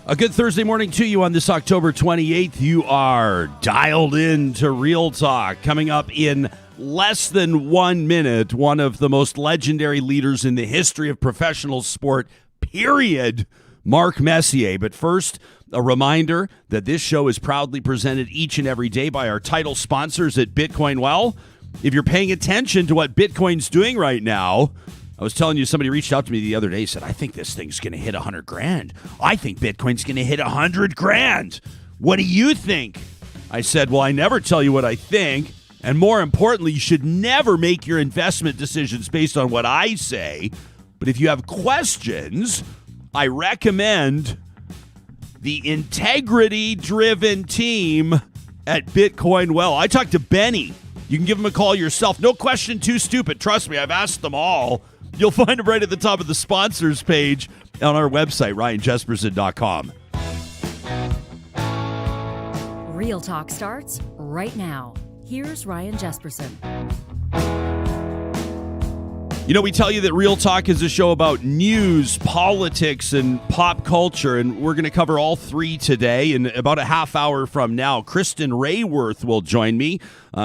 A good Thursday morning to you on this October 28th. You are dialed in to Real Talk. Coming up in less than 1 minute, one of the most legendary leaders in the history of professional sport, period, Mark Messier. But first, a reminder that this show is proudly presented each and every day by our title sponsors at Bitcoin. Well, if you're paying attention to what Bitcoin's doing right now, I was telling you, somebody reached out to me the other day, said, I think this thing's going to hit 100 grand. I think Bitcoin's going to hit 100 grand. What do you think? I said, well, I never tell you what I think. And more importantly, you should never make your investment decisions based on what I say. But if you have questions, I recommend the integrity-driven team at Bitcoin. Well, I talked to Benny. You can give him a call yourself. No question too stupid. Trust me, I've asked them all. You'll find them right at the top of the sponsors page on our website, ryanjesperson.com. Real Talk starts right now. Here's Ryan Jesperson. You know, we tell you that Real Talk is a show about news, politics, and pop culture, and we're going to cover all three today. In about a half hour from now, Kristin Raworth will join me.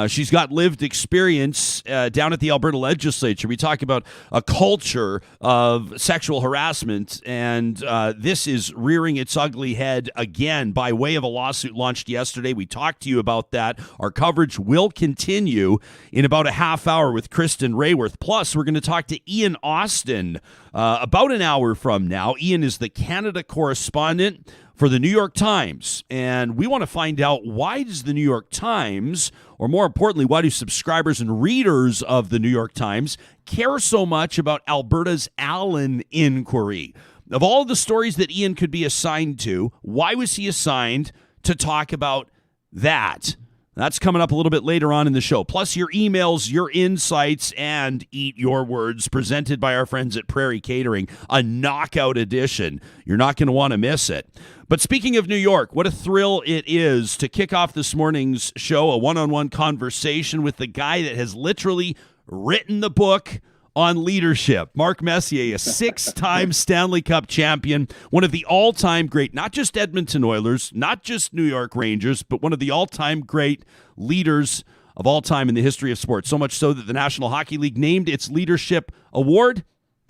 She's got lived experience down at the Alberta legislature. We talk about a culture of sexual harassment, and this is rearing its ugly head again by way of a lawsuit launched yesterday. We talked to you about that. Our coverage will continue in about a half hour with Kristin Raworth. Plus, we're going to talk to Ian Austen about an hour from now. Ian is the Canada correspondent for the New York Times, and we want to find out, why does the New York Times, or more importantly, why do subscribers and readers of the New York Times care so much about Alberta's Allan Inquiry? Of all of the stories that Ian could be assigned to, why was he assigned to talk about that? That's coming up a little bit later on in the show. Plus your emails, your insights, and Eat Your Words, presented by our friends at Prairie Catering, a knockout edition. You're not going to want to miss it. But speaking of New York, what a thrill it is to kick off this morning's show, a one-on-one conversation with the guy that has literally written the book on leadership. Mark Messier, a six-time Stanley Cup champion, one of the all-time great, not just Edmonton Oilers, not just New York Rangers, but one of the all-time great leaders of all time in the history of sports. So much so that the National Hockey League named its leadership award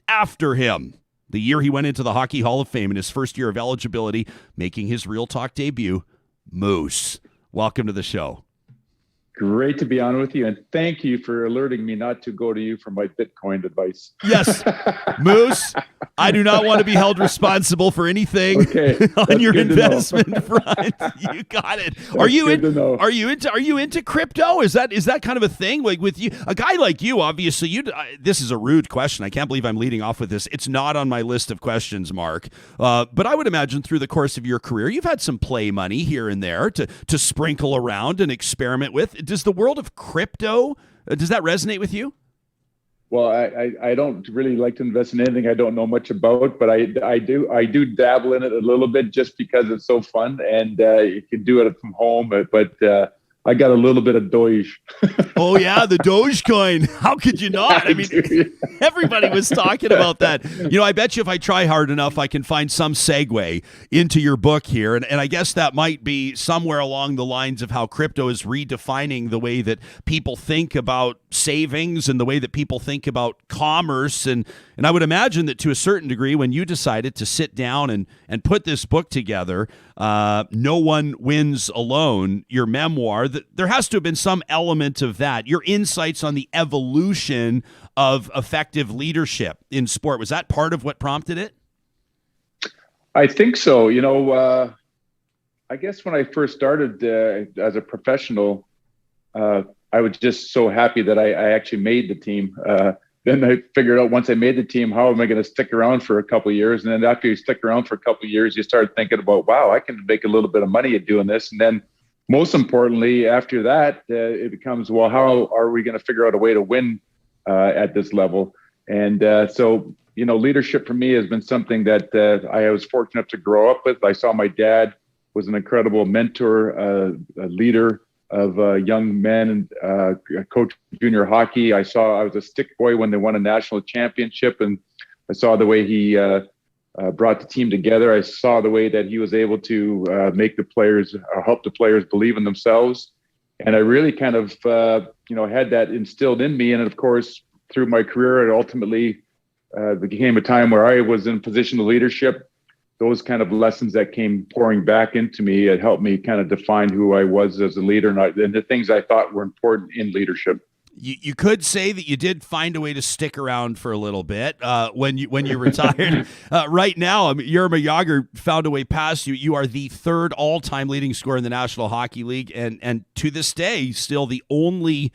after him the year he went into the Hockey Hall of Fame in his first year of eligibility, making his Real Talk debut. Moose, welcome to the show. Great to be on with you, and thank you for alerting me not to go to you for my Bitcoin advice. Yes, Moose, I do not want to be held responsible for anything on your investment front. You got it. Are you into crypto? Is that kind of a thing? Like with you, a guy like you, obviously, this is a rude question. I can't believe I'm leading off with this. It's not on my list of questions, Mark. But I would imagine through the course of your career, you've had some play money here and there to sprinkle around and experiment with. Does the world of crypto, does that resonate with you? Well, I don't really like to invest in anything I don't know much about, but I do dabble in it a little bit just because it's so fun, and you can do it from home. But I got a little bit of Doge. Oh yeah, the Dogecoin. How could you not? I mean, everybody was talking about that. You know, I bet you if I try hard enough, I can find some segue into your book here. And I guess that might be somewhere along the lines of how crypto is redefining the way that people think about savings and the way that people think about commerce. And I would imagine that to a certain degree, when you decided to sit down and put this book together, No One Wins Alone, your memoir, there has to have been some element of that. Your insights on the evolution of effective leadership in sport, was that part of what prompted it? I think so. You know, I guess when I first started as a professional, I was just so happy that I actually made the team. Then I figured out once I made the team, how am I going to stick around for a couple of years? And then after you stick around for a couple of years, you start thinking about, wow, I can make a little bit of money at doing this. And then most importantly, after that, it becomes, well, how are we going to figure out a way to win at this level? And so, you know, leadership for me has been something that I was fortunate to grow up with. I saw my dad was an incredible mentor, a leader of young men, and coach junior hockey. I was a stick boy when they won a national championship, and I saw the way he brought the team together. I saw the way that he was able to make the players, help the players believe in themselves. And I really kind of, had that instilled in me. And of course, through my career, it ultimately became a time where I was in a position of leadership. Those kind of lessons that came pouring back into me, it helped me kind of define who I was as a leader and the things I thought were important in leadership. You could say that you did find a way to stick around for a little bit when you retired. Right now, Jaromir Jagr found a way past you. You are the third all-time leading scorer in the National Hockey League, and to this day, still the only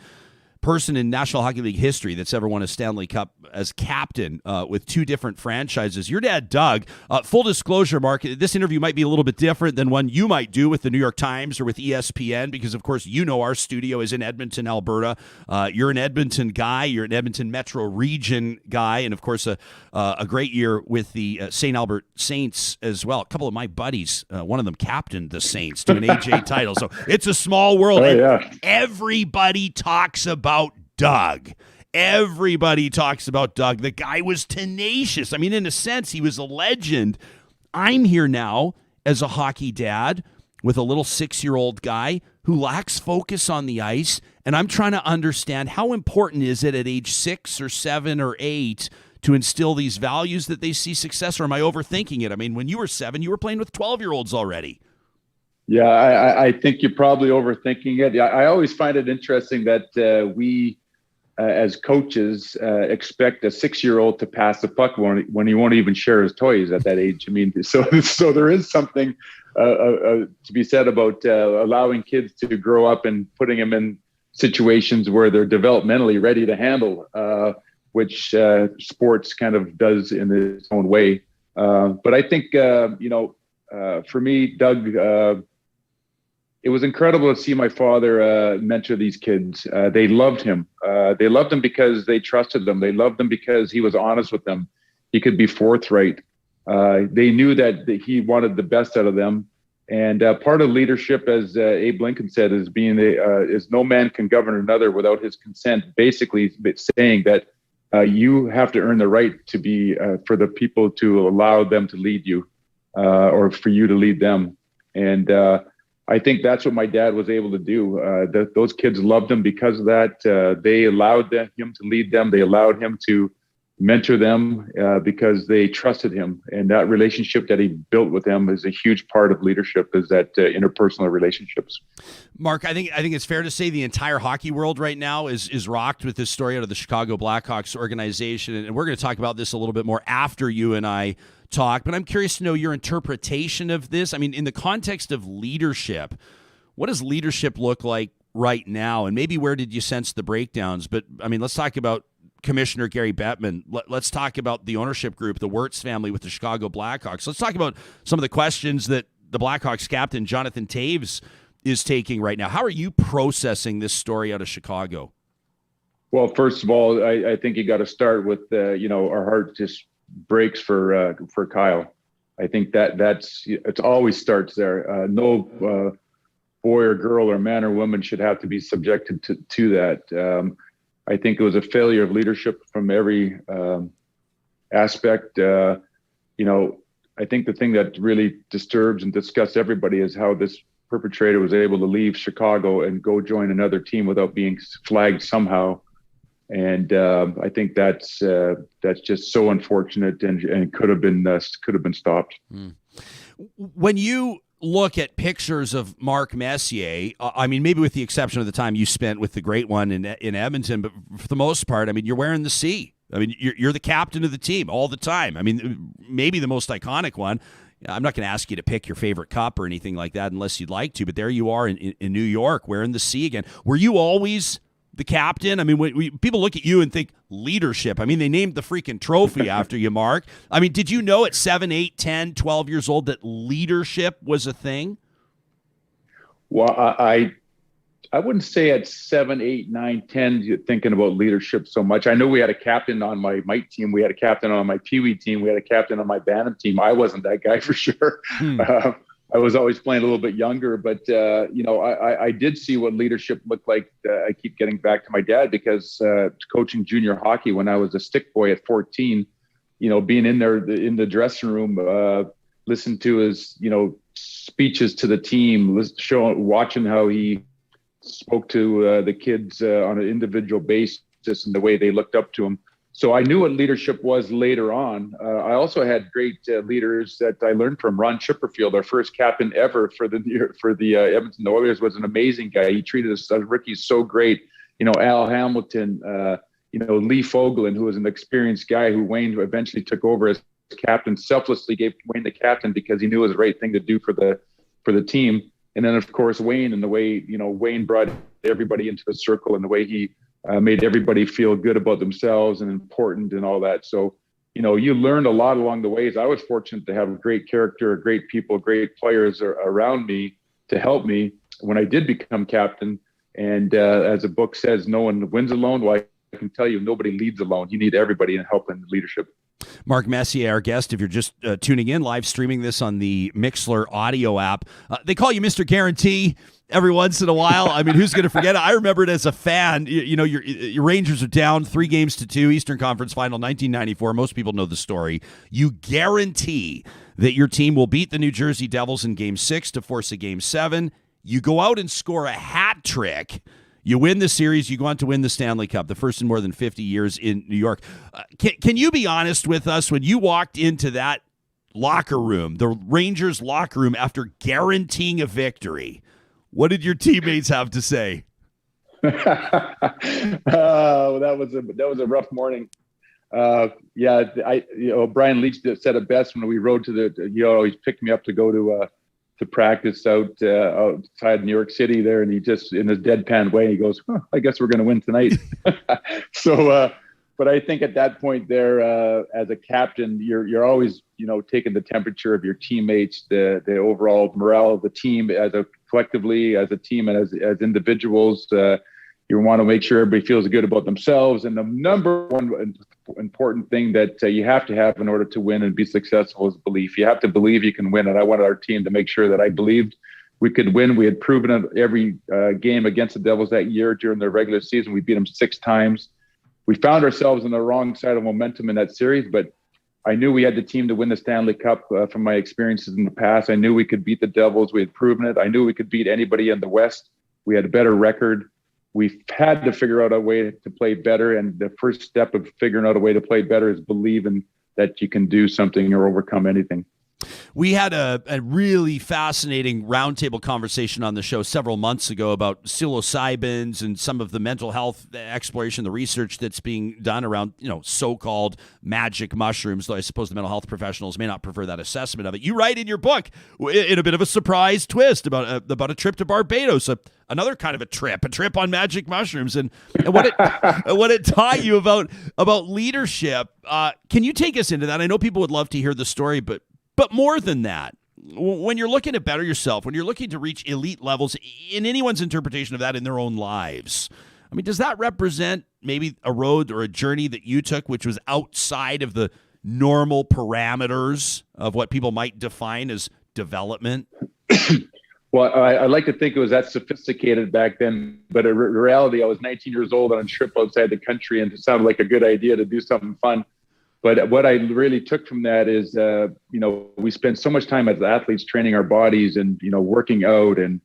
person in National Hockey League history that's ever won a Stanley Cup as captain with two different franchises. Your dad, Doug, full disclosure, Mark, this interview might be a little bit different than one you might do with the New York Times or with ESPN because, of course, our studio is in Edmonton, Alberta. You're an Edmonton guy. You're an Edmonton Metro Region guy, and, of course, a great year with the St. Albert Saints as well. A couple of my buddies, one of them captained the Saints to an AJ title. So it's a small world. Oh, yeah. Everybody talks about Doug. Everybody talks about Doug. The guy was tenacious. I mean, in a sense, he was a legend. I'm here now as a hockey dad with a little 6-year-old guy who lacks focus on the ice, and I'm trying to understand how important is it at age 6 or 7 or 8 to instill these values that they see success, or am I overthinking it? I mean, when you were 7, you were playing with 12-year-olds already. Yeah, I think you're probably overthinking it. I always find it interesting that we, as coaches, expect a 6-year-old to pass the puck when he won't even share his toys at that age. I mean, so there is something to be said about allowing kids to grow up and putting them in situations where they're developmentally ready to handle, which sports kind of does in its own way. But I think, for me, Doug, it was incredible to see my father mentor these kids. They loved him. They loved him because they trusted him. They loved him because he was honest with them. He could be forthright. They knew that he wanted the best out of them. And part of leadership, as Abe Lincoln said, is no man can govern another without his consent. Basically saying that you have to earn the right to be for the people to allow them to lead you or for you to lead them. And I think that's what my dad was able to do. Those kids loved him because of that. They allowed him to lead them. They allowed him to mentor them because they trusted him. And that relationship that he built with them is a huge part of leadership, is that interpersonal relationships. Mark, I think it's fair to say the entire hockey world right now is rocked with this story out of the Chicago Blackhawks organization. And we're going to talk about this a little bit more after you and I talk, but I'm curious to know your interpretation of this. I mean, in the context of leadership, what does leadership look like right now? And maybe where did you sense the breakdowns? But I mean, let's talk about Commissioner Gary Bettman. Let's talk about the ownership group, the Wirtz family with the Chicago Blackhawks. Let's talk about some of the questions that the Blackhawks captain, Jonathan Toews, is taking right now. How are you processing this story out of Chicago? Well, first of all, I think you got to start with, our heart just breaks for Kyle. I think it always starts there. No boy or girl or man or woman should have to be subjected to that. I think it was a failure of leadership from every aspect. I think the thing that really disturbs and disgusts everybody is how this perpetrator was able to leave Chicago and go join another team without being flagged somehow. And I think that's just so unfortunate and could have been stopped. When you look at pictures of Mark Messier, I mean, maybe with the exception of the time you spent with the great one in Edmonton, but for the most part, I mean, you're wearing the C. I mean, you're the captain of the team all the time. I mean, maybe the most iconic one. I'm not going to ask you to pick your favorite cup or anything like that unless you'd like to, but there you are in New York wearing the C again. Were you always the captain? I mean, when people look at you and think leadership, I mean, they named the freaking trophy after you, Mark. I mean, did you know at 7, 8, 10, 12 years old that leadership was a thing? Well, I wouldn't say at 7, 8, 9, 10, you're thinking about leadership so much. I know we had a captain on my Mike team. We had a captain on my Pee Wee team. We had a captain on my Bantam team. I wasn't that guy for sure. I was always playing a little bit younger, but I did see what leadership looked like. I keep getting back to my dad because coaching junior hockey when I was a stick boy at 14, being in there in the dressing room, listen to his, speeches to the team, watching how he spoke to the kids on an individual basis and the way they looked up to him. So I knew what leadership was later on. I also had great leaders that I learned from. Ron Chipperfield, our first captain ever for the Edmonton Oilers, was an amazing guy. He treated us as rookies so great. Al Hamilton, Lee Fogelin, who was an experienced guy who Wayne eventually took over as captain, selflessly gave Wayne the captain because he knew it was the right thing to do for the team. And then of course Wayne, and the way Wayne brought everybody into the circle, and the way he made everybody feel good about themselves and important and all that. So you learned a lot along the ways. I was fortunate to have great character, great people, great players around me to help me when I did become captain. And as the book says, no one wins alone. Well, I can tell you, nobody leads alone. You need everybody in help and leadership. Mark Messier, our guest, if you're just tuning in, live streaming this on the Mixlr audio app. They call you Mr. Guarantee every once in a while. I mean, who's going to forget it? I remember it as a fan. Your Rangers are down 3-2, Eastern Conference Final, 1994. Most people know the story. You guarantee that your team will beat the New Jersey Devils in Game 6 to force a Game 7. You go out and score a hat trick. You win the series, you go on to win the Stanley Cup, the first in more than 50 years in New York. Can you be honest with us, when you walked into that locker room, the Rangers locker room, after guaranteeing a victory, what did your teammates have to say? That was a rough morning. Brian Leach said it best when we rode to he always picked me up to go to practice outside New York City there, and he just, in his deadpan way, he goes, I guess we're going to win tonight. So but I think at that point there, as a captain, you're always taking the temperature of your teammates, the overall morale of the team collectively as a team, and as individuals. You want to make sure everybody feels good about themselves. And the number one important thing that you have to have in order to win and be successful is belief. You have to believe you can win. And I wanted our team to make sure that I believed we could win. We had proven it every game against the Devils that year during the regular season. We beat them 6 times. We found ourselves on the wrong side of momentum in that series, but I knew we had the team to win the Stanley Cup from my experiences in the past. I knew we could beat the Devils. We had proven it. I knew we could beat anybody in the West. We had a better record. We've had to figure out a way to play better. And the first step of figuring out a way to play better is believing that you can do something or overcome anything. We had a really fascinating roundtable conversation on the show several months ago about psilocybins and some of the mental health exploration, the research that's being done around, so-called magic mushrooms, though I suppose the mental health professionals may not prefer that assessment of it. You write in your book, in a bit of a surprise twist, about a trip to Barbados, another kind of a trip on magic mushrooms, and what it taught you about leadership. Can you take us into that? I know people would love to hear the story, but more than that, when you're looking to better yourself, when you're looking to reach elite levels in anyone's interpretation of that in their own lives, I mean, does that represent maybe a road or a journey that you took which was outside of the normal parameters of what people might define as development? Well, I like to think it was that sophisticated back then, but in reality, I was 19 years old on a trip outside the country, and it sounded like a good idea to do something fun. But what I really took from that is, we spend so much time as athletes training our bodies and, working out and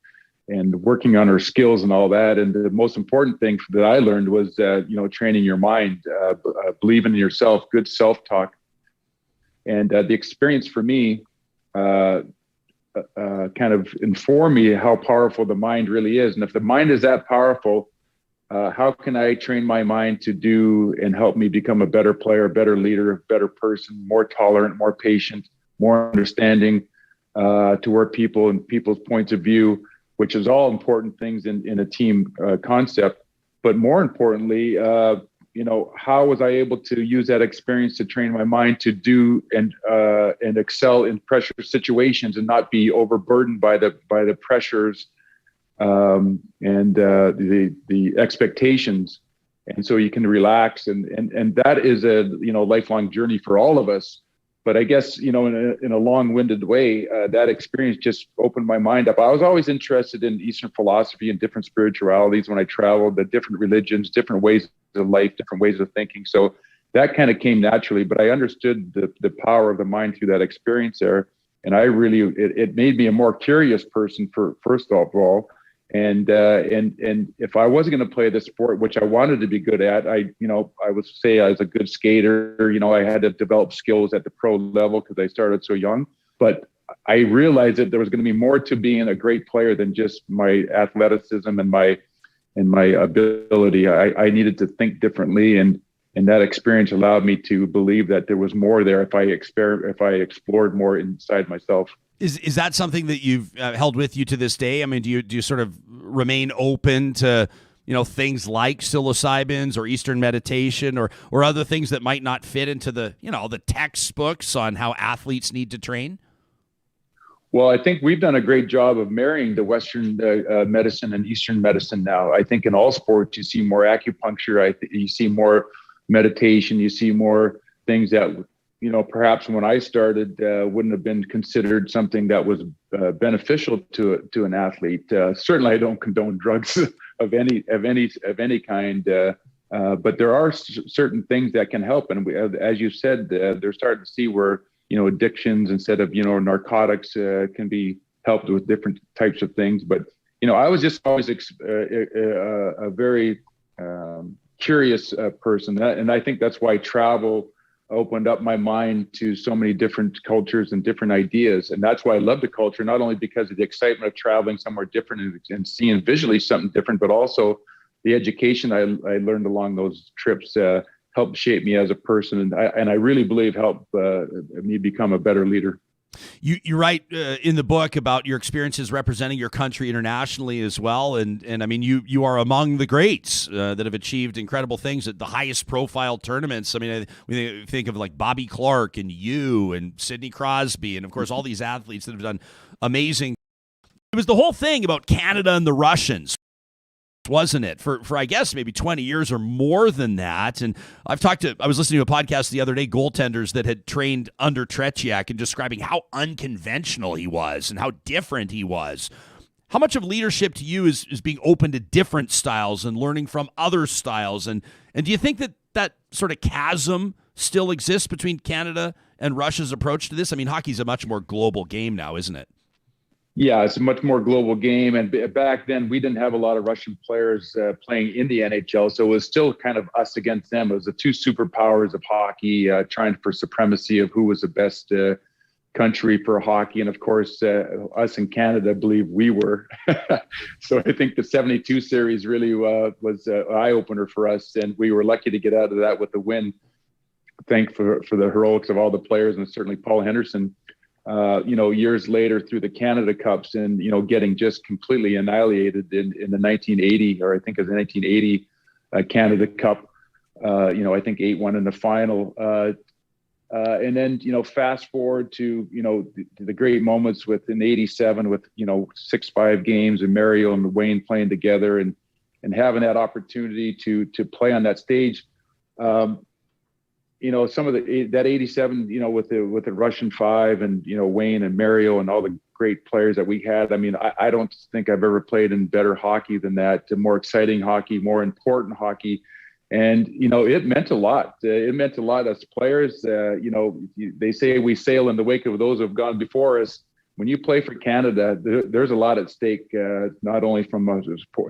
working on our skills and all that. And the most important thing that I learned was, training your mind, believing in yourself, good self-talk. And the experience for me kind of informed me how powerful the mind really is. And if the mind is that powerful, how can I train my mind to do and help me become a better player, a better leader, a better person, more tolerant, more patient, more understanding toward people and people's points of view, which is all important things in a team concept. But more importantly, how was I able to use that experience to train my mind to do and excel in pressure situations and not be overburdened by the pressures and the expectations, and so you can relax, and that is a lifelong journey for all of us. But I guess in a long-winded way, that experience just opened my mind up. I was always interested in Eastern philosophy and different spiritualities when I traveled, the different religions, different ways of life, different ways of thinking. So that kind of came naturally, but I understood the power of the mind through that experience there. And it made me a more curious person first of all. And if I wasn't going to play the sport, which I wanted to be good at, I would say I was a good skater. I had to develop skills at the pro level because I started so young. But I realized that there was going to be more to being a great player than just my athleticism and my ability. I needed to think differently, and that experience allowed me to believe that there was more there if I explored more inside myself. Is that something that you've held with you to this day? I mean, do you sort of remain open to things like psilocybins or Eastern meditation or other things that might not fit into the the textbooks on how athletes need to train? Well, I think we've done a great job of marrying the Western medicine and Eastern medicine now. I think in all sports, you see more acupuncture. You see more meditation. You see more things that, perhaps when I started, wouldn't have been considered something that was beneficial to an athlete. Certainly, I don't condone drugs of any kind, but there are certain things that can help. And as you said, they're starting to see where addictions instead of narcotics can be helped with different types of things. But I was just always a very curious person, and I think that's why travel opened up my mind to so many different cultures and different ideas. And that's why I love the culture, not only because of the excitement of traveling somewhere different and seeing visually something different, but also the education I learned along those trips helped shape me as a person, and I really believe helped me become a better leader. You write in the book about your experiences representing your country internationally as well, and I mean you are among the greats that have achieved incredible things at the highest profile tournaments. I mean, we think of like Bobby Clark and you and Sidney Crosby, and of course all these athletes that have done amazing. It was the whole thing about Canada and the Russians, wasn't it? For I guess maybe 20 years or more than that. And I was listening to a podcast the other day, goaltenders that had trained under Tretiak and describing how unconventional he was and how different he was. How much of leadership to you is being open to different styles and learning from other styles? And do you think that sort of chasm still exists between Canada and Russia's approach to this? I mean, hockey's a much more global game now, isn't it? Yeah, it's a much more global game. And back then, we didn't have a lot of Russian players playing in the NHL. So it was still kind of us against them. It was the two superpowers of hockey trying for supremacy of who was the best country for hockey. And of course, us in Canada believe we were. So I think the 72 series really was an eye-opener for us. And we were lucky to get out of that with a win. Thank for the heroics of all the players, and certainly Paul Henderson. Years later through the Canada Cups and, getting just completely annihilated in the 1980, or I think it was the 1980 Canada Cup, I think 8-1 in the final. And then, fast forward to, the great moments in 87 with, 6-5 games and Mario and Wayne playing together and having that opportunity to play on that stage. Some of that 87, with the Russian Five and, Wayne and Mario and all the great players that we had. I mean, I don't think I've ever played in better hockey than that, more exciting hockey, more important hockey. And, it meant a lot. It meant a lot as players. They say we sail in the wake of those who have gone before us. When you play for Canada, there's a lot at stake, not only from a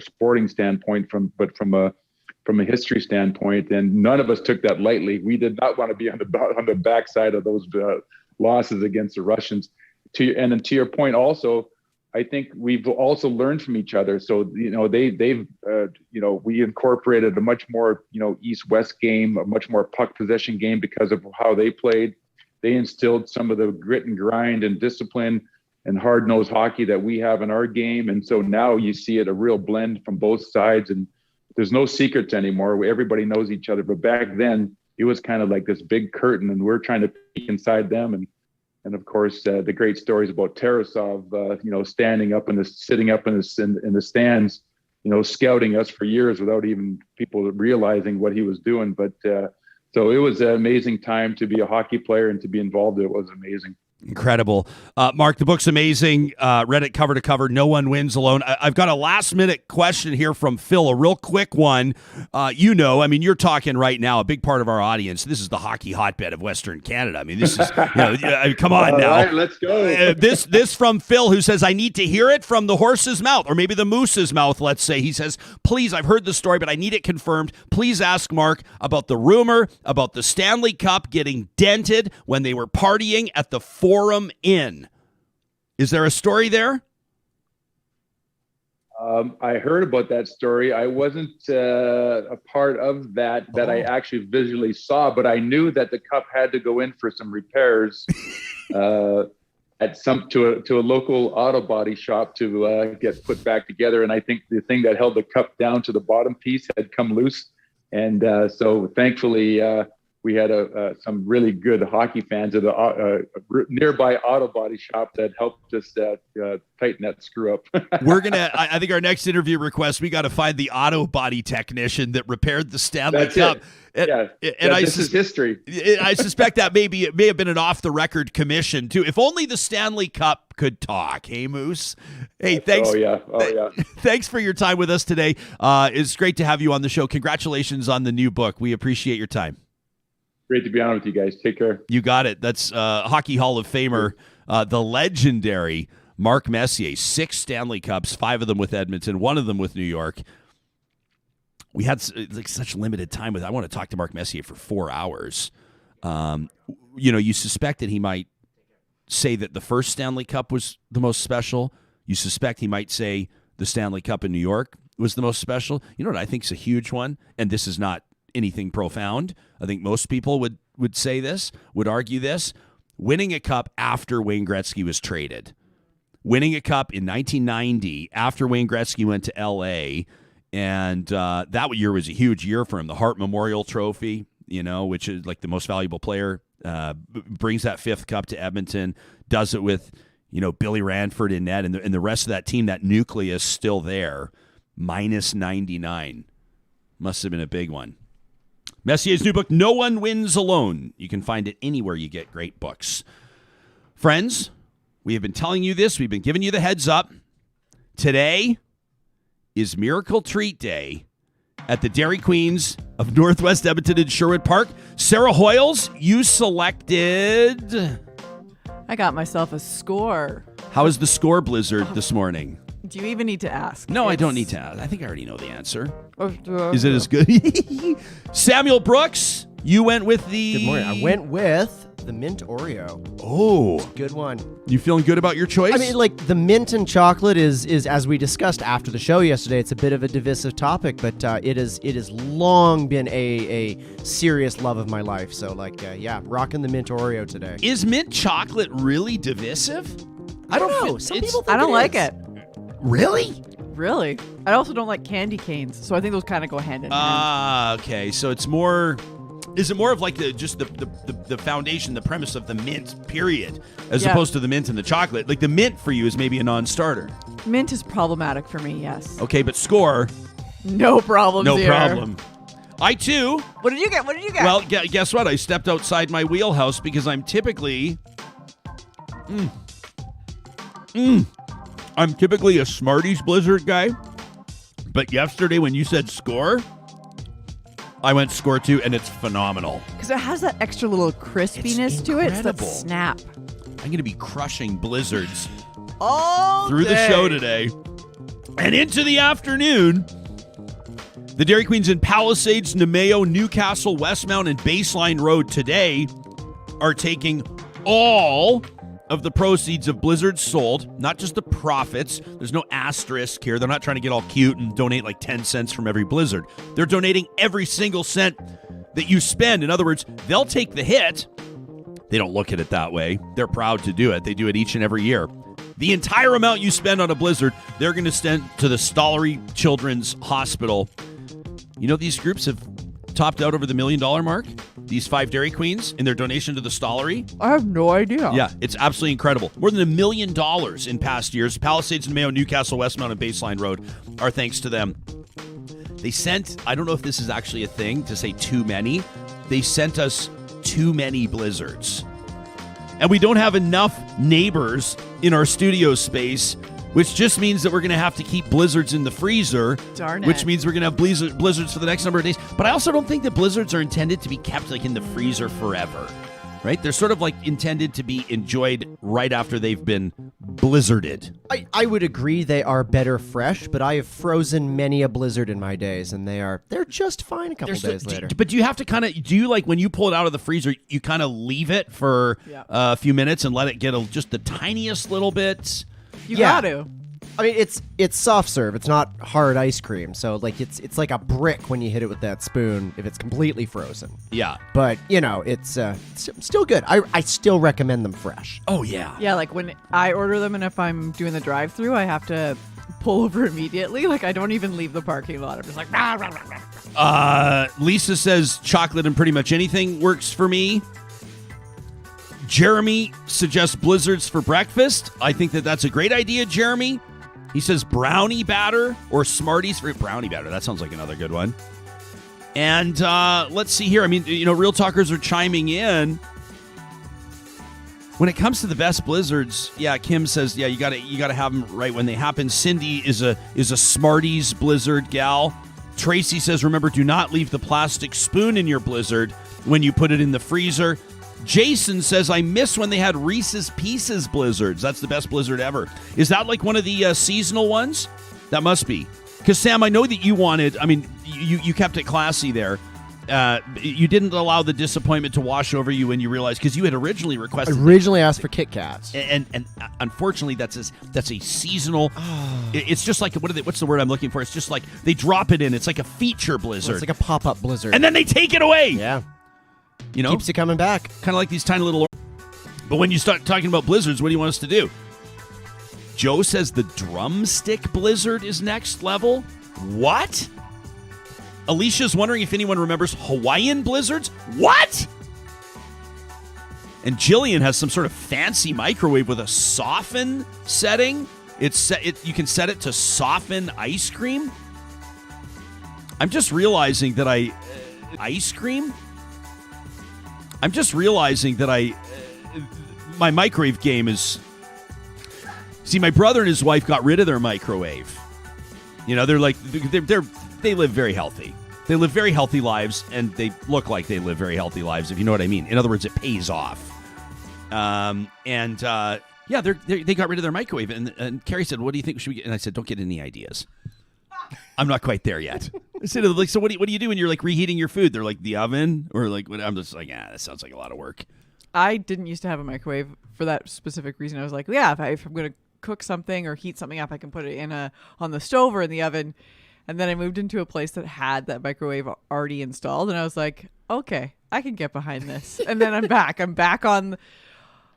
sporting standpoint, but from a history standpoint, and none of us took that lightly. We did not want to be on the backside of those losses against the Russians. To your point, also, I think we've also learned from each other. So we incorporated a much more East-West game, a much more puck possession game because of how they played. They instilled some of the grit and grind and discipline and hard-nosed hockey that we have in our game, and so now you see it a real blend from both sides. And there's no secrets anymore. Everybody knows each other. But back then, it was kind of like this big curtain, and we're trying to peek inside them. And of course, the great stories about Tarasov, sitting up in the stands, scouting us for years without even people realizing what he was doing. But so it was an amazing time to be a hockey player and to be involved. It was amazing. Incredible. Mark, the book's amazing. Read it cover to cover. No one wins alone. I've got a last-minute question here from Phil, a real quick one. You're talking right now, a big part of our audience. This is the hockey hotbed of Western Canada. I mean, this is, come on now. All right, let's go. This from Phil, who says, I need to hear it from the horse's mouth, or maybe the moose's mouth, let's say. He says, please, I've heard the story, but I need it confirmed. Please ask Mark about the rumor about the Stanley Cup getting dented when they were partying at the Forum Inn. Is there a story there? I heard about that story. I wasn't a part of that I actually visually saw, but I knew that the cup had to go in for some repairs to a local auto body shop to get put back together. And I think the thing that held the cup down to the bottom piece had come loose, and so thankfully we had some really good hockey fans at a nearby auto body shop that helped us tighten that screw up. I think our next interview request, we got to find the auto body technician that repaired the Stanley Cup. This is history. I suspect that it may have been an off-the-record commission, too. If only the Stanley Cup could talk. Hey, Moose. Hey, thanks. Oh, yeah. Thanks for your time with us today. It's great to have you on the show. Congratulations on the new book. We appreciate your time. Great to be on with you guys. Take care. You got it. That's Hockey Hall of Famer, the legendary Mark Messier. 6 Stanley Cups, 5 of them with Edmonton, 1 of them with New York. We had such limited time with. I want to talk to Mark Messier for 4 hours. You suspect that he might say that the first Stanley Cup was the most special. You suspect he might say the Stanley Cup in New York was the most special. You know what I think is a huge one, and this is not anything profound. I think most people would say this, would argue this. Winning a cup after Wayne Gretzky was traded. Winning a cup in 1990 after Wayne Gretzky went to L.A., and that year was a huge year for him. The Hart Memorial Trophy, which is like the most valuable player, brings that 5th cup to Edmonton, does it with, Billy Ranford in net, and the rest of that team, that nucleus still there, minus 99. Must have been a big one. Messier's new book, No One Wins Alone. You can find it anywhere you get great books. Friends, we have been telling you this. We've been giving you the heads up. Today is Miracle Treat Day at the Dairy Queens of Northwest Edmonton and Sherwood Park. Sarah Hoyles, you selected... I got myself a score. How is the score blizzard this morning? Do you even need to ask? No, I don't need to ask. I think I already know the answer. Is it as good? Samuel Brooks, you went with the... Good morning. I went with the mint Oreo. Oh. Good one. You feeling good about your choice? I mean, the mint and chocolate is as we discussed after the show yesterday, it's a bit of a divisive topic, but it has long been a serious love of my life. So, rocking the mint Oreo today. Is mint chocolate really divisive? I don't know. Some people think I don't like it. Really? Really? I also don't like candy canes, so I think those kind of go hand in hand. Okay. So it's more... Is it more of like the foundation, the premise of the mint, period, as opposed to the mint and the chocolate? Like the mint for you is maybe a non-starter. Mint is problematic for me, yes. Okay, but score. No problem. No problem. I too. What did you get? Well, guess what? I stepped outside my wheelhouse because I'm typically... I'm typically a Smarties Blizzard guy, but yesterday when you said score, I went score 2, and it's phenomenal. Because it has that extra little crispiness to it. It's that snap. I'm going to be crushing Blizzards all through day. the show today and into the afternoon. The Dairy Queens in Palisades, Nemeo, Newcastle, Westmount, and Baseline Road today are taking all of the proceeds of Blizzard sold, not just the profits. There's no asterisk here. They're not trying to get all cute and donate like 10 cents from every Blizzard. They're donating every single cent that you spend. In other words, they'll take the hit. They don't look at it that way. They're proud to do it. They do it each and every year. The entire amount you spend on a Blizzard, they're going to send to the Stollery Children's Hospital. You know, these groups have topped out over the $1 million mark. These 5 Dairy Queens in their donation to the Stollery. I have no idea. Yeah, it's absolutely incredible. More than $1 million in past years. Palisades and Mayo, Newcastle, Westmount, and Baseline Road are thanks to them. They sent, I don't know if this is actually a thing to say too many. They sent us too many Blizzards. And we don't have enough neighbors in our studio space, which just means that we're going to have to keep blizzards in the freezer. Darn it. Which means we're going to have blizzards for the next number of days. But I also don't think that blizzards are intended to be kept like in the freezer forever. Right? They're sort of like intended to be enjoyed right after they've been blizzarded. I would agree they are better fresh, but I have frozen many a blizzard in my days, and they're just fine a couple days later. But do you have to do you like when you pull it out of the freezer, you kind of leave it for a few minutes and let it get just the tiniest little bit? You got to. I mean, it's soft serve. It's not hard ice cream. So like it's like a brick when you hit it with that spoon if it's completely frozen. Yeah. But it's still good. I still recommend them fresh. Oh yeah. Yeah, like when I order them and if I'm doing the drive-thru, I have to pull over immediately. Like I don't even leave the parking lot. I'm just like rah, rah, rah, rah. Lisa says chocolate and pretty much anything works for me. Jeremy suggests blizzards for breakfast. I think that's a great idea, Jeremy. He says brownie batter or Smarties for brownie batter. That sounds like another good one. And let's see here. I mean, Real Talkers are chiming in. When it comes to the best blizzards, yeah, Kim says, yeah, you gotta have them right when they happen. Cindy is a Smarties blizzard gal. Tracy says, remember, do not leave the plastic spoon in your blizzard when you put it in the freezer. Jason says, I miss when they had Reese's Pieces blizzards. That's the best blizzard ever. Is that like one of the seasonal ones? That must be. Because, Sam, I know that you wanted, you kept it classy there. You didn't allow the disappointment to wash over you when you realized, because you had originally requested. Asked for Kit Kats. And unfortunately, that's a seasonal. It's just like, what's the word I'm looking for? It's just like they drop it in. It's like a feature blizzard. It's like a pop-up blizzard. And then they take it away. Yeah. Keeps you coming back. Kind of like these tiny little... But when you start talking about blizzards, what do you want us to do? Joe says the drumstick blizzard is next level. What? Alicia's wondering if anyone remembers Hawaiian blizzards. What? And Jillian has some sort of fancy microwave with a soften setting. You can set it to soften ice cream. I'm just realizing that my microwave game is... See, my brother and his wife got rid of their microwave. They're like, they live very healthy. They live very healthy lives, and they look like they live very healthy lives, if you know what I mean. In other words, it pays off. They got rid of their microwave. And Carrie said, what do you think should we get? And I said, don't get any ideas. I'm not quite there yet. I said, like, so what do you do when you're like reheating your food? They're like the oven, or like what? I'm just like, that sounds like a lot of work. I didn't used to have a microwave for that specific reason. I was like, yeah, if I'm going to cook something or heat something up, I can put it on the stove or in the oven. And then I moved into a place that had that microwave already installed, and I was like, okay, I can get behind this. And then I'm back. I'm back on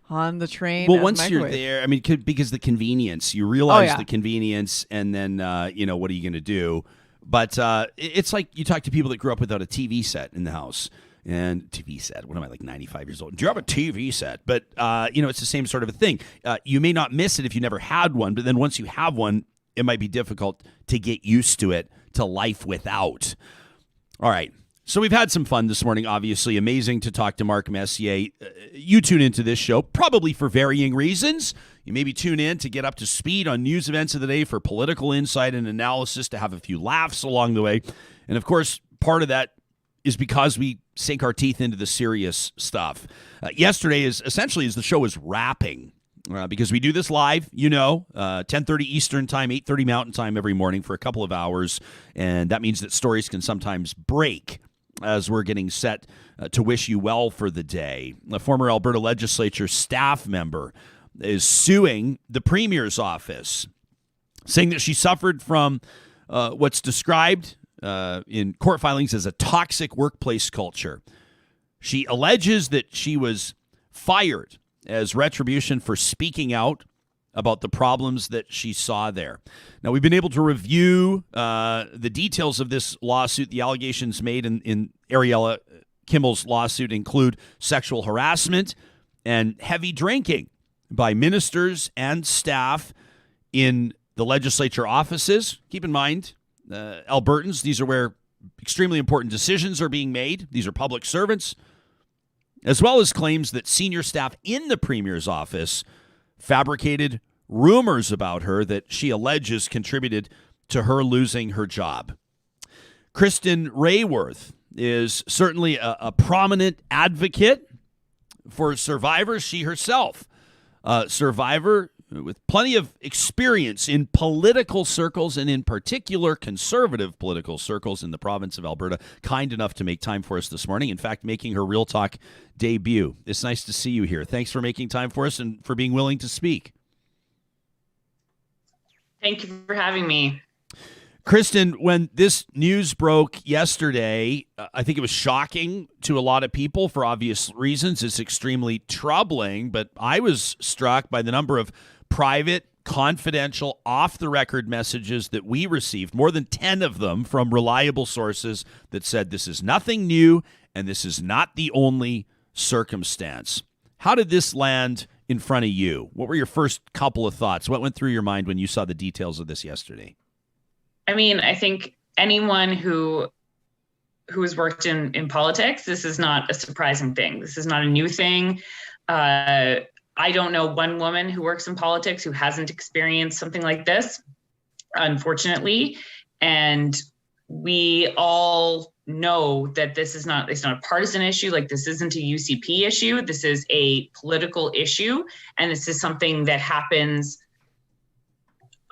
the train. Well, once you're there, because the convenience, you realize the convenience, and then, what are you going to do? But it's like you talk to people that grew up without a TV set in the house. And TV set, what am I, like 95 years old? Do you have a TV set? But, it's the same sort of a thing. You may not miss it if you never had one, but then once you have one, it might be difficult to get used to it, to life without. All right. So we've had some fun this morning, obviously. Amazing to talk to Mark Messier. You tune into this show probably for varying reasons. You maybe tune in to get up to speed on news events of the day, for political insight and analysis, to have a few laughs along the way. And, of course, part of that is because we sink our teeth into the serious stuff. Yesterday is essentially as the show is wrapping, because we do this live, 10:30 Eastern time, 8:30 Mountain time every morning for a couple of hours. And that means that stories can sometimes break as we're getting set to wish you well for the day. A former Alberta legislature staff member is suing the Premier's office, saying that she suffered from what's described in court filings as a toxic workplace culture. She alleges that she was fired as retribution for speaking out about the problems that she saw there. Now, we've been able to review the details of this lawsuit. The allegations made in Ariella Kimmel's lawsuit include sexual harassment and heavy drinking by ministers and staff in the legislature offices. Keep in mind, Albertans, these are where extremely important decisions are being made. These are public servants. as well as claims that senior staff in the Premier's office fabricated rumors about her that she alleges contributed to her losing her job. Kristin Raworth is certainly a prominent advocate for survivors. She herself, a survivor with plenty of experience in political circles and in particular conservative political circles in the province of Alberta, kind enough to make time for us this morning. In fact, making her Real Talk debut. It's nice to see you here. Thanks for making time for us and for being willing to speak. Thank you for having me. Kristin, when this news broke yesterday, I think it was shocking to a lot of people for obvious reasons. It's extremely troubling, but I was struck by the number of private, confidential, off-the-record messages that we received, more than 10 of them from reliable sources that said this is nothing new and this is not the only circumstance. How did this land in front of you? What were your first couple of thoughts? What went through your mind when you saw the details of this yesterday? I mean, I think anyone who has worked in politics, this is not a surprising thing. This is not a new thing. I don't know one woman who works in politics who hasn't experienced something like this, unfortunately. And we all know that it's not a partisan issue. Like, this isn't a UCP issue. This is a political issue. And this is something that happens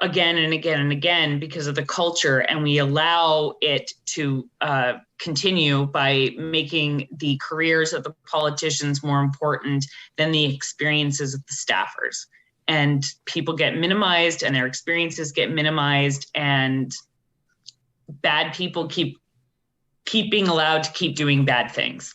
again and again and again because of the culture, and we allow it to continue by making the careers of the politicians more important than the experiences of the staffers. And people get minimized and their experiences get minimized, and bad people keep being allowed to keep doing bad things.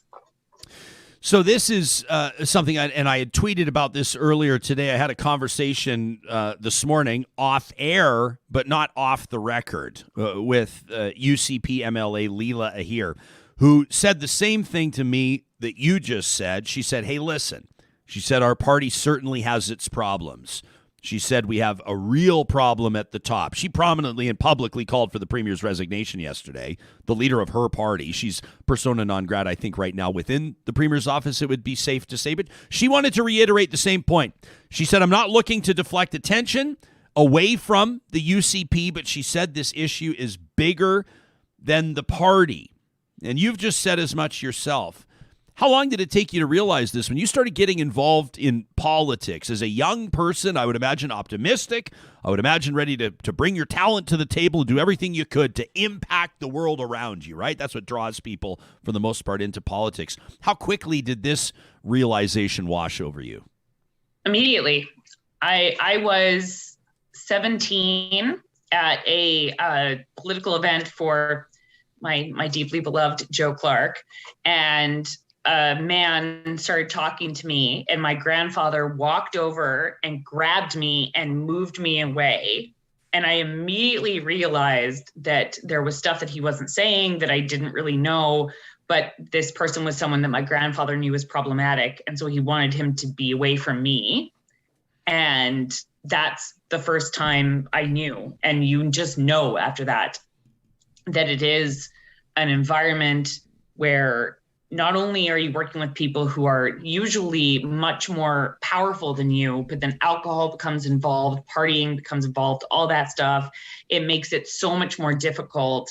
So this is something, and I had tweeted about this earlier today. I had a conversation this morning off air, but not off the record, with UCP MLA Leela Ahir, who said the same thing to me that you just said. She said, hey, listen, she said, our party certainly has its problems. She said we have a real problem at the top. She prominently and publicly called for the Premier's resignation yesterday, the leader of her party. She's persona non grata, I think, right now within the Premier's office, it would be safe to say. But she wanted to reiterate the same point. She said, I'm not looking to deflect attention away from the UCP, but she said this issue is bigger than the party. And you've just said as much yourself. How long did it take you to realize this? When you started getting involved in politics as a young person, I would imagine optimistic. I would imagine ready to bring your talent to the table and do everything you could to impact the world around you, right? That's what draws people, for the most part, into politics. How quickly did this realization wash over you? Immediately. I was 17 at a political event for my deeply beloved Joe Clark, and a man started talking to me, and my grandfather walked over and grabbed me and moved me away. And I immediately realized that there was stuff that he wasn't saying that I didn't really know, but this person was someone that my grandfather knew was problematic. And so he wanted him to be away from me. And that's the first time I knew. And you just know after that it is an environment where not only are you working with people who are usually much more powerful than you, but then alcohol becomes involved, partying becomes involved, all that stuff. It makes it so much more difficult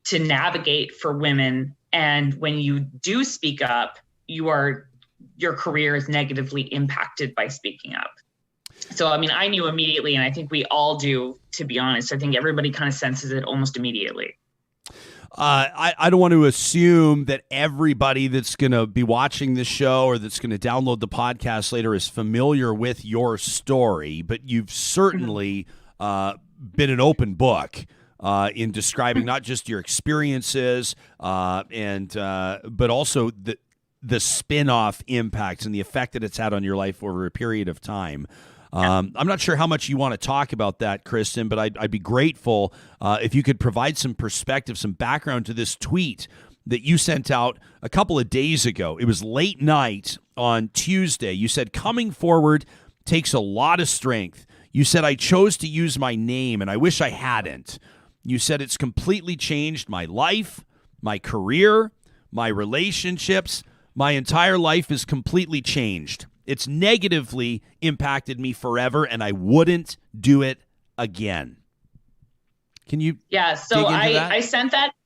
to navigate for women. And when you do speak up, your career is negatively impacted by speaking up. So, I mean, I knew immediately, and I think we all do, to be honest. I think everybody kind of senses it almost immediately. I don't want to assume that everybody that's going to be watching this show or that's going to download the podcast later is familiar with your story, but you've certainly been an open book in describing not just your experiences but also the spin-off impacts and the effect that it's had on your life over a period of time. I'm not sure how much you want to talk about that, Kristin, but I'd be grateful if you could provide some perspective, some background to this tweet that you sent out a couple of days ago. It was late night on Tuesday. You said, coming forward takes a lot of strength. You said, I chose to use my name, and I wish I hadn't. You said, it's completely changed my life, my career, my relationships, My entire life is completely changed. It's negatively impacted me forever, and I wouldn't do it again. Can you? Yeah. So dig into that?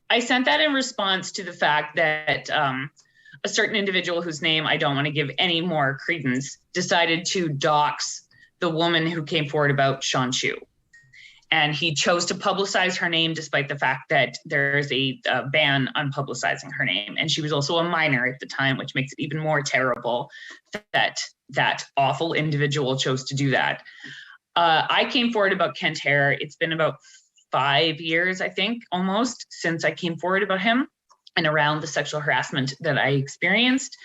I sent that in response to the fact that a certain individual whose name I don't want to give any more credence decided to dox the woman who came forward about Sean Chu. And he chose to publicize her name despite the fact that there's a ban on publicizing her name. And she was also a minor at the time, which makes it even more terrible that that awful individual chose to do that. I came forward about Kent Hare. It's been about 5 years, I think, almost, since I came forward about him and around the sexual harassment that I experienced.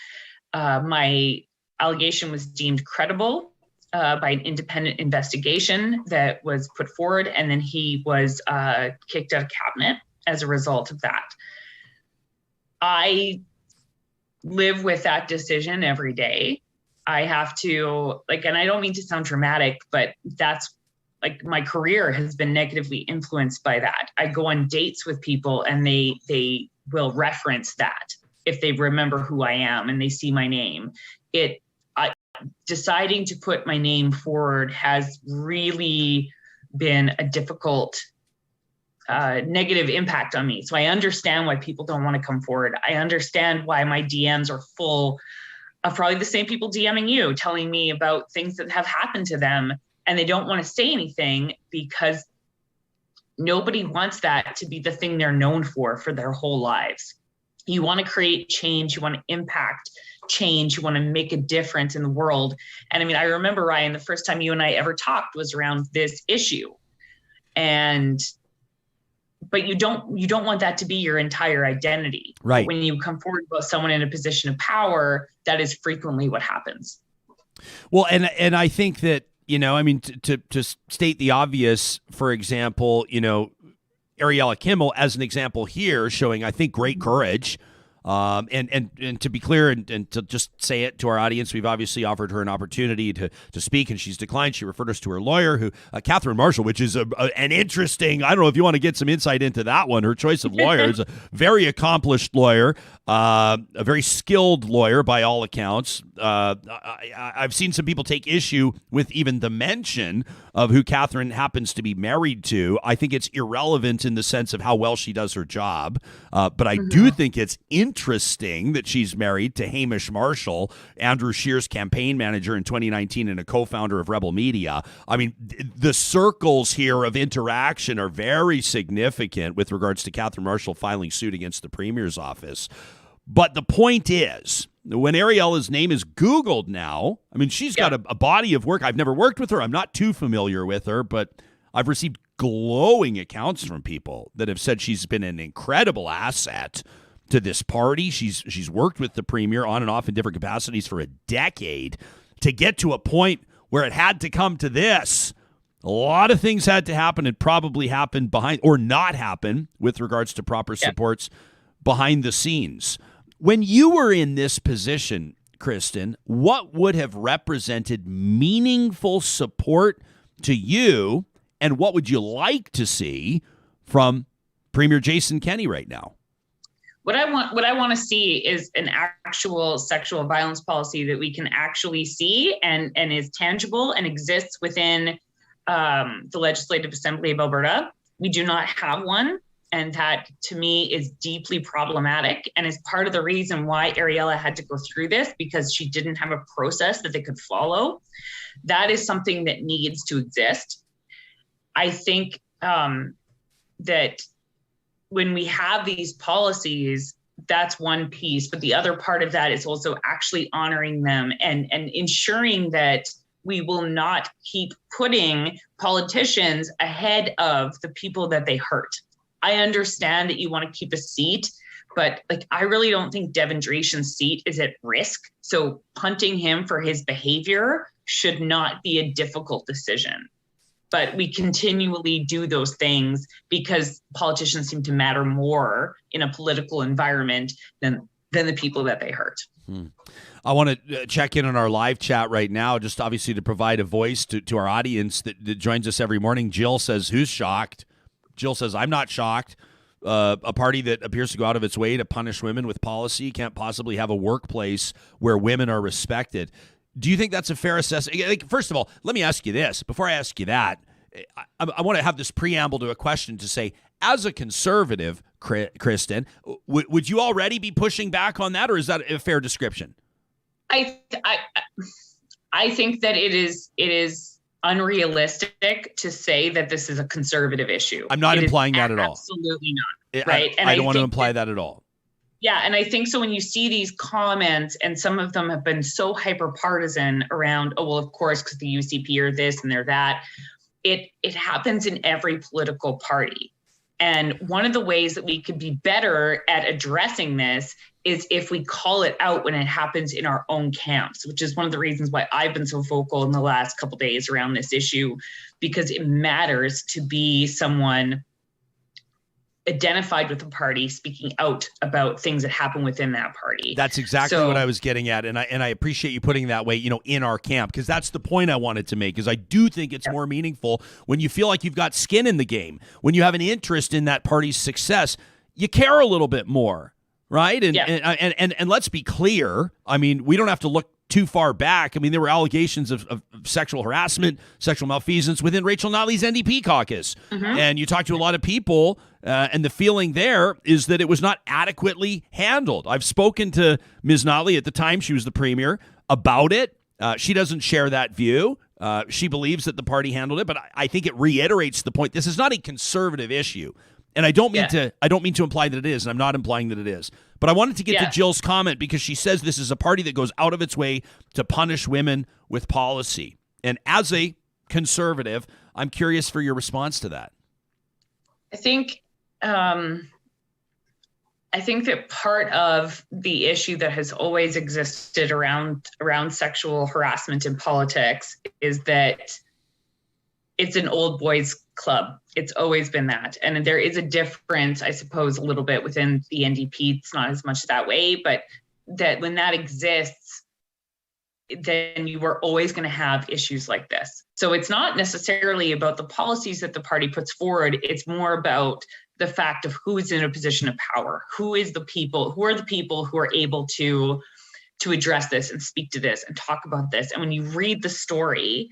My allegation was deemed credible by an independent investigation that was put forward, and then he was kicked out of cabinet as a result of that. I live with that decision every day. I have to, and I don't mean to sound dramatic, but that's my career has been negatively influenced by that. I go on dates with people and they will reference that if they remember who I am and they see my name. Deciding to put my name forward has really been a difficult negative impact on me. So I understand why people don't want to come forward. I understand why my DMs are full of probably the same people DMing you, telling me about things that have happened to them, and they don't want to say anything because nobody wants that to be the thing they're known for their whole lives. You want to create change, you want to impact change, you want to make a difference in the world. And I mean, I remember, Ryan, the first time you and I ever talked was around this issue. But you don't want that to be your entire identity. Right. When you come forward about someone in a position of power, that is frequently what happens. Well, and I think that, to state the obvious, for example, Ariella Kimmel as an example here, showing, I think, great courage. And to be clear and to just say it to our audience, we've obviously offered her an opportunity to speak, and she's declined. She referred us to her lawyer, who Catherine Marshall, which is an interesting. I don't know if you want to get some insight into that one. Her choice of lawyer is a very accomplished lawyer, a very skilled lawyer by all accounts. I've seen some people take issue with even the mention of who Catherine happens to be married to. I think it's irrelevant in the sense of how well she does her job, but I do think it's interesting that she's married to Hamish Marshall, Andrew Scheer's campaign manager in 2019 and a co-founder of Rebel Media. I mean, the circles here of interaction are very significant with regards to Catherine Marshall filing suit against the Premier's office. But the point is, when Ariella's name is Googled now, I mean, she's got a body of work. I've never worked with her. I'm not too familiar with her, but I've received glowing accounts from people that have said she's been an incredible asset to this party. She's worked with the Premier on and off in different capacities for a decade. To get to a point where it had to come to this, a lot of things had to happen and probably happened behind, or not happen, with regards to proper supports behind the scenes. When you were in this position, Kristin, what would have represented meaningful support to you, and what would you like to see from Premier Jason Kenney right now? What I want to see is an actual sexual violence policy that we can actually see and is tangible and exists within the Legislative Assembly of Alberta. We do not have one. And that, to me, is deeply problematic and is part of the reason why Ariella had to go through this, because she didn't have a process that they could follow. That is something that needs to exist. I think that when we have these policies, that's one piece. But the other part of that is also actually honoring them and ensuring that we will not keep putting politicians ahead of the people that they hurt. I understand that you want to keep a seat, but I really don't think Devin Dration's seat is at risk. So punting him for his behavior should not be a difficult decision. But we continually do those things because politicians seem to matter more in a political environment than the people that they hurt. I want to check in on our live chat right now, just obviously to provide a voice to our audience that joins us every morning. Jill says, "Who's shocked?" Jill says, "I'm not shocked." A party that appears to go out of its way to punish women with policy can't possibly have a workplace where women are respected. Do you think that's a fair assessment? Like, first of all, let me ask you this. Before I ask you that, I want to have this preamble to a question to say, as a conservative, Kristin, would you already be pushing back on that, or is that a fair description? I think that it is unrealistic to say that this is a conservative issue. I'm not implying that at all. Absolutely not. Right. I don't want to imply that at all. Yeah. And I think so when you see these comments, and some of them have been so hyper partisan around, oh, well, of course, because the UCP are this and they're that, it happens in every political party. And one of the ways that we could be better at addressing this is if we call it out when it happens in our own camps, which is one of the reasons why I've been so vocal in the last couple of days around this issue, because it matters to be someone identified with the party, speaking out about things that happen within that party. That's exactly what I was getting at, and I appreciate you putting it that way, in our camp, because that's the point I wanted to make, is I do think it's more meaningful when you feel like you've got skin in the game, when you have an interest in that party's success, you care a little bit more, right? And let's be clear, I mean, we don't have to look too far back. I mean, there were allegations of sexual harassment, sexual malfeasance within Rachel Notley's NDP caucus. Mm-hmm. And you talk to a lot of people, and the feeling there is that it was not adequately handled. I've spoken to Ms. Notley at the time she was the premier about it. She doesn't share that view. She believes that the party handled it, but I think it reiterates the point. This is not a conservative issue. And I don't mean to imply that it is, and I'm not implying that it is. But I wanted to get to Jill's comment, because she says this is a party that goes out of its way to punish women with policy. And as a conservative, I'm curious for your response to that. I think that part of the issue that has always existed around sexual harassment in politics is that it's an old boys club. It's always been that. And there is a difference, I suppose, a little bit within the NDP. It's not as much that way, but that when that exists, then you are always going to have issues like this. So it's not necessarily about the policies that the party puts forward. It's more about the fact of who is in a position of power, who are the people who are able to address this and speak to this and talk about this. And when you read the story,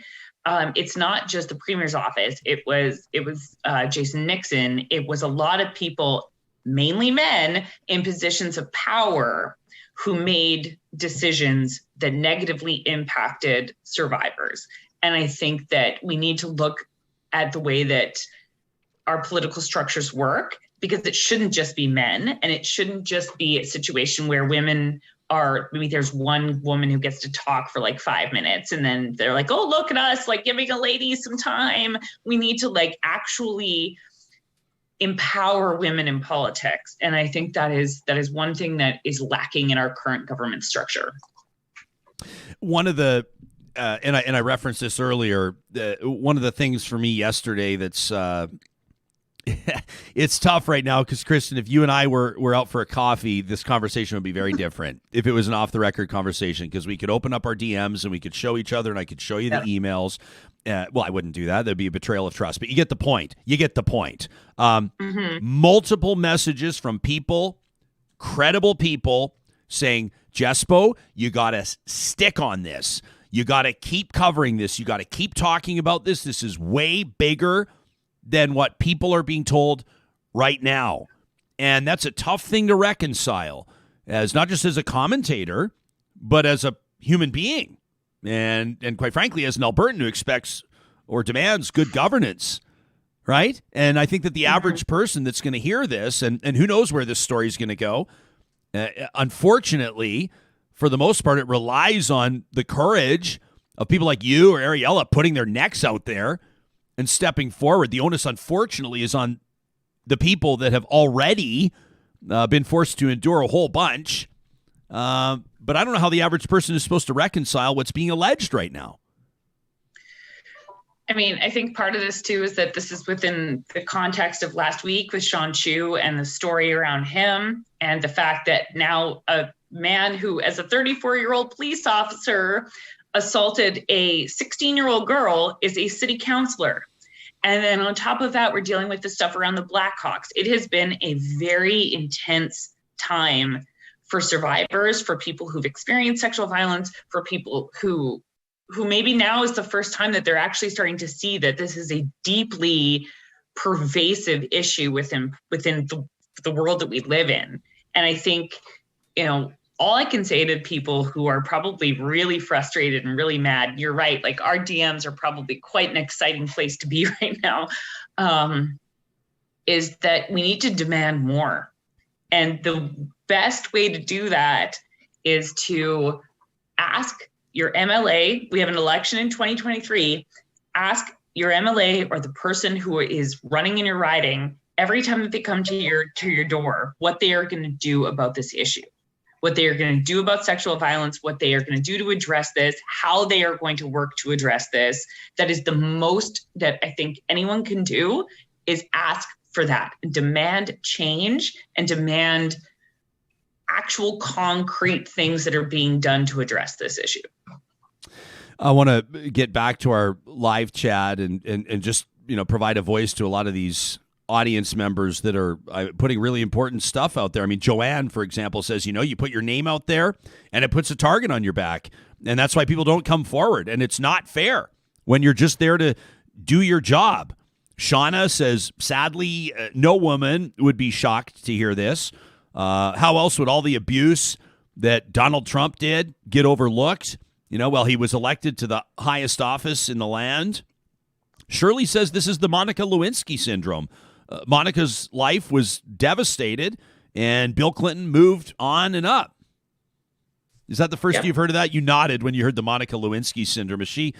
it's not just the premier's office. It was Jason Nixon. It was a lot of people, mainly men, in positions of power who made decisions that negatively impacted survivors. And I think that we need to look at the way that our political structures work, because it shouldn't just be men, and it shouldn't just be a situation where women there's one woman who gets to talk for like 5 minutes, and then they're like, oh, look at us, like giving a lady some time. We need to like actually empower women in politics. And I think that is one thing that is lacking in our current government structure. One of the, and I referenced this earlier, one of the things for me yesterday that's, it's tough right now because, Kristin, if you and I were out for a coffee, this conversation would be very different if it was an off-the-record conversation, because we could open up our DMs and we could show each other and I could show you the emails. Well, I wouldn't do that. That'd be a betrayal of trust. But you get the point. Multiple messages from people, credible people, saying, Jespo, you got to stick on this. You got to keep covering this. You got to keep talking about this. This is way bigger than what people are being told right now. And that's a tough thing to reconcile, as not just as a commentator, but as a human being. And quite frankly, as an Albertan who expects or demands good governance, right? And I think that the average person that's going to hear this, and who knows where this story is going to go, unfortunately, for the most part, it relies on the courage of people like you or Ariella putting their necks out there and stepping forward. The onus, unfortunately, is on the people that have already been forced to endure a whole bunch. But I don't know how the average person is supposed to reconcile what's being alleged right now. I mean, I think part of this, too, is that this is within the context of last week with Sean Chu and the story around him, and the fact that now a man who, as a 34-year-old police officer, assaulted a 16-year-old girl is a city councillor. And then on top of that, we're dealing with the stuff around the Blackhawks. It has been a very intense time for survivors, for people who've experienced sexual violence, for people who maybe now is the first time that they're actually starting to see that this is a deeply pervasive issue within the world that we live in. And I think, all I can say to people who are probably really frustrated and really mad, you're right, like our DMs are probably quite an exciting place to be right now, is that we need to demand more. And the best way to do that is to ask your MLA. We have an election in 2023. Ask your MLA or the person who is running in your riding every time that they come to your door what they are going to do about this issue, what they are going to do about sexual violence, what they are going to do to address this, how they are going to work to address this. That is the most that I think anyone can do, is ask for that, demand change and demand actual concrete things that are being done to address this issue. I want to get back to our live chat and just, provide a voice to a lot of these audience members that are putting really important stuff out there. I mean, Joanne, for example, says, you put your name out there and it puts a target on your back. And that's why people don't come forward. And it's not fair when you're just there to do your job. Shauna says, sadly, no woman would be shocked to hear this. How else would all the abuse that Donald Trump did get overlooked? While he was elected to the highest office in the land. Shirley says this is the Monica Lewinsky syndrome. Monica's life was devastated, and Bill Clinton moved on and up. Is that the first you've heard of that? You nodded when you heard the Monica Lewinsky syndrome. Is she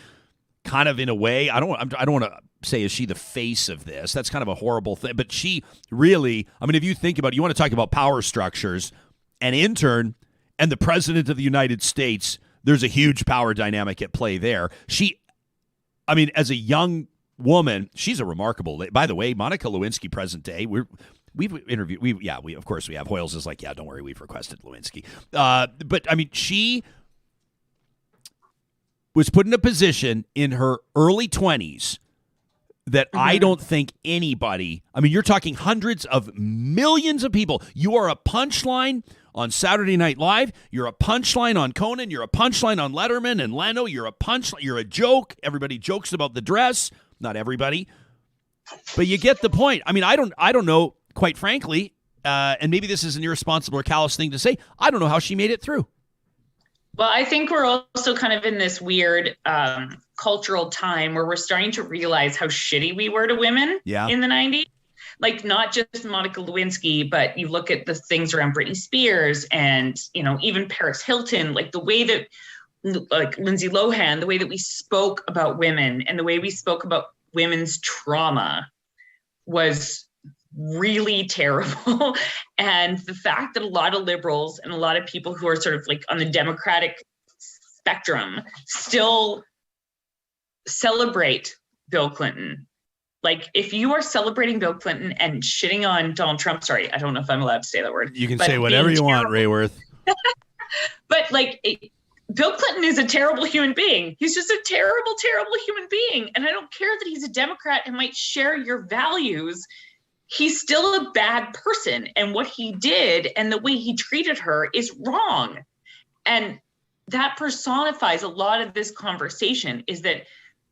kind of, in a way, I don't want to say, is she the face of this? That's kind of a horrible thing. But she really, if you think about it, you want to talk about power structures, an intern and the president of the United States, there's a huge power dynamic at play there. As a young woman, she's a remarkable. By the way, Monica Lewinsky, present day, we've interviewed. We of course we have. Hoyles is like, yeah, don't worry, we've requested Lewinsky. But she was put in a position in her early 20s that I don't think anybody. You're talking hundreds of millions of people. You are a punchline on Saturday Night Live. You're a punchline on Conan. You're a punchline on Letterman and Leno. You're a punchline. You're a joke. Everybody jokes about the dress. Not everybody, but you get the point. I don't know, quite frankly, and maybe this is an irresponsible or callous thing to say. I don't know how she made it through. Well, I think we're also kind of in this weird cultural time where we're starting to realize how shitty we were to women in the 90s. Like, not just Monica Lewinsky, but you look at the things around Britney Spears and, even Paris Hilton, like the way that, like Lindsay Lohan, the way that we spoke about women and the way we spoke about women's trauma was really terrible. And the fact that a lot of liberals and a lot of people who are sort of like on the Democratic spectrum still celebrate Bill Clinton. Like, if you are celebrating Bill Clinton and shitting on Donald Trump, sorry, I don't know if I'm allowed to say that word. You can say whatever you want, Raworth. But Bill Clinton is a terrible human being. He's just a terrible, terrible human being. And I don't care that he's a Democrat and might share your values. He's still a bad person. And what he did and the way he treated her is wrong. And that personifies a lot of this conversation, is that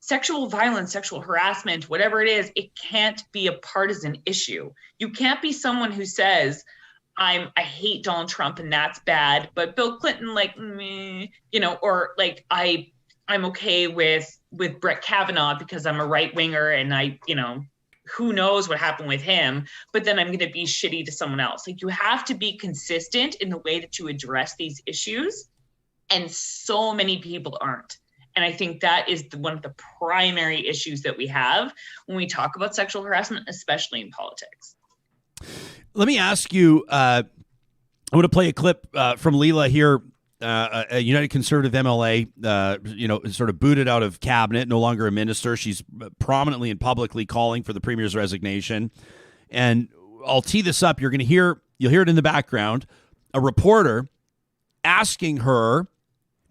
sexual violence, sexual harassment, whatever it is, it can't be a partisan issue. You can't be someone who says, I hate Donald Trump and that's bad, but Bill Clinton, or like I'm okay with Brett Kavanaugh because I'm a right winger and who knows what happened with him, but then I'm going to be shitty to someone else. Like, you have to be consistent in the way that you address these issues, and so many people aren't. And I think that is one of the primary issues that we have when we talk about sexual harassment, especially in politics. Let me ask you, I want to play a clip from Leela here, a United Conservative MLA, sort of booted out of cabinet, no longer a minister. She's prominently and publicly calling for the Premier's resignation. And I'll tee this up. You'll hear it in the background, a reporter asking her,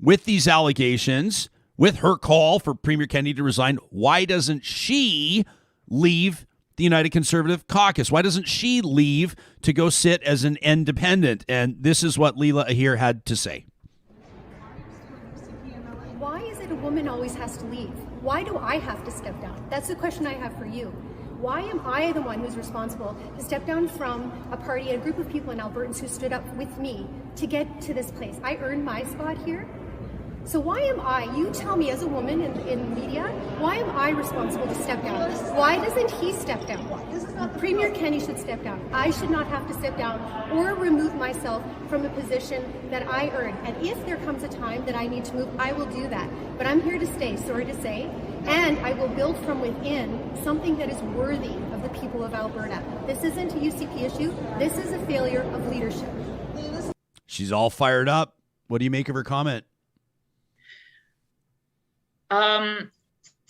with these allegations, with her call for Premier Kennedy to resign, why doesn't she leave the United Conservative Caucus? Why doesn't she leave to go sit as an independent? And this is what Leela Ahir had to say. Why is it a woman always has to leave? Why do I have to step down? That's the question I have for you. Why am I the one who's responsible to step down from a party, a group of people in Albertans who stood up with me to get to this place? I earned my spot here. So why am I, you tell me as a woman in media, why am I responsible to step down? Why doesn't he step down? Premier Kenney should step down. I should not have to step down or remove myself from a position that I earn. And if there comes a time that I need to move, I will do that. But I'm here to stay, sorry to say, and I will build from within something that is worthy of the people of Alberta. This isn't a UCP issue. This is a failure of leadership. She's all fired up. What do you make of her comment?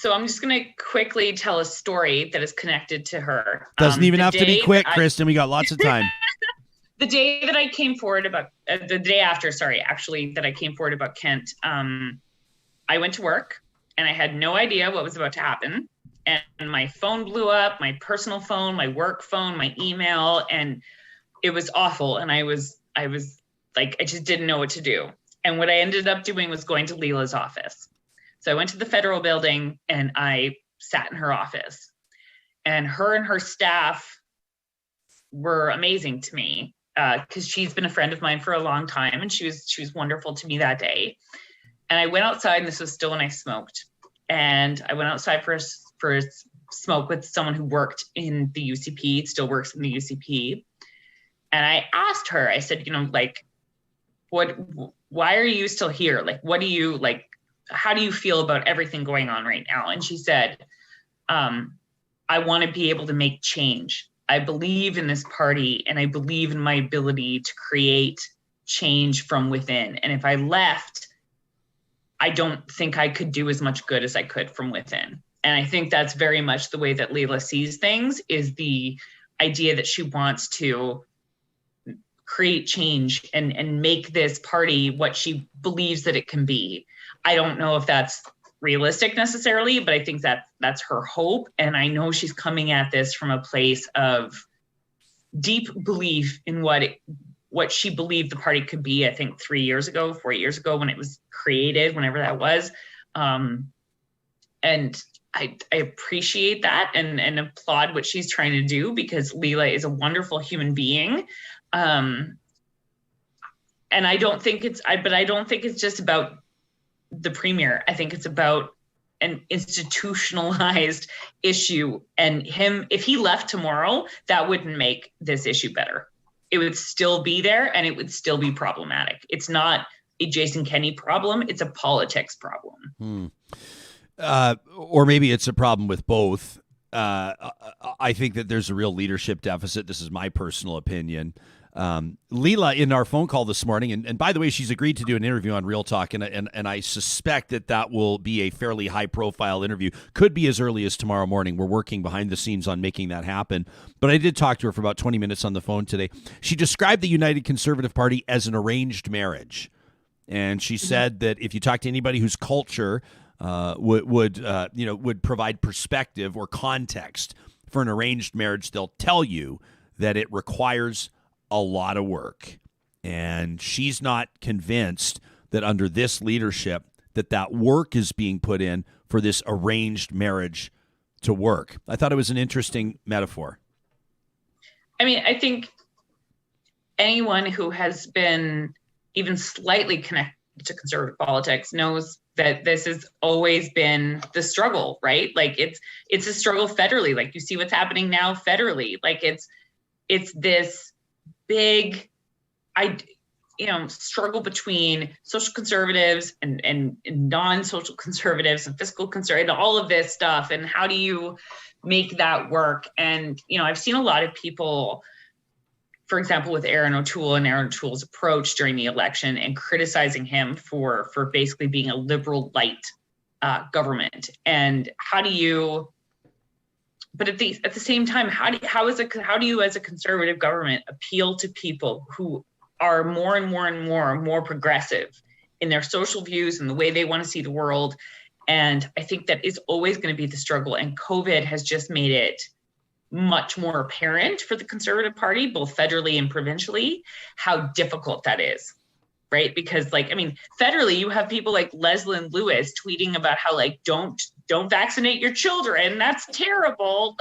So I'm just going to quickly tell a story that is connected to her. Doesn't even have to be quick, Kristin. We got lots of time. The day that I came forward about, the day after, that I came forward about Kent, I went to work and I had no idea what was about to happen. And my phone blew up, my personal phone, my work phone, my email, and it was awful. And I was like, I just didn't know what to do. And what I ended up doing was going to Leela's office. So I went to the federal building and I sat in her office, and her staff were amazing to me because she's been a friend of mine for a long time, and she was wonderful to me that day. And I went outside, and this was still when I smoked, and I went outside for a smoke with someone who worked in the UCP, still works in the UCP. And I asked her, I said, why are you still here? Like, what do you like? How do you feel about everything going on right now? And she said, I want to be able to make change. I believe in this party, and I believe in my ability to create change from within. And if I left, I don't think I could do as much good as I could from within. And I think that's very much the way that Leela sees things, is the idea that she wants to create change and make this party what she believes that it can be. I don't know if that's realistic necessarily, but I think that's her hope. And I know she's coming at this from a place of deep belief in what she believed the party could be, I think 4 years ago, when it was created, whenever that was. And I appreciate that and applaud what she's trying to do, because Leela is a wonderful human being. And I don't think it's just about the premier. I think it's about an institutionalized issue, and if he left tomorrow, that wouldn't make this issue better. It would still be there, and it would still be problematic. It's not a Jason Kenney problem. It's a politics problem. Or maybe it's a problem with both. I think that there's a real leadership deficit. This is my personal opinion. Leela, in our phone call this morning, and by the way, she's agreed to do an interview on Real Talk, and I suspect that will be a fairly high-profile interview. Could be as early as tomorrow morning. We're working behind the scenes on making that happen. But I did talk to her for about 20 minutes on the phone today. She described the United Conservative Party as an arranged marriage, and she said that if you talk to anybody whose culture would provide perspective or context for an arranged marriage, they'll tell you that it requires a lot of work. And she's not convinced that under this leadership that work is being put in for this arranged marriage to work. I thought it was an interesting metaphor. I mean, I think anyone who has been even slightly connected to conservative politics knows that this has always been the struggle, right? Like it's a struggle federally. Like you see what's happening now federally. Like it's this big, struggle between social conservatives and non-social conservatives and fiscal conservatives, and all of this stuff. And how do you make that work? And, I've seen a lot of people, for example, with Aaron O'Toole and Aaron O'Toole's approach during the election, and criticizing him for basically being a liberal light government. And how do you, but at the same time, how do you as a conservative government appeal to people who are more and more and more progressive in their social views and the way they want to see the world, And I think that is always going to be the struggle. And COVID has just made it much more apparent for the Conservative Party, both federally and provincially, how difficult that is, right? Because federally, you have people like Leslyn Lewis tweeting about how don't vaccinate your children. That's terrible.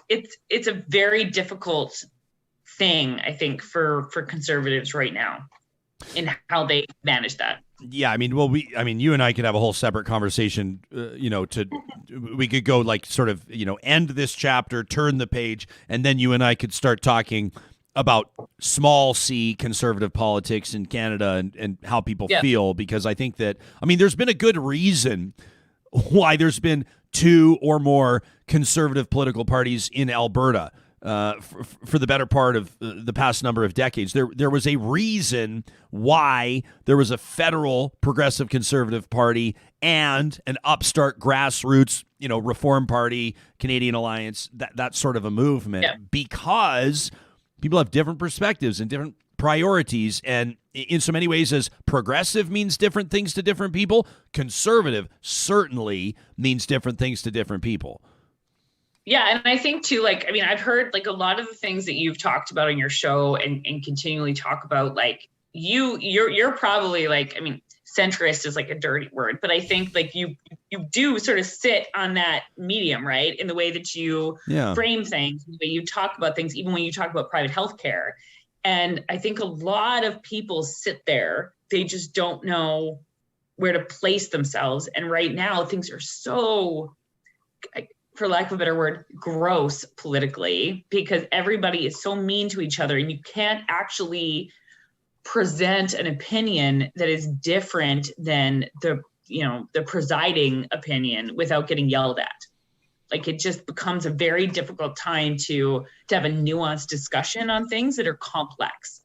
It's a very difficult thing, I think, for Conservatives right now in how they manage that. Yeah, you and I could have a whole separate conversation, we could go end this chapter, turn the page, and then you and I could start talking about small c conservative politics in Canada and how people feel, because I think that, there's been a good reason why there's been two or more conservative political parties in Alberta for the better part of the past number of decades. There was a reason why there was a federal progressive conservative party and an upstart grassroots, Reform Party, Canadian Alliance, that sort of a movement, because people have different perspectives and different priorities. And in so many ways, as progressive means different things to different people, conservative certainly means different things to different people. Yeah, and I think too, I've heard a lot of the things that you've talked about on your show and continually talk about, you're probably centrist is a dirty word, but I think you do sort of sit on that medium, right? In the way that you frame things, the way you talk about things, even when you talk about private healthcare. And I think a lot of people sit there, they just don't know where to place themselves. And right now things are so, for lack of a better word, gross politically, because everybody is so mean to each other, and you can't actually present an opinion that is different than the presiding opinion without getting yelled at. It just becomes a very difficult time to have a nuanced discussion on things that are complex.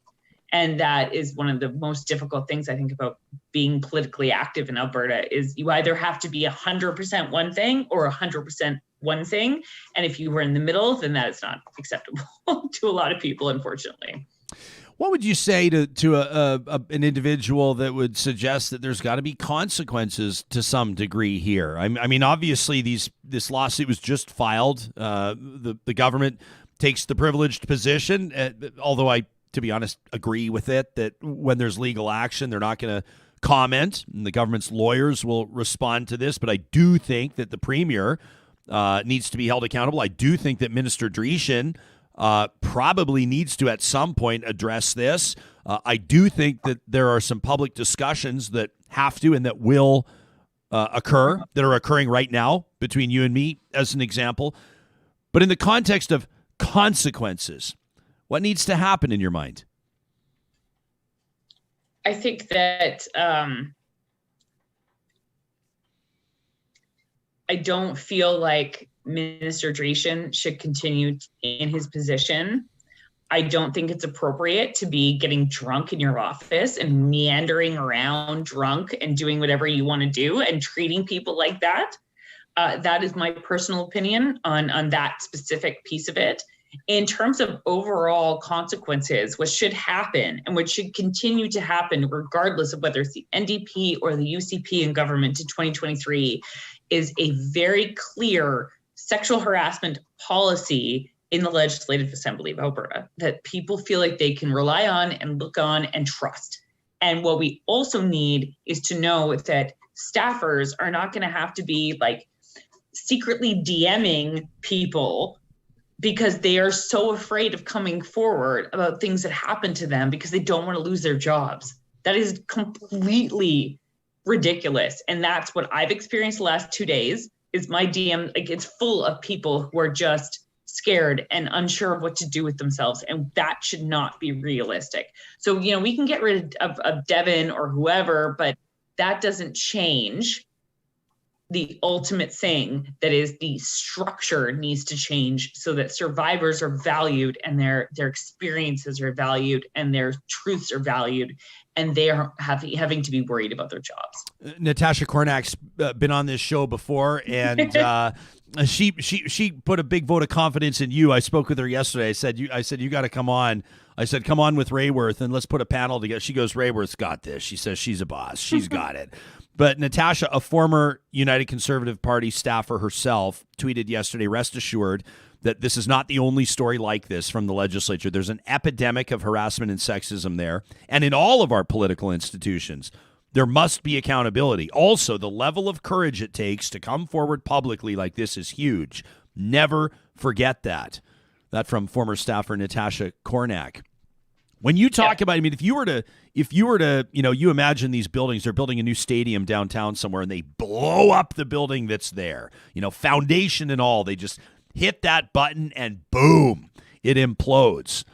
And that is one of the most difficult things I think about being politically active in Alberta, is you either have to be 100% one thing or 100% one thing. And if you were in the middle, then that is not acceptable to a lot of people, unfortunately. What would you say to an individual that would suggest that there's got to be consequences to some degree here? Obviously, this lawsuit was just filed. The government takes the privileged position, although I, to be honest, agree with it, that when there's legal action, they're not going to comment, and the government's lawyers will respond to this. But I do think that the Premier needs to be held accountable. I do think that Minister Dreeshen probably needs to at some point address this. I do think that there are some public discussions that have to and that will occur, that are occurring right now between you and me, as an example. But in the context of consequences, what needs to happen in your mind? I think that I don't feel like Minister Dreeshen should continue in his position. I don't think it's appropriate to be getting drunk in your office and meandering around drunk and doing whatever you want to do and treating people like that. That is my personal opinion on that specific piece of it. In terms of overall consequences, what should happen and what should continue to happen, regardless of whether it's the NDP or the UCP in government in 2023, is a very clear sexual harassment policy in the Legislative Assembly of Alberta that people feel like they can rely on and look on and trust. And what we also need is to know that staffers are not going to have to be secretly DMing people because they are so afraid of coming forward about things that happen to them because they don't want to lose their jobs. That is completely ridiculous. And that's what I've experienced the last 2 days. Is my DM, it's full of people who are just scared and unsure of what to do with themselves. And that should not be realistic. So, we can get rid of Devin or whoever, but that doesn't change the ultimate thing, that is the structure needs to change so that survivors are valued and their experiences are valued and their truths are valued, and they are having to be worried about their jobs. Natasha Kornak's been on this show before, and she put a big vote of confidence in you. I spoke with her yesterday. I said you got to come on. I said, come on with Raworth and let's put a panel together. She goes, Raworth's got this. She says she's a boss. She's got it. But Natasha, a former United Conservative Party staffer herself, tweeted yesterday, rest assured that this is not the only story like this from the legislature. There's an epidemic of harassment and sexism there, and in all of our political institutions. There must be accountability. Also, the level of courage it takes to come forward publicly like this is huge. Never forget that. That from former staffer Natasha Kornak. When you talk about, I mean, if you were to, you imagine these buildings, they're building a new stadium downtown somewhere and they blow up the building that's there, foundation and all. They just hit that button and boom, it implodes.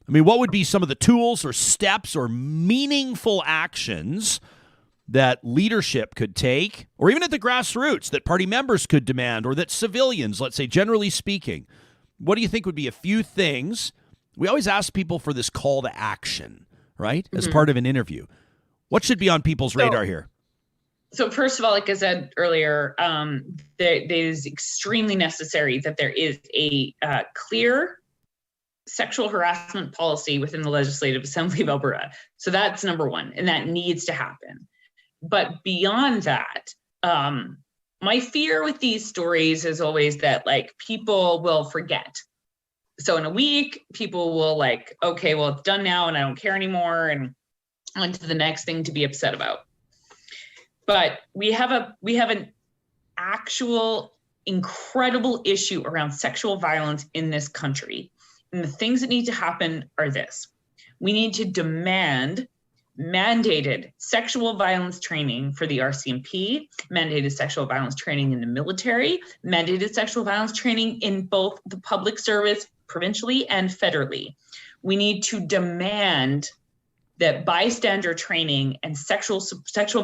I mean, what would be some of the tools or steps or meaningful actions that leadership could take, or even at the grassroots, that party members could demand, or that civilians, let's say, generally speaking? What do you think would be a few things? We always ask people for this call to action, right, as part of an interview. What should be on people's radar here? So first of all, like I said earlier, it is extremely necessary that there is a clear sexual harassment policy within the Legislative Assembly of Alberta. So that's number one, and that needs to happen. But beyond that, my fear with these stories is always that people will forget. So in a week, people will okay, well, it's done now and I don't care anymore, and on to the next thing to be upset about. But we have an actual incredible issue around sexual violence in this country. And the things that need to happen are this. We need to demand mandated sexual violence training for the RCMP, mandated sexual violence training in the military, mandated sexual violence training in both the public service, provincially and federally. We need to demand that bystander training and sexual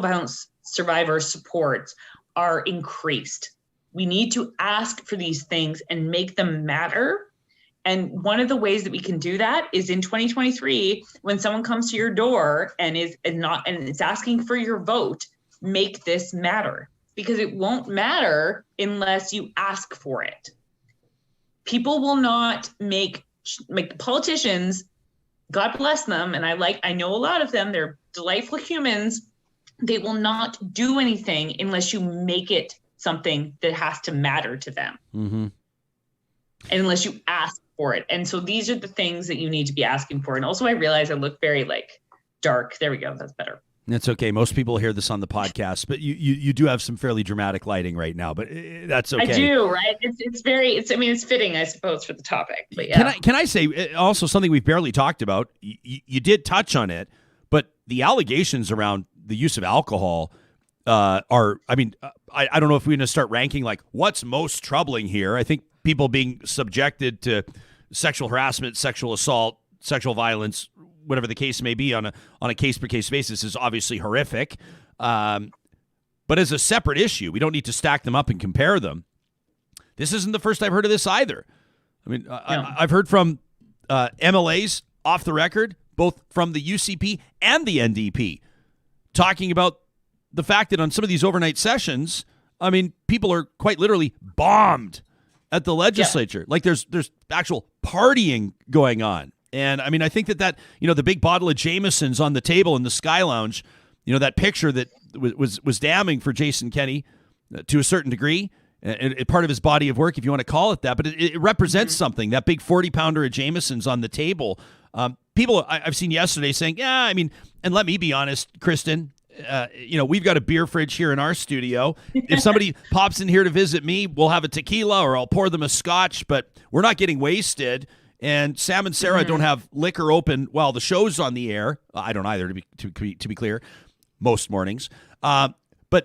violence survivor supports are increased. We need to ask for these things and make them matter. And one of the ways that we can do that is in 2023, when someone comes to your door and is asking for your vote, make this matter, because it won't matter unless you ask for it. People will not make politicians, God bless them, and I know a lot of them, they're delightful humans. They will not do anything unless you make it something that has to matter to them. Mm-hmm. And unless you ask for it. And so these are the things that you need to be asking for. And also I realize I look very dark. There we go. That's better. That's okay. Most people hear this on the podcast, but you do have some fairly dramatic lighting right now, but that's okay. I do, right? It's fitting, I suppose, for the topic. But yeah. Can I say also something we've barely talked about? You did touch on it, but the allegations around the use of alcohol I don't know if we're going to start ranking what's most troubling here. I think people being subjected to sexual harassment, sexual assault, sexual violence, whatever the case may be on a case-per-case basis is obviously horrific. But as a separate issue, we don't need to stack them up and compare them. This isn't the first I've heard of this either. I mean, I've heard from MLAs off the record, both from the UCP and the NDP, talking about the fact that on some of these overnight sessions, people are quite literally bombed at the legislature. Yeah. There's actual partying going on. And I think that the big bottle of Jameson's on the table in the Sky Lounge, that picture that was damning for Jason Kenney to a certain degree, and part of his body of work, if you want to call it that, but it represents something. That big 40-pounder of Jameson's on the table. People I've seen yesterday saying, and let me be honest, Kristin, we've got a beer fridge here in our studio. If somebody pops in here to visit me, we'll have a tequila or I'll pour them a scotch, but we're not getting wasted. And Sam and Sarah don't have liquor open while the show's on the air. I don't either, to be clear, most mornings. But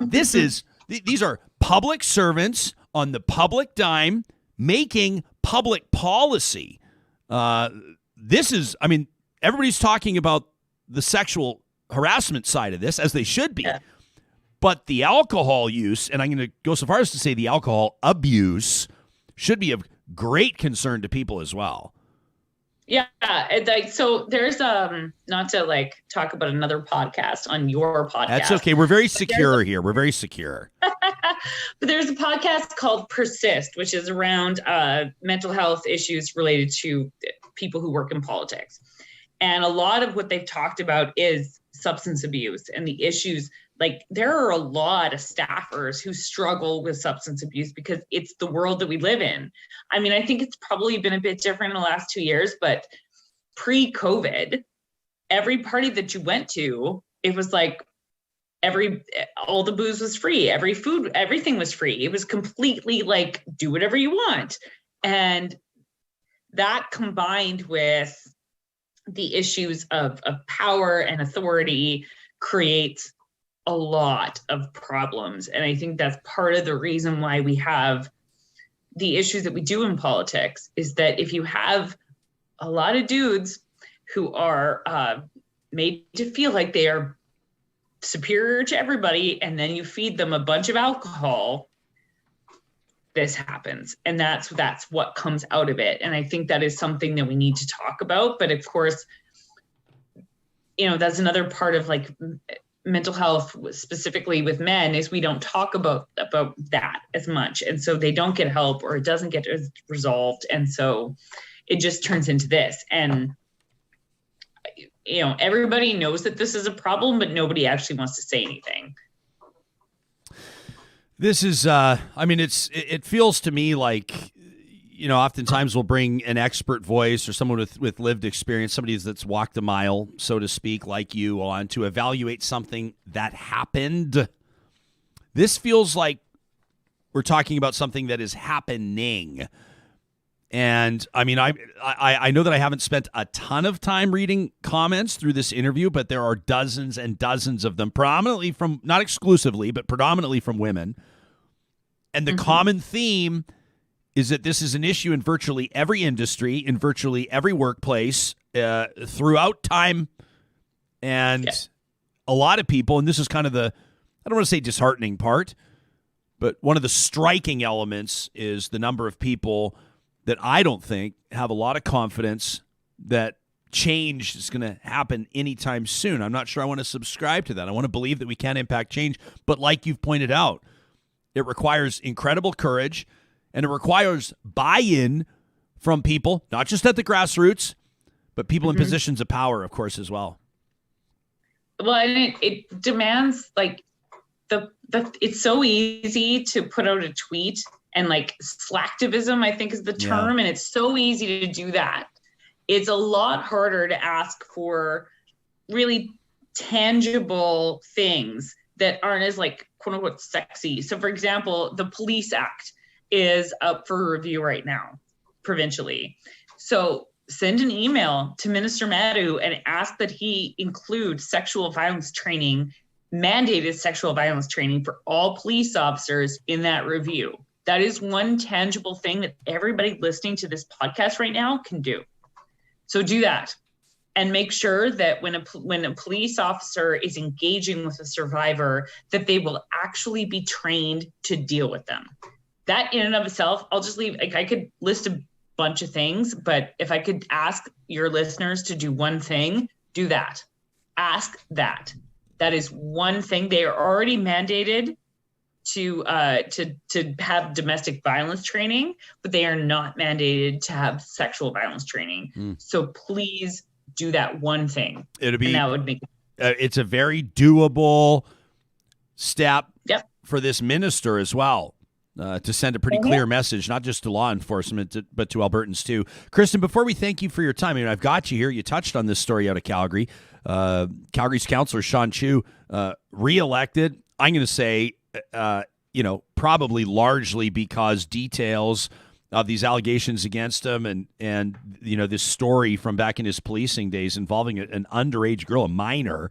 these are public servants on the public dime making public policy. This is, everybody's talking about the sexual harassment side of this, as they should be. Yeah. But the alcohol use, and I'm going to go so far as to say the alcohol abuse, should be of great concern to people as well. Yeah, so there's not to talk about another podcast on your podcast. That's okay. We're very secure here. We're very secure. But there's a podcast called Persist, which is around mental health issues related to people who work in politics. And a lot of what they've talked about is substance abuse and the issues like there are a lot of staffers who struggle with substance abuse because it's the world that we live in. I mean, I think it's probably been a bit different in the last 2 years, but pre-COVID, every party that you went to, it was like all the booze was free, everything was free. It was completely like, do whatever you want. And that combined with the issues of power and authority creates a lot of problems. And I think that's part of the reason why we have the issues that we do in politics, is that if you have a lot of dudes who are made to feel like they are superior to everybody, and then you feed them a bunch of alcohol, this happens. And that's what comes out of it. And I think that is something that we need to talk about. But of course, that's another part of like mental health, specifically with men, is we don't talk about that as much. And so they don't get help, or it doesn't get resolved. And so it just turns into this. And, everybody knows that this is a problem, but nobody actually wants to say anything. This is, it feels to me like, oftentimes we'll bring an expert voice or someone with lived experience, somebody that's walked a mile, so to speak, like you, on to evaluate something that happened. This feels like we're talking about something that is happening. And I mean, I know that I haven't spent a ton of time reading comments through this interview, but there are dozens and dozens of them, predominantly from, not exclusively, but predominantly from women. And the common theme is that this is an issue in virtually every industry, in virtually every workplace, throughout time. And a lot of people, and this is kind of I don't want to say disheartening part, but one of the striking elements is the number of people that I don't think have a lot of confidence that change is going to happen anytime soon. I'm not sure I want to subscribe to that. I want to believe that we can impact change. But like you've pointed out, it requires incredible courage, and it requires buy-in from people, not just at the grassroots, but people in positions of power, of course, as well. Well, and it demands, like, it's so easy to put out a tweet, and like slacktivism, I think is the term. And it's so easy to do that. It's a lot harder to ask for really tangible things that aren't as like quote unquote sexy. So for example, the Police Act is up for review right now, provincially. So send an email to Minister Madhu and ask that he include sexual violence training, mandated sexual violence training for all police officers in that review. That is one tangible thing that everybody listening to this podcast right now can do. So do that, and make sure that when a police officer is engaging with a survivor, that they will actually be trained to deal with them. That in and of itself, I'll just leave. Like, I could list a bunch of things, but if I could ask your listeners to do one thing, do that. Ask that. That is one thing. They are already mandated to have domestic violence training, but they are not mandated to have sexual violence training. So please do that one thing. That would make it's a very doable step for this minister as well, to send a pretty clear message, not just to law enforcement, but to Albertans too. Kristin, before we thank you for your time, I've got you here. You touched on this story out of Calgary. Calgary's councillor Sean Chu reelected. I'm going to say, probably largely because details of these allegations against him and this story from back in his policing days involving an underage girl, a minor,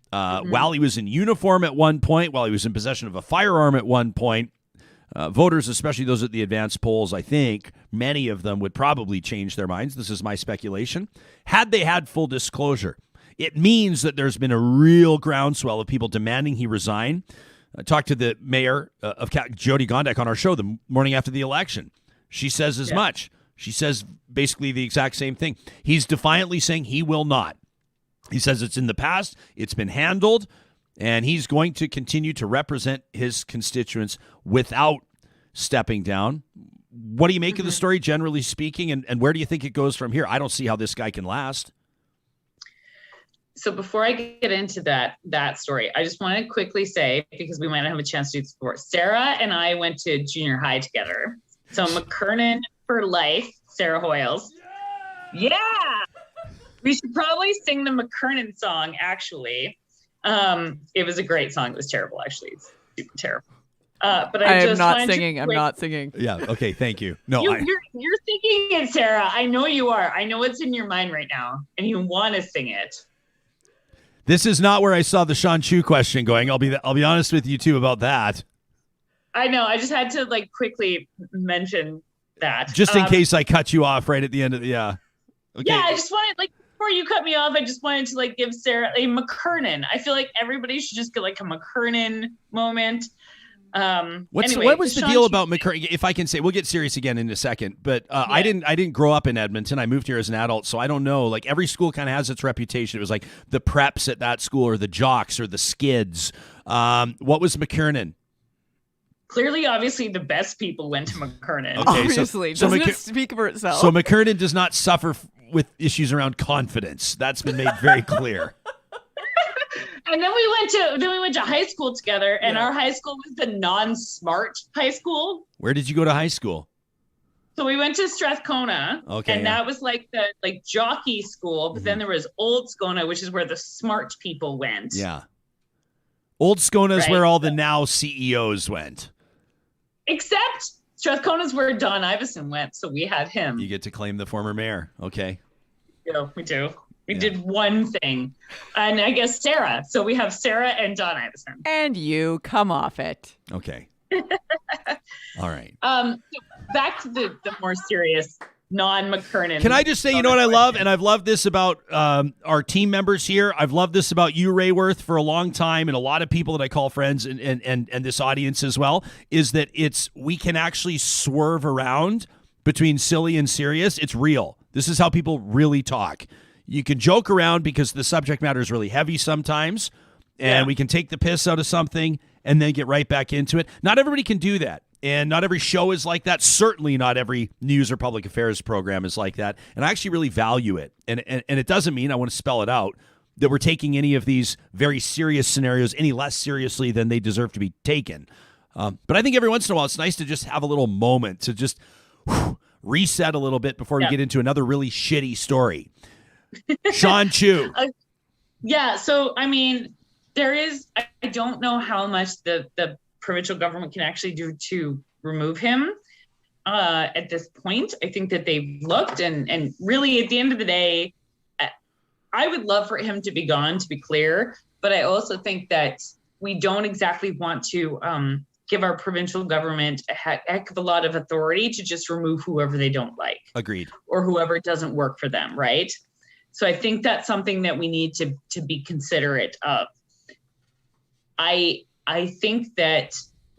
while he was in uniform at one point, while he was in possession of a firearm at one point. Voters, especially those at the advanced polls, I think many of them would probably change their minds. This is my speculation. Had they had full disclosure, it means that there's been a real groundswell of people demanding he resign. I talked to the mayor of Jody Gondek on our show the morning after the election. She says as much. She says basically the exact same thing. He's defiantly saying he will not. He says it's in the past, it's been handled, and he's going to continue to represent his constituents without stepping down. What do you make of the story, generally speaking, and where do you think it goes from here? I don't see how this guy can last. So before I get into that story, I just want to quickly say, because we might not have a chance to do this before, Sarah and I went to junior high together. So McKernan for life, Sarah Hoyles. Yeah. We should probably sing the McKernan song, actually. It was a great song. It was terrible, actually. It's super terrible. But I am not singing. I'm not singing. Yeah. Okay. Thank you. No, you're singing it, Sarah. I know you are. I know it's in your mind right now, and you want to sing it. This is not where I saw the Sean Chu question going. I'll be honest with you too about that. I know. I just had to quickly mention that, just in case I cut you off right at the end of the Okay. Yeah, I just wanted before you cut me off, I just wanted to give Sarah a McKernan. I feel like everybody should just get a McKernan moment. What was the deal about McKernan? If I can say, we'll get serious again in a second, but I didn't grow up in Edmonton. I moved here as an adult, so I don't know. Every school kind of has its reputation. It was the preps at that school, or the jocks, or the skids. What was McKernan? Clearly, obviously, the best people went to McKernan. Okay, obviously, doesn't it speak for itself? So McKernan does not suffer with issues around confidence. That's been made very clear. And then we went to high school together, and our high school was the non-smart high school. Where did you go to high school? So we went to Strathcona, and that was the jockey school. But then there was Old Scona, which is where the smart people went. Yeah, Old Scona is where all the now CEOs went. Except Strathcona's where Don Iveson went, so we had him. You get to claim the former mayor. Okay. Yeah, we do. We did one thing. And I guess Sarah. So we have Sarah and Don Iveson. And you come off it. Okay. All right. So back to the more serious non-McKernan. Can I just say, you know what I love? And I've loved this about our team members here. I've loved this about you, Raworth, for a long time, and a lot of people that I call friends and this audience as well, is that we can actually swerve around between silly and serious. It's real. This is how people really talk. You can joke around because the subject matter is really heavy sometimes, and we can take the piss out of something and then get right back into it. Not everybody can do that, and not every show is like that. Certainly not every news or public affairs program is like that, and I actually really value it. And it doesn't mean, I want to spell it out, that we're taking any of these very serious scenarios any less seriously than they deserve to be taken. But I think every once in a while it's nice to just have a little moment to just reset a little bit before we get into another really shitty story. Sean Chu. So I mean, I don't know how much the provincial government can actually do to remove him at this point. I think that they've looked and really at the end of the day, I would love for him to be gone, to be clear, but I also think that we don't exactly want to give our provincial government a heck of a lot of authority to just remove whoever they don't like. Agreed. Or whoever doesn't work for them, right? So I think that's something that we need to be considerate of. I think that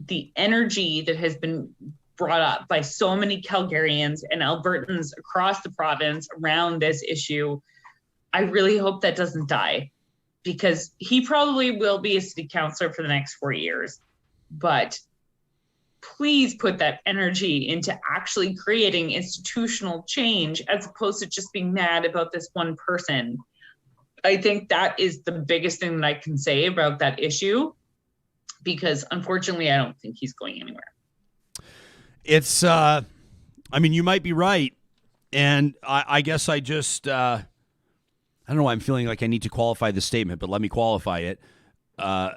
the energy that has been brought up by so many Calgarians and Albertans across the province around this issue, I really hope that doesn't die, because he probably will be a city councillor for the next 4 years. But please put that energy into actually creating institutional change as opposed to just being mad about this one person. I think that is the biggest thing that I can say about that issue, because unfortunately, I don't think he's going anywhere. It's, I mean, you might be right. And I guess I just, I don't know why I'm feeling like I need to qualify the statement, but let me qualify it. I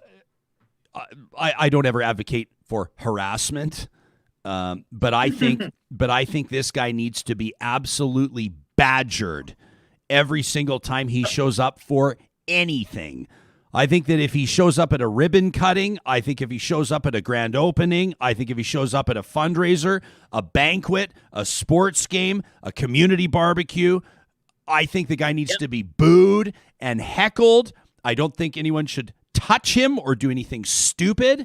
don't ever advocate for harassment, but I think this guy needs to be absolutely badgered every single time he shows up for anything. I think that if he shows up at a ribbon cutting, I think if he shows up at a grand opening, I think if he shows up at a fundraiser, a banquet, a sports game, a community barbecue, I think the guy needs to be booed and heckled. I don't think anyone should touch him or do anything stupid,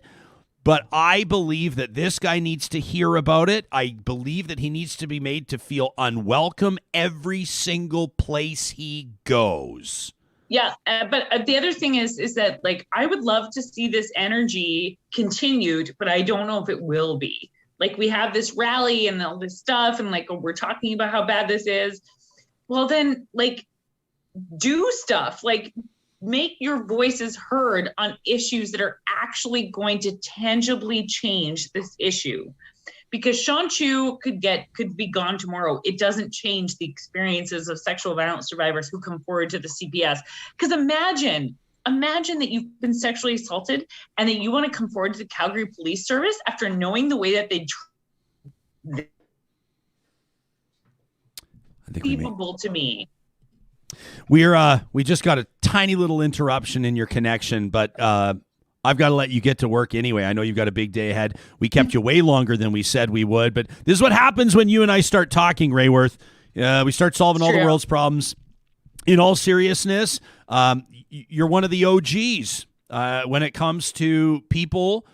but I believe that this guy needs to hear about it. I believe that he needs to be made to feel unwelcome every single place he goes. Yeah, but the other thing is that, like, I would love to see this energy continued, but I don't know if it will be. Like, we have this rally and all this stuff, and, like, we're talking about how bad this is. Well, then, like, do stuff. Like, make your voices heard on issues that are actually going to tangibly change this issue. Because Sean Chu could be gone tomorrow. It doesn't change the experiences of sexual violence survivors who come forward to the CPS. Because imagine that you've been sexually assaulted and that you want to come forward to the Calgary Police Service after knowing the way that they unbelievable to me. We just got a tiny little interruption in your connection, but I've got to let you get to work anyway. I know you've got a big day ahead. We kept you way longer than we said we would, but this is what happens when you and I start talking, Raworth. We start solving all the world's problems. In all seriousness, you're one of the OGs when it comes to people,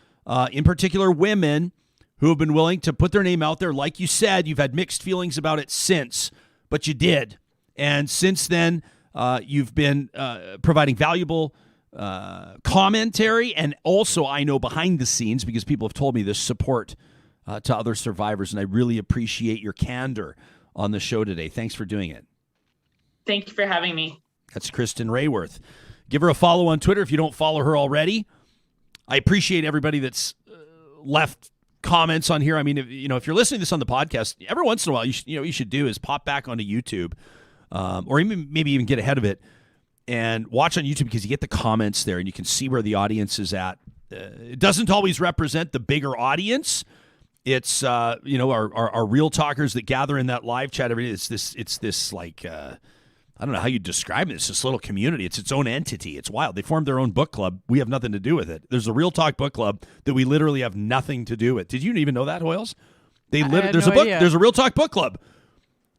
in particular women, who have been willing to put their name out there. Like you said, you've had mixed feelings about it since, but you did. And since then, you've been providing valuable commentary and also, I know, behind the scenes, because people have told me this, support to other survivors. And I really appreciate your candor on the show today. Thanks for doing it. Thank you for having me. That's Kristin Raworth. Give her a follow on Twitter if you don't follow her already. I appreciate everybody that's left comments on here. I mean, if you're listening to this on the podcast, every once in a while, you should do is pop back onto YouTube, or maybe even get ahead of it and watch on YouTube, because you get the comments there and you can see where the audience is at. It doesn't always represent the bigger audience. It's our real talkers that gather in that live chat every day. It's this like I don't know how you describe it. It's this little community. It's its own entity. It's wild. They formed their own book club. We have nothing to do with it. There's a Real Talk book club that we literally have nothing to do with. Did you even know that, Hoyles? There's a Real Talk book club.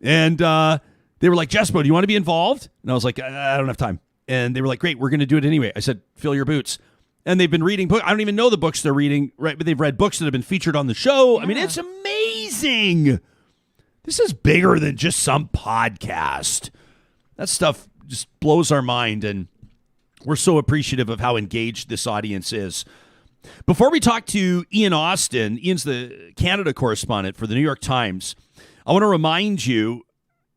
And they were like, Jespo, do you want to be involved? And I was like, I don't have time. And they were like, great, we're going to do it anyway. I said, fill your boots. And they've been reading books. I don't even know the books they're reading, right? But they've read books that have been featured on the show. Yeah. I mean, it's amazing. This is bigger than just some podcast. That stuff just blows our mind, and we're so appreciative of how engaged this audience is. Before we talk to Ian Austen, Ian's the Canada correspondent for the New York Times, I want to remind you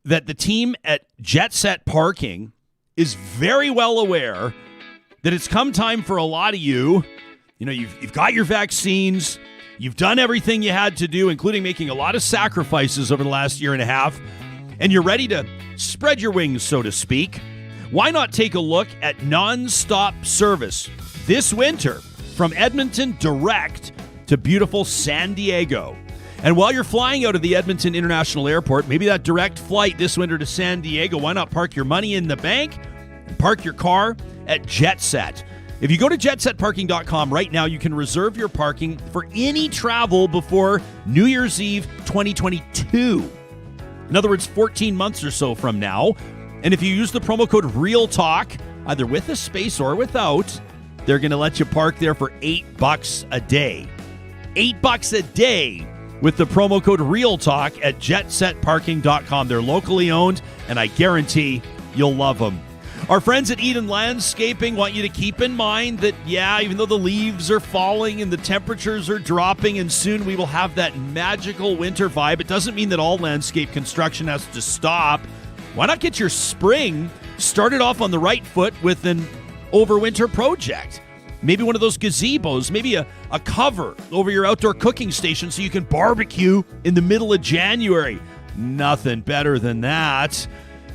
that the team at Jet Set Parking is very well aware that it's come time for a lot of you. You've got your vaccines, you've done everything you had to do, including making a lot of sacrifices over the last year and a half, and you're ready to spread your wings, so to speak. Why not take a look at nonstop service this winter from Edmonton direct to beautiful San Diego? And while you're flying out of the Edmonton International Airport, maybe that direct flight this winter to San Diego, why not park your money in the bank and park your car at JetSet? If you go to jetsetparking.com right now, you can reserve your parking for any travel before New Year's Eve 2022. In other words, 14 months or so from now. And if you use the promo code REALTALK, either with a space or without, they're going to let you park there for $8 a day. $8 a day with the promo code REALTALK at jetsetparking.com. They're locally owned, and I guarantee you'll love them. Our friends at Eden Landscaping want you to keep in mind that, even though the leaves are falling and the temperatures are dropping and soon we will have that magical winter vibe, it doesn't mean that all landscape construction has to stop. Why not get your spring started off on the right foot with an overwinter project? Maybe one of those gazebos, maybe a cover over your outdoor cooking station so you can barbecue in the middle of January. Nothing better than that.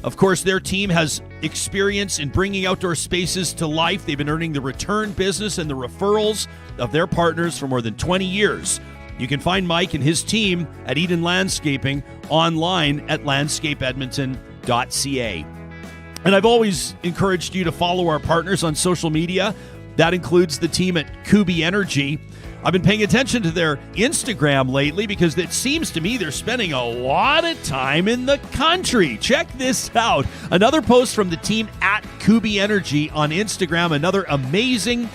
Of course, their team has experience in bringing outdoor spaces to life. They've been earning the return business and the referrals of their partners for more than 20 years. You can find Mike and his team at Eden Landscaping online at landscapeedmonton.ca. And I've always encouraged you to follow our partners on social media. That includes the team at Kubi Energy. I've been paying attention to their Instagram lately because it seems to me they're spending a lot of time in the country. Check this out. Another post from the team at Kubi Energy on Instagram. Another amazing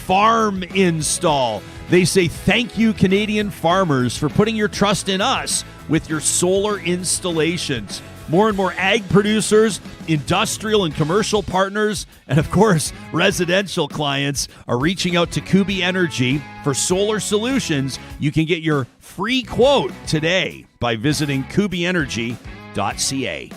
farm install. They say, thank you, Canadian farmers, for putting your trust in us with your solar installations. More and more ag producers, industrial and commercial partners, and of course, residential clients are reaching out to Kubi Energy for solar solutions. You can get your free quote today by visiting kubienergy.ca.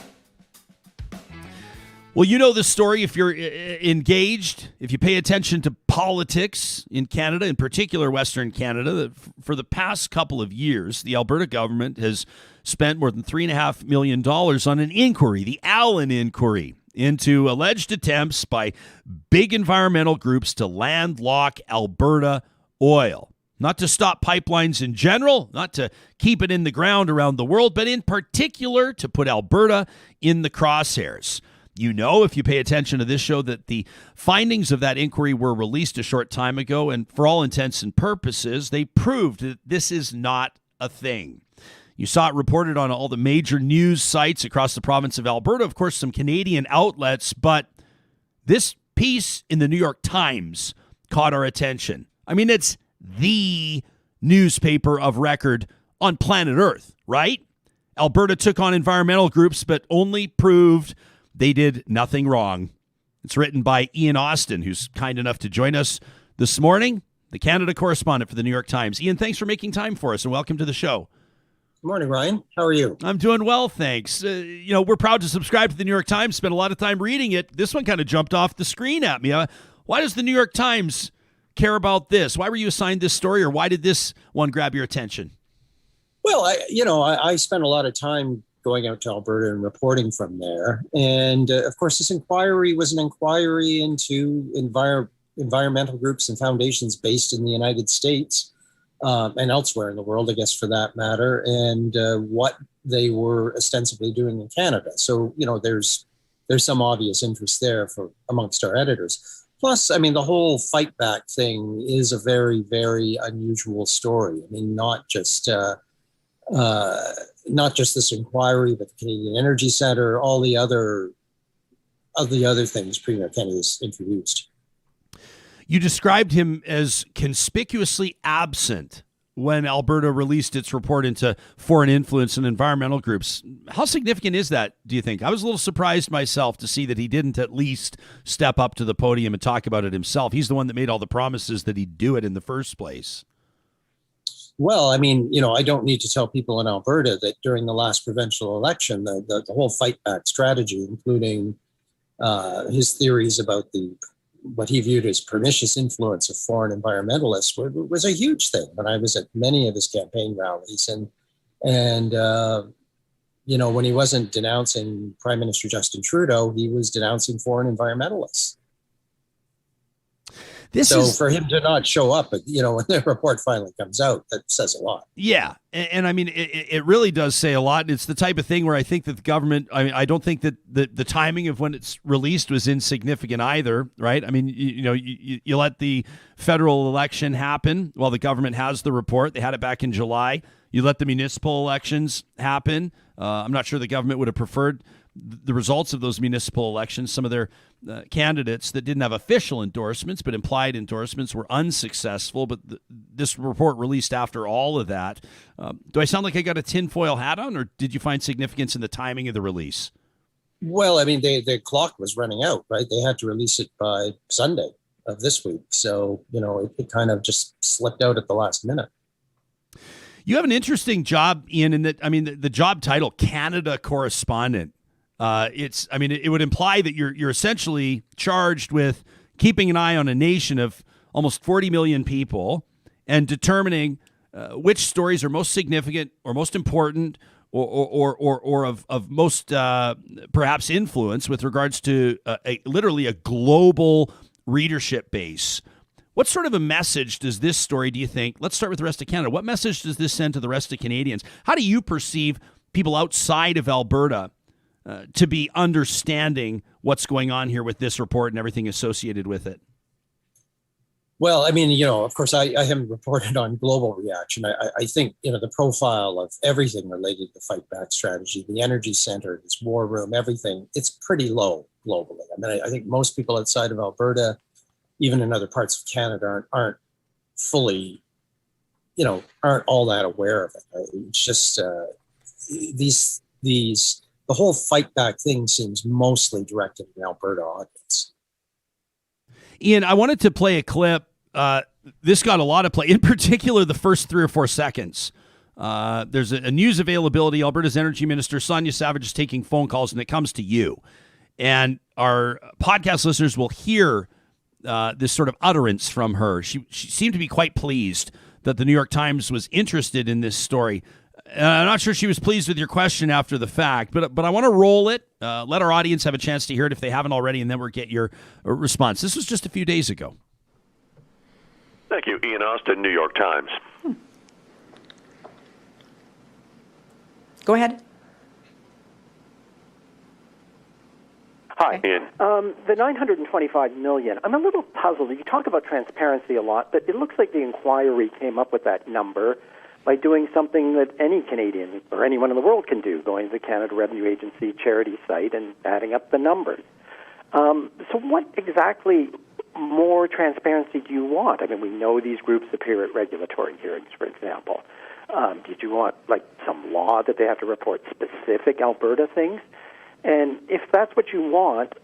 Well, you know the story if you're engaged, if you pay attention to politics in Canada, in particular Western Canada. That for the past couple of years, the Alberta government has spent more than $3.5 million on an inquiry, the Allan Inquiry, into alleged attempts by big environmental groups to landlock Alberta oil. Not to stop pipelines in general, not to keep it in the ground around the world, but in particular to put Alberta in the crosshairs. You know, if you pay attention to this show, that the findings of that inquiry were released a short time ago, and for all intents and purposes, they proved that this is not a thing. You saw it reported on all the major news sites across the province of Alberta, of course, some Canadian outlets, but this piece in the New York Times caught our attention. I mean, it's the newspaper of record on planet Earth, right? Alberta took on environmental groups, but only proved they did nothing wrong. It's written by Ian Austen, who's kind enough to join us this morning, the Canada correspondent for the New York Times. Ian, thanks for making time for us, and welcome to the show. Good morning, Ryan. How are you? I'm doing well, thanks. We're proud to subscribe to the New York Times, spend a lot of time reading it. This one kind of jumped off the screen at me. Why does the New York Times care about this? Why were you assigned this story, or why did this one grab your attention? Well, I spent a lot of time going out to Alberta and reporting from there. And of course, this inquiry was an inquiry into environmental groups and foundations based in the United States and elsewhere in the world, I guess, for that matter, and what they were ostensibly doing in Canada. So, there's some obvious interest there amongst our editors. Plus, I mean, the whole fight back thing is a very, very unusual story. I mean, not just this inquiry, but the Canadian Energy Centre, all the other things Premier Kenney has introduced. You described him as conspicuously absent when Alberta released its report into foreign influence and environmental groups. How significant is that, do you think? I was a little surprised myself to see that he didn't at least step up to the podium and talk about it himself. He's the one that made all the promises that he'd do it in the first place. Well, I mean, I don't need to tell people in Alberta that during the last provincial election, the whole fight back strategy, including his theories about what he viewed as pernicious influence of foreign environmentalists, was a huge thing. When I was at many of his campaign rallies, and when he wasn't denouncing Prime Minister Justin Trudeau, he was denouncing foreign environmentalists. For him to not show up, when the report finally comes out, that says a lot. Yeah. And I mean, it really does say a lot. And it's the type of thing where I think that the government, I don't think that the timing of when it's released was insignificant either, right? I mean, you let the federal election happen while the government has the report. They had it back in July. You let the municipal elections happen. I'm not sure the government would have preferred the results of those municipal elections. Some of their candidates that didn't have official endorsements but implied endorsements were unsuccessful. But this report released after all of that. Do I sound like I got a tinfoil hat on, or did you find significance in the timing of the release? Well, I mean, the clock was running out, right? They had to release it by Sunday of this week. So, it kind of just slipped out at the last minute. You have an interesting job, Ian, in that, I mean, the job title, Canada correspondent. It would imply that you're essentially charged with keeping an eye on a nation of almost 40 million people and determining which stories are most significant or most important or of most perhaps influence with regards to literally a global readership base. What sort of a message does this story, do you think? Let's start with the rest of Canada. What message does this send to the rest of Canadians? How do you perceive people outside of Alberta to be understanding what's going on here with this report and everything associated with it? Well, I mean, of course, I haven't reported on global reaction. I think, the profile of everything related to fight back strategy, the energy center, this war room, everything, it's pretty low globally. I mean, I think most people outside of Alberta, even in other parts of Canada, aren't fully, aren't all that aware of it. It's just the whole fight back thing seems mostly directed at an Alberta audience. Ian, I wanted to play a clip. This got a lot of play, in particular the first 3 or 4 seconds. There's a news availability. Alberta's Energy Minister Sonia Savage is taking phone calls, and it comes to you. And our podcast listeners will hear this sort of utterance from her. She seemed to be quite pleased that the New York Times was interested in this story. I'm not sure she was pleased with your question after the fact, but I want to roll it, let our audience have a chance to hear it if they haven't already, and then we'll get your response. This was just a few days ago. Thank you, Ian Austen, New York Times. Go ahead. Hi, Ian. The $925 million, I'm a little puzzled. You talk about transparency a lot, but it looks like the inquiry came up with that number by doing something that any Canadian or anyone in the world can do, going to the Canada Revenue Agency charity site and adding up the numbers. So what exactly more transparency do you want? I mean, we know these groups appear at regulatory hearings, for example. Did you want, like, some law that they have to report specific Alberta things? And if that's what you want,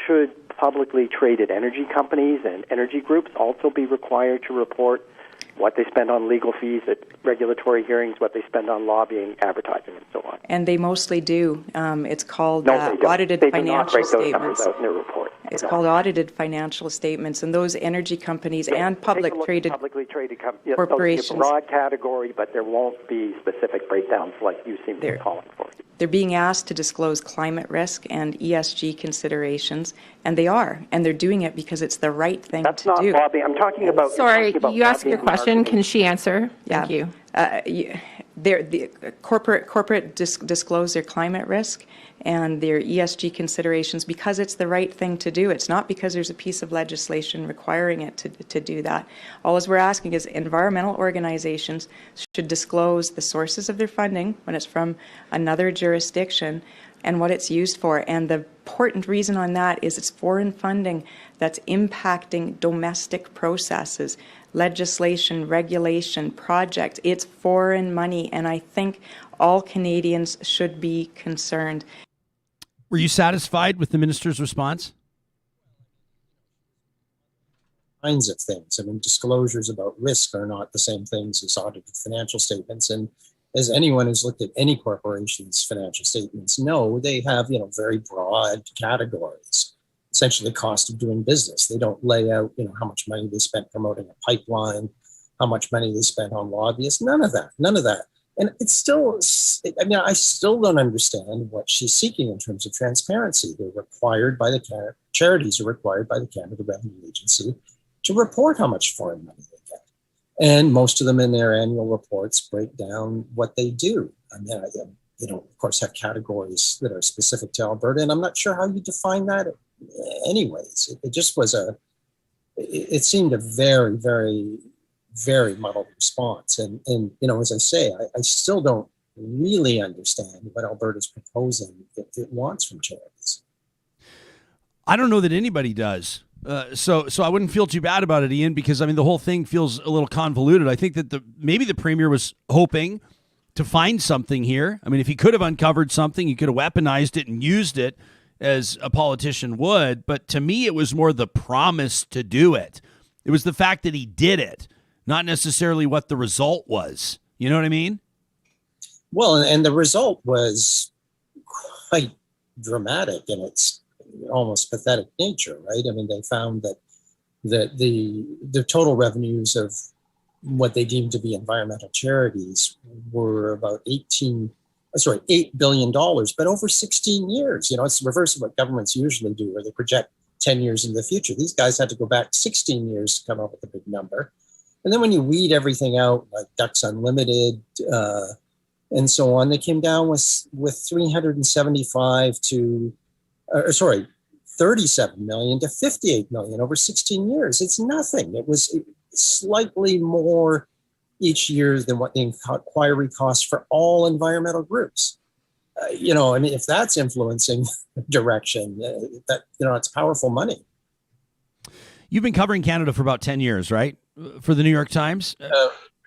should publicly traded energy companies and energy groups also be required to report what they spend on legal fees at regulatory hearings, what they spend on lobbying, advertising, and so on? And they mostly do. It's called No, audited they financial do not break those numbers statements. out in their report. It's called audited financial statements, and those energy companies and publicly traded corporations. It's a broad category, but there won't be specific breakdowns like you seem to be calling for. They're being asked to disclose climate risk and ESG considerations, and they are, and they're doing it because it's the right thing That's to not do. lobbying. I'm talking about. Sorry, you asked lobbying your question. marketing. Can she answer? Thank you. The corporate disclose their climate risk and their ESG considerations because it's the right thing to do. It's not because there's a piece of legislation requiring it to do that. All we're asking is environmental organizations should disclose the sources of their funding when it's from another jurisdiction and what it's used for. And the important reason on that is it's foreign funding that's impacting domestic processes, legislation, regulation, projects. It's foreign money, and I think all Canadians should be concerned. Were you satisfied with the minister's response? Kinds of things. I mean, disclosures about risk are not the same things as audited financial statements. And as anyone who's looked at any corporation's financial statements know, they have, very broad categories. Essentially the cost of doing business. They don't lay out, how much money they spent promoting a pipeline, how much money they spent on lobbyists, none of that. And it's still, I still don't understand what she's seeking in terms of transparency. They're required by the charities are required by the Canada Revenue Agency to report how much foreign money they get. And most of them in their annual reports break down what they do. And then they don't, of course, have categories that are specific to Alberta. And I'm not sure how you define that anyways. It just was it seemed a very, very, very muddled response. And as I say, I still don't really understand what Alberta's proposing that it wants from charities. I don't know that anybody does. So I wouldn't feel too bad about it, Ian, because the whole thing feels a little convoluted. I think that maybe the Premier was hoping to find something here. If he could have uncovered something, he could have weaponized it and used it as a politician would. But to me, it was more the promise to do it. It was the fact that he did it, not necessarily what the result was. You know what I mean? Well, and the result was quite dramatic in its almost pathetic nature, right? They found that the total revenues of what they deemed to be environmental charities were about $8 billion, but over 16 years. It's the reverse of what governments usually do, where they project 10 years into the future. These guys had to go back 16 years to come up with a big number. And then when you weed everything out, like Ducks Unlimited and so on, they came down with 37 million to 58 million over 16 years. It's nothing. It was slightly more each year than what the inquiry costs for all environmental groups. If that's influencing direction, it's powerful money. You've been covering Canada for about 10 years, right? For the New York Times?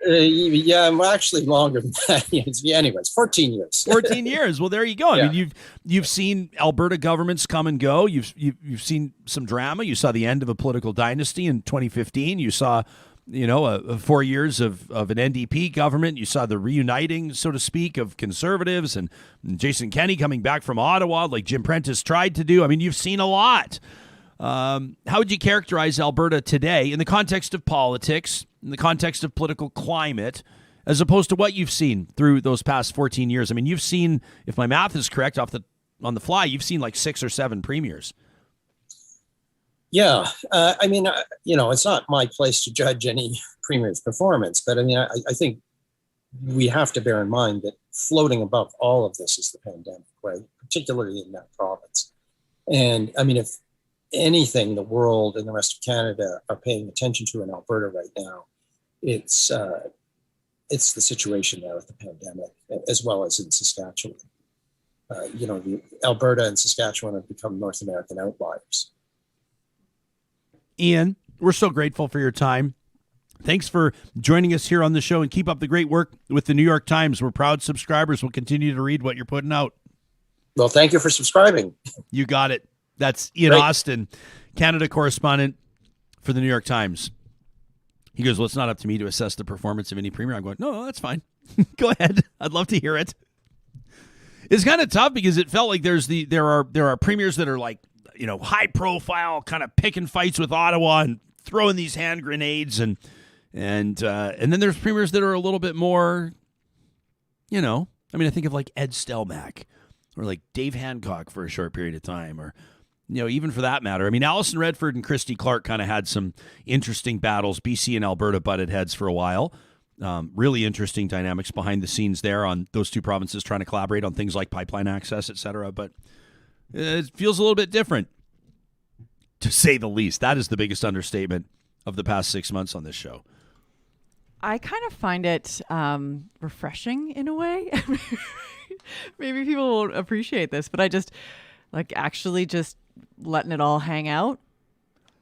Yeah, I'm actually longer than that. Anyways, 14 years. 14 years. Well, there you go. Yeah. You've seen Alberta governments come and go. You've seen some drama. You saw the end of a political dynasty in 2015. You saw of 4 years of an NDP government. You saw the reuniting, so to speak, of Conservatives and Jason Kenney coming back from Ottawa like Jim Prentice tried to do. I mean, you've seen a lot. How would you characterize Alberta today in the context of politics, in the context of political climate, as opposed to what you've seen through those past 14 years? I mean, you've seen, if my math is correct on the fly, you've seen like 6 or 7 premiers. Yeah. It's not my place to judge any premier's performance, but I mean, I think we have to bear in mind that floating above all of this is the pandemic, right? Particularly in that province. And I mean, if anything the world and the rest of Canada are paying attention to in Alberta right now, it's the situation there with the pandemic, as well as in Saskatchewan. Alberta and Saskatchewan have become North American outliers. Ian, we're so grateful for your time. Thanks for joining us here on the show, and keep up the great work with the New York Times. We're proud subscribers. We'll continue to read what you're putting out. Well, thank you for subscribing. You got it. That's Ian Austen, Canada correspondent for the New York Times. He goes, well, it's not up to me to assess the performance of any premier. I'm going, no, that's fine. Go ahead. I'd love to hear it. It's kind of tough because it felt like there are premiers that are like, high profile, kind of picking fights with Ottawa and throwing these hand grenades, and then there's premiers that are a little bit more, I think of like Ed Stelmach or like Dave Hancock for a short period of time, or even for that matter. I mean, Alison Redford and Christy Clark kind of had some interesting battles. BC and Alberta butted heads for a while. Really interesting dynamics behind the scenes there on those two provinces trying to collaborate on things like pipeline access, et cetera. But it feels a little bit different, to say the least. That is the biggest understatement of the past 6 months on this show. I kind of find it refreshing in a way. Maybe people won't appreciate this, but I just actually just letting it all hang out.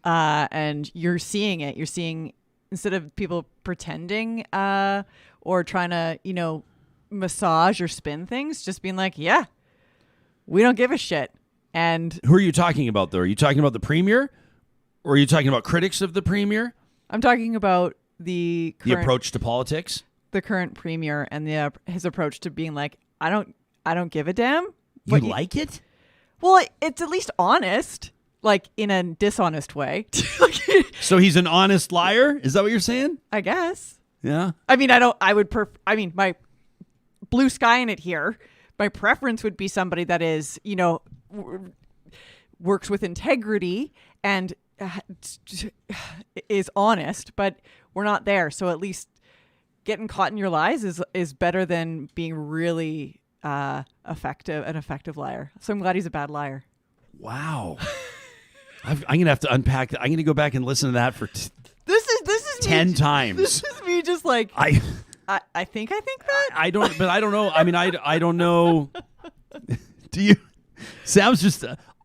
And you're seeing it. You're seeing, instead of people pretending or trying to, massage or spin things, just being like, yeah, we don't give a shit. And who are you talking about, though? Are you talking about the premier, or are you talking about critics of the premier? I'm talking about the approach to politics, the current premier, and his approach to being like, I don't give a damn. You like it? Well, it's at least honest, like in a dishonest way. So he's an honest liar? Is that what you're saying? I guess. Yeah. I mean, my blue sky in it here. My preference would be somebody that is, works with integrity and is honest, but we're not there. So at least getting caught in your lies is better than being really an effective liar. So I'm glad he's a bad liar. Wow. I'm going to have to unpack that. I'm going to go back and listen to that for this is 10 times. This is me just like, I think that. I don't know. I mean, I don't know. Do you? Sam's just.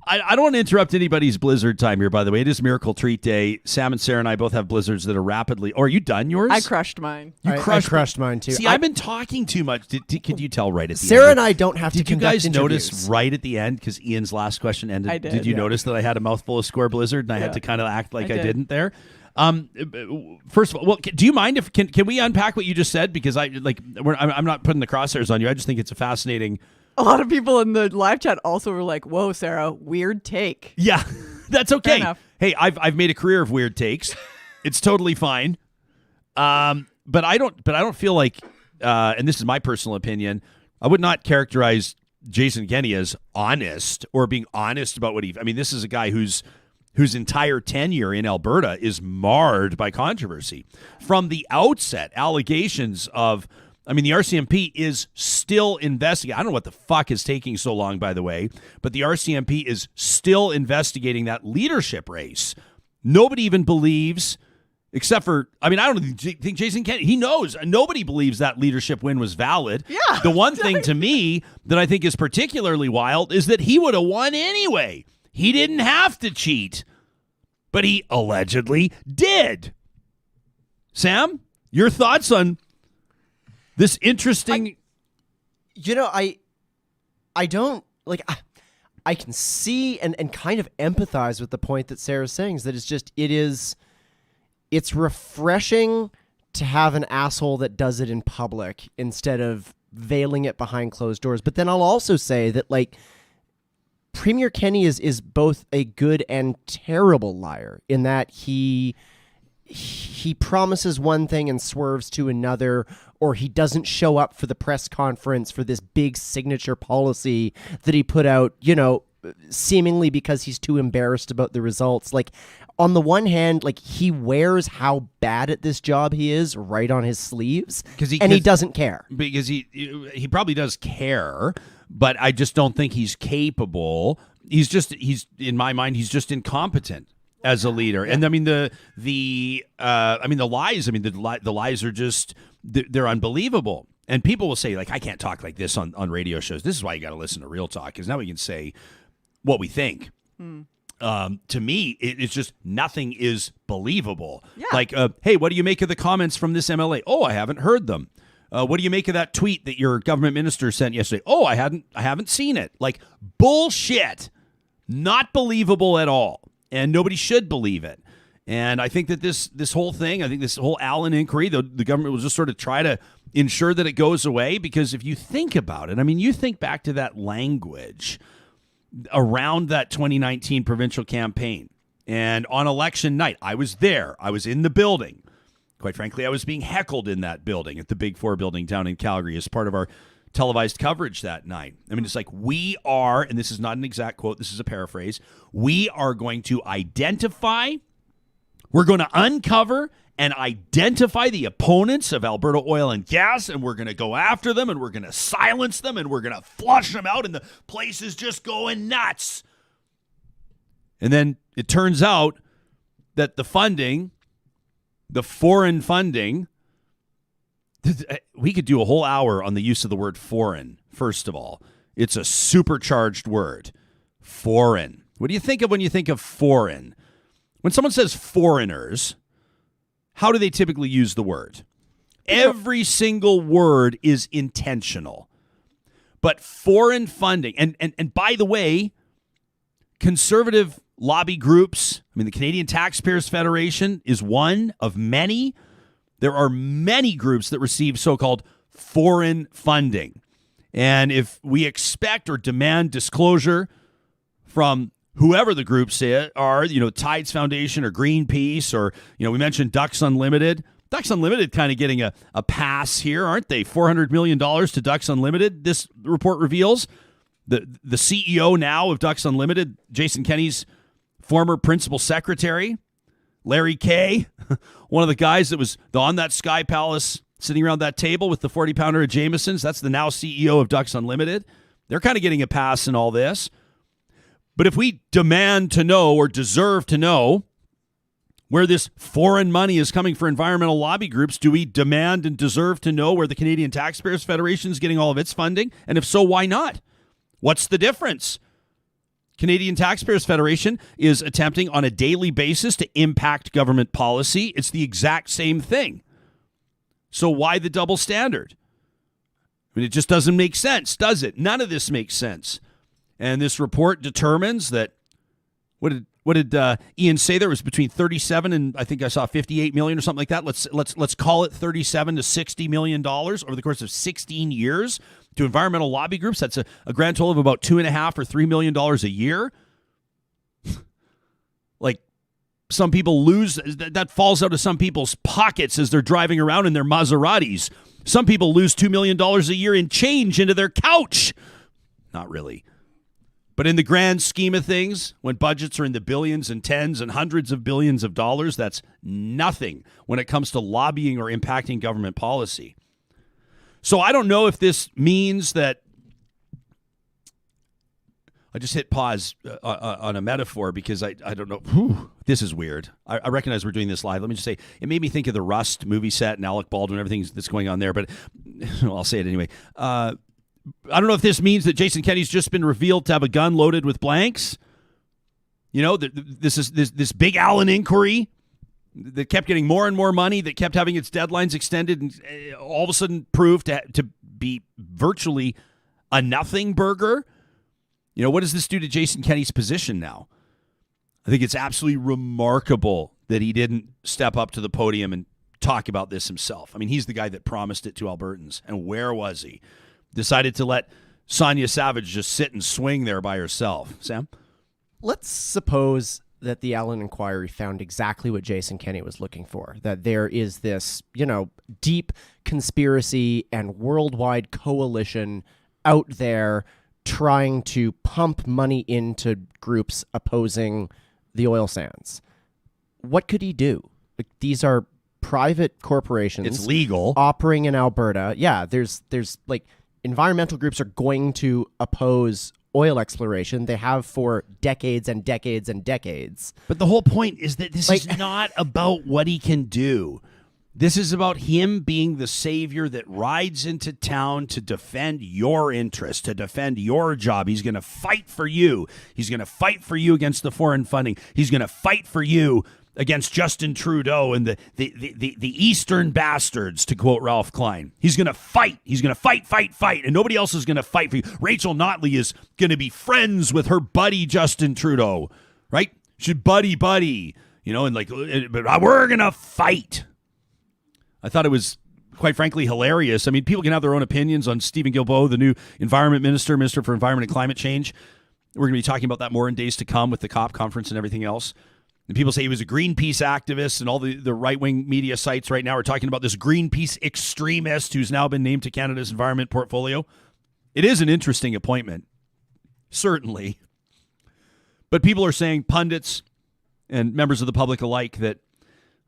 I don't want to interrupt anybody's blizzard time here, by the way. It is Miracle Treat Day. Sam and Sarah and I both have blizzards that are rapidly. Or are you done yours? I crushed mine. I crushed mine too. See, I've been talking too much. Could you tell right at the end? Sarah and I don't have to Did you conduct guys interviews. notice right at the end, because Ian's last question ended? I did. You notice that I had a mouthful of Square Blizzard and I had to kind of act like I didn't there? First of all, well, do you mind if can we unpack what you just said? Because I'm not putting the crosshairs on you. I just think it's a fascinating. A lot of people in the live chat also were like, "Whoa, Sarah, weird take." Yeah, that's okay. Fair enough. Hey, I've made a career of weird takes. It's totally fine. But I don't feel like, and this is my personal opinion, I would not characterize Jason Kenney as honest or being honest about what I mean, this is a guy whose entire tenure in Alberta is marred by controversy. From the outset, allegations of, the RCMP is still investigating. I don't know what the fuck is taking so long, by the way, but the RCMP is still investigating that leadership race. Nobody even believes, except for, I don't think Jason Kenney, he knows. Nobody believes that leadership win was valid. Yeah. The one thing to me that I think is particularly wild is that he would have won anyway. He didn't have to cheat, but he allegedly did. Sam, your thoughts on this interesting... I don't, I can see and kind of empathize with the point that Sarah's saying, is that it it's refreshing to have an asshole that does it in public instead of veiling it behind closed doors. But then I'll also say that, like, Premier Kenney is both a good and terrible liar in that he promises one thing and swerves to another, or he doesn't show up for the press conference for this big signature policy that he put out, seemingly because he's too embarrassed about the results. Like, on the one hand, like, he wears how bad at this job he is right on his sleeves, and he doesn't care. Because he probably does care, but I just don't think he's capable. He's in my mind, he's just incompetent as a leader. And I mean the lies. I mean the lies are just they're unbelievable. And people will say, like, I can't talk like this on radio shows. This is why you got to listen to Real Talk, because now we can say what we think. To me, it's just nothing is believable. Yeah. Like, hey, what do you make of the comments from this MLA? Oh, I haven't heard them. What do you make of that tweet that your government minister sent yesterday? Oh, I haven't seen it. Like, bullshit. Not believable at all. And nobody should believe it. And I think that this whole thing, I think this whole Allan Inquiry, the government will just sort of try to ensure that it goes away. Because if you think about it, I mean, you think back to that language around that 2019 provincial campaign. And on election night, I was there. I was in the building. Quite frankly, I was being heckled in that building at the Big Four building down in Calgary as part of our televised coverage that night. I mean, it's like, we are, and this is not an exact quote, this is a paraphrase, we are going to we're going to uncover and identify the opponents of Alberta oil and gas, and we're going to go after them, and we're going to silence them, and we're going to flush them out, and the place is just going nuts. And then it turns out that the foreign funding, we could do a whole hour on the use of the word foreign. First of all, it's a supercharged word. Foreign. What do you think of when you think of foreign? When someone says foreigners, how do they typically use the word? Every single word is intentional. But foreign funding, and by the way, conservative lobby groups, I mean, the Canadian Taxpayers Federation is one of many. There are many groups that receive so-called foreign funding. And if we expect or demand disclosure from whoever the groups are, Tides Foundation or Greenpeace, or, we mentioned Ducks Unlimited. Ducks Unlimited kind of getting a pass here, aren't they? $400 million to Ducks Unlimited, this report reveals. The CEO now of Ducks Unlimited, Jason Kenney's former principal secretary, Larry Kay, one of the guys that was on that Sky Palace sitting around that table with the 40-pounder of Jameson's. That's the now CEO of Ducks Unlimited. They're kind of getting a pass in all this. But if we demand to know or deserve to know where this foreign money is coming for environmental lobby groups, do we demand and deserve to know where the Canadian Taxpayers Federation is getting all of its funding? And if so, why not? What's the difference? Canadian Taxpayers Federation is attempting on a daily basis to impact government policy. It's the exact same thing. So why the double standard? I mean, it just doesn't make sense, does it? None of this makes sense. And this report determines that, what did Ian say? There was between 37 and I think I saw 58 million or something like that. Let's call it 37 to 60 million dollars over the course of 16 years to environmental lobby groups. That's a grand total of about $2.5 or $3 million a year. Like, some people lose, that falls out of some people's pockets as they're driving around in their Maseratis. Some people lose $2 million a year in change into their couch. Not really. But in the grand scheme of things, when budgets are in the billions and tens and hundreds of billions of dollars, that's nothing when it comes to lobbying or impacting government policy. So I don't know if this means that, I just hit pause on a metaphor because I don't know. Whew, this is weird. I recognize we're doing this live. Let me just say, it made me think of the Rust movie set and Alec Baldwin, everything that's going on there. But I'll say it anyway. I don't know if this means that Jason Kenney's just been revealed to have a gun loaded with blanks. This big Allan Inquiry that kept getting more and more money, that kept having its deadlines extended, and all of a sudden proved to be virtually a nothing burger. What does this do to Jason Kenney's position now? I think it's absolutely remarkable that he didn't step up to the podium and talk about this himself. I mean, he's the guy that promised it to Albertans. And where was he? Decided to let Sonia Savage just sit and swing there by herself. Sam? Let's suppose that the Allan Inquiry found exactly what Jason Kenney was looking for, that there is this, deep conspiracy and worldwide coalition out there trying to pump money into groups opposing the oil sands. What could he do? Like, these are private corporations. It's legal. Operating in Alberta. Yeah, there's like environmental groups are going to oppose oil exploration. They have for decades and decades and decades. But the whole point is that this is not about what he can do. This is about him being the savior that rides into town to defend your interests, to defend your job. He's going to fight for you. He's going to fight for you against the foreign funding. He's going to fight for you against Justin Trudeau and the Eastern bastards, to quote Ralph Klein. He's going to fight. He's going to fight, and nobody else is going to fight for you. Rachel Notley is going to be friends with her buddy Justin Trudeau, right? She's buddy, but we're going to fight. I thought it was, quite frankly, hilarious. I mean, people can have their own opinions on Stephen Guilbeault, the new Environment Minister for Environment and Climate Change. We're going to be talking about that more in days to come with the COP conference and everything else. And people say he was a Greenpeace activist, and all the right-wing media sites right now are talking about this Greenpeace extremist who's now been named to Canada's environment portfolio. It is an interesting appointment, certainly. But people are saying, pundits and members of the public alike, that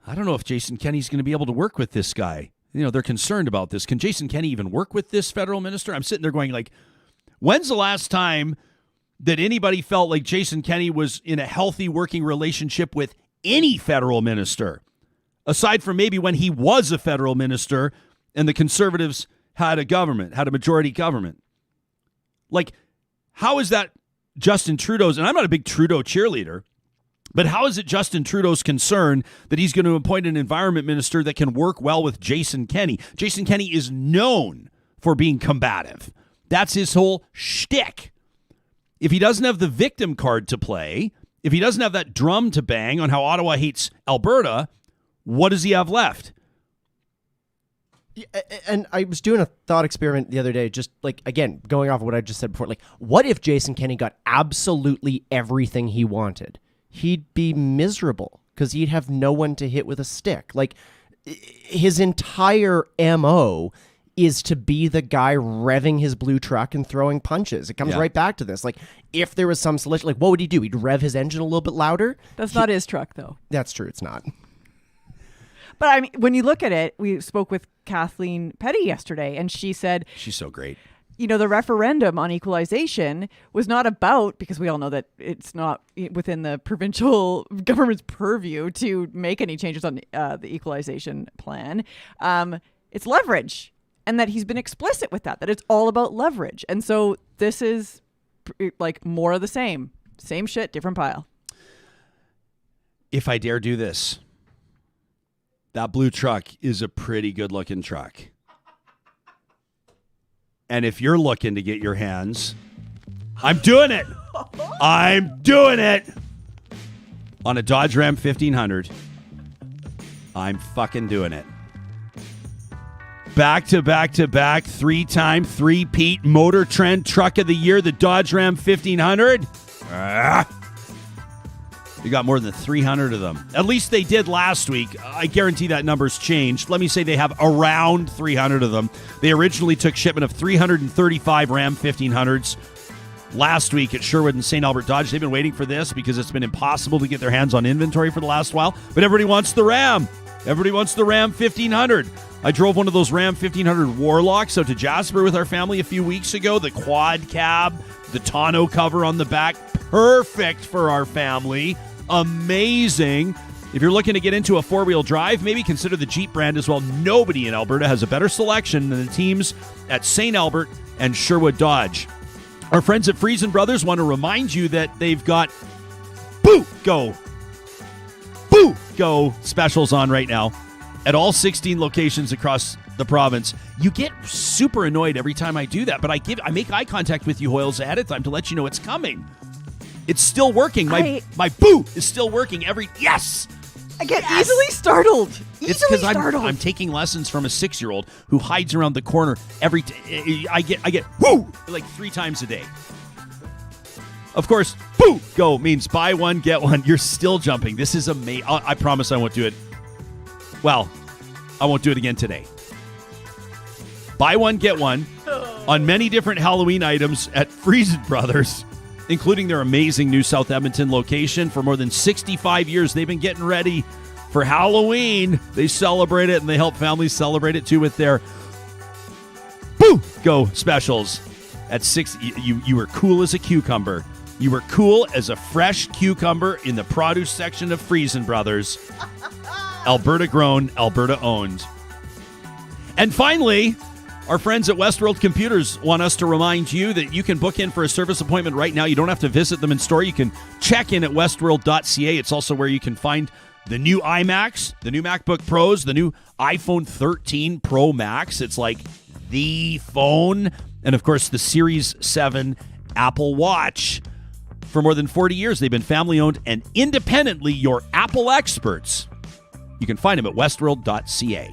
I don't know if Jason Kenney's going to be able to work with this guy. They're concerned about this. Can Jason Kenney even work with this federal minister? I'm sitting there going, like, when's the last time that anybody felt like Jason Kenney was in a healthy working relationship with any federal minister, aside from maybe when he was a federal minister and the Conservatives had a majority government? Like, how is that Justin Trudeau's, and I'm not a big Trudeau cheerleader, but how is it Justin Trudeau's concern that he's going to appoint an environment minister that can work well with Jason Kenney? Jason Kenney is known for being combative. That's his whole shtick. If he doesn't have the victim card to play, if he doesn't have that drum to bang on how Ottawa hates Alberta, what does he have left? And I was doing a thought experiment the other day, just like, again, going off of what I just said before, like, what if Jason Kenney got absolutely everything he wanted? He'd be miserable because he'd have no one to hit with a stick. Like, his entire MO is to be the guy revving his blue truck and throwing punches. It comes right back to this. Like, if there was some solution, like, what would he do? He'd rev his engine a little bit louder. That's not his truck, though. That's true. It's not. But I mean, when you look at it, we spoke with Kathleen Petty yesterday, and she said, she's so great. The referendum on equalization was not about, because we all know that it's not within the provincial government's purview to make any changes on the equalization plan. It's leverage, and that he's been explicit with that it's all about leverage. And so this is like more of the same shit, different pile. If I dare do this, that blue truck is a pretty good looking truck. And if you're looking to get your hands, I'm doing it. I'm doing it on a Dodge Ram 1500. I'm fucking doing it. Back to back to back, 3-time, 3-peat Motor Trend Truck of the Year, the Dodge Ram 1500. You got more than 300 of them. At least they did last week. I guarantee that number's changed. Let me say they have around 300 of them. They originally took shipment of 335 Ram 1500s last week at Sherwood and St. Albert Dodge. They've been waiting for this because it's been impossible to get their hands on inventory for the last while. But everybody wants the Ram. Everybody wants the Ram 1500. I drove one of those Ram 1500 Warlocks out to Jasper with our family a few weeks ago. The quad cab, the tonneau cover on the back. Perfect for our family. Amazing. If you're looking to get into a four-wheel drive, maybe consider the Jeep brand as well. Nobody in Alberta has a better selection than the teams at St. Albert and Sherwood Dodge. Our friends at Friesen Brothers want to remind you that they've got Boo Go specials on right now at all 16 locations across the province. You get super annoyed every time I do that, but I make eye contact with you, Hoyles, ahead of time to let you know it's coming. It's still working. My boo is still working. Yes! I get easily startled. It's because I'm taking lessons from a 6-year-old who hides around the corner I get whoo like 3 times a day. Of course, boo go means buy one get one. You're still jumping. This is amazing. I promise I won't do it. Well, I won't do it again today. Buy one get one on many different Halloween items at Friesen Brothers, including their amazing new South Edmonton location. For more than 65 years, they've been getting ready for Halloween. They celebrate it, and they help families celebrate it, too, with their Boo Go specials. At 6, you were cool as a cucumber. You were cool as a fresh cucumber in the produce section of Friesen Brothers. Alberta grown, Alberta owned. And finally, our friends at Westworld Computers want us to remind you that you can book in for a service appointment right now. You don't have to visit them in store. You can check in at westworld.ca. It's also where you can find the new iMacs, the new MacBook Pros, the new iPhone 13 Pro Max. It's like the phone. And, of course, the Series 7 Apple Watch. For more than 40 years, they've been family-owned and independently your Apple experts. You can find them at westworld.ca.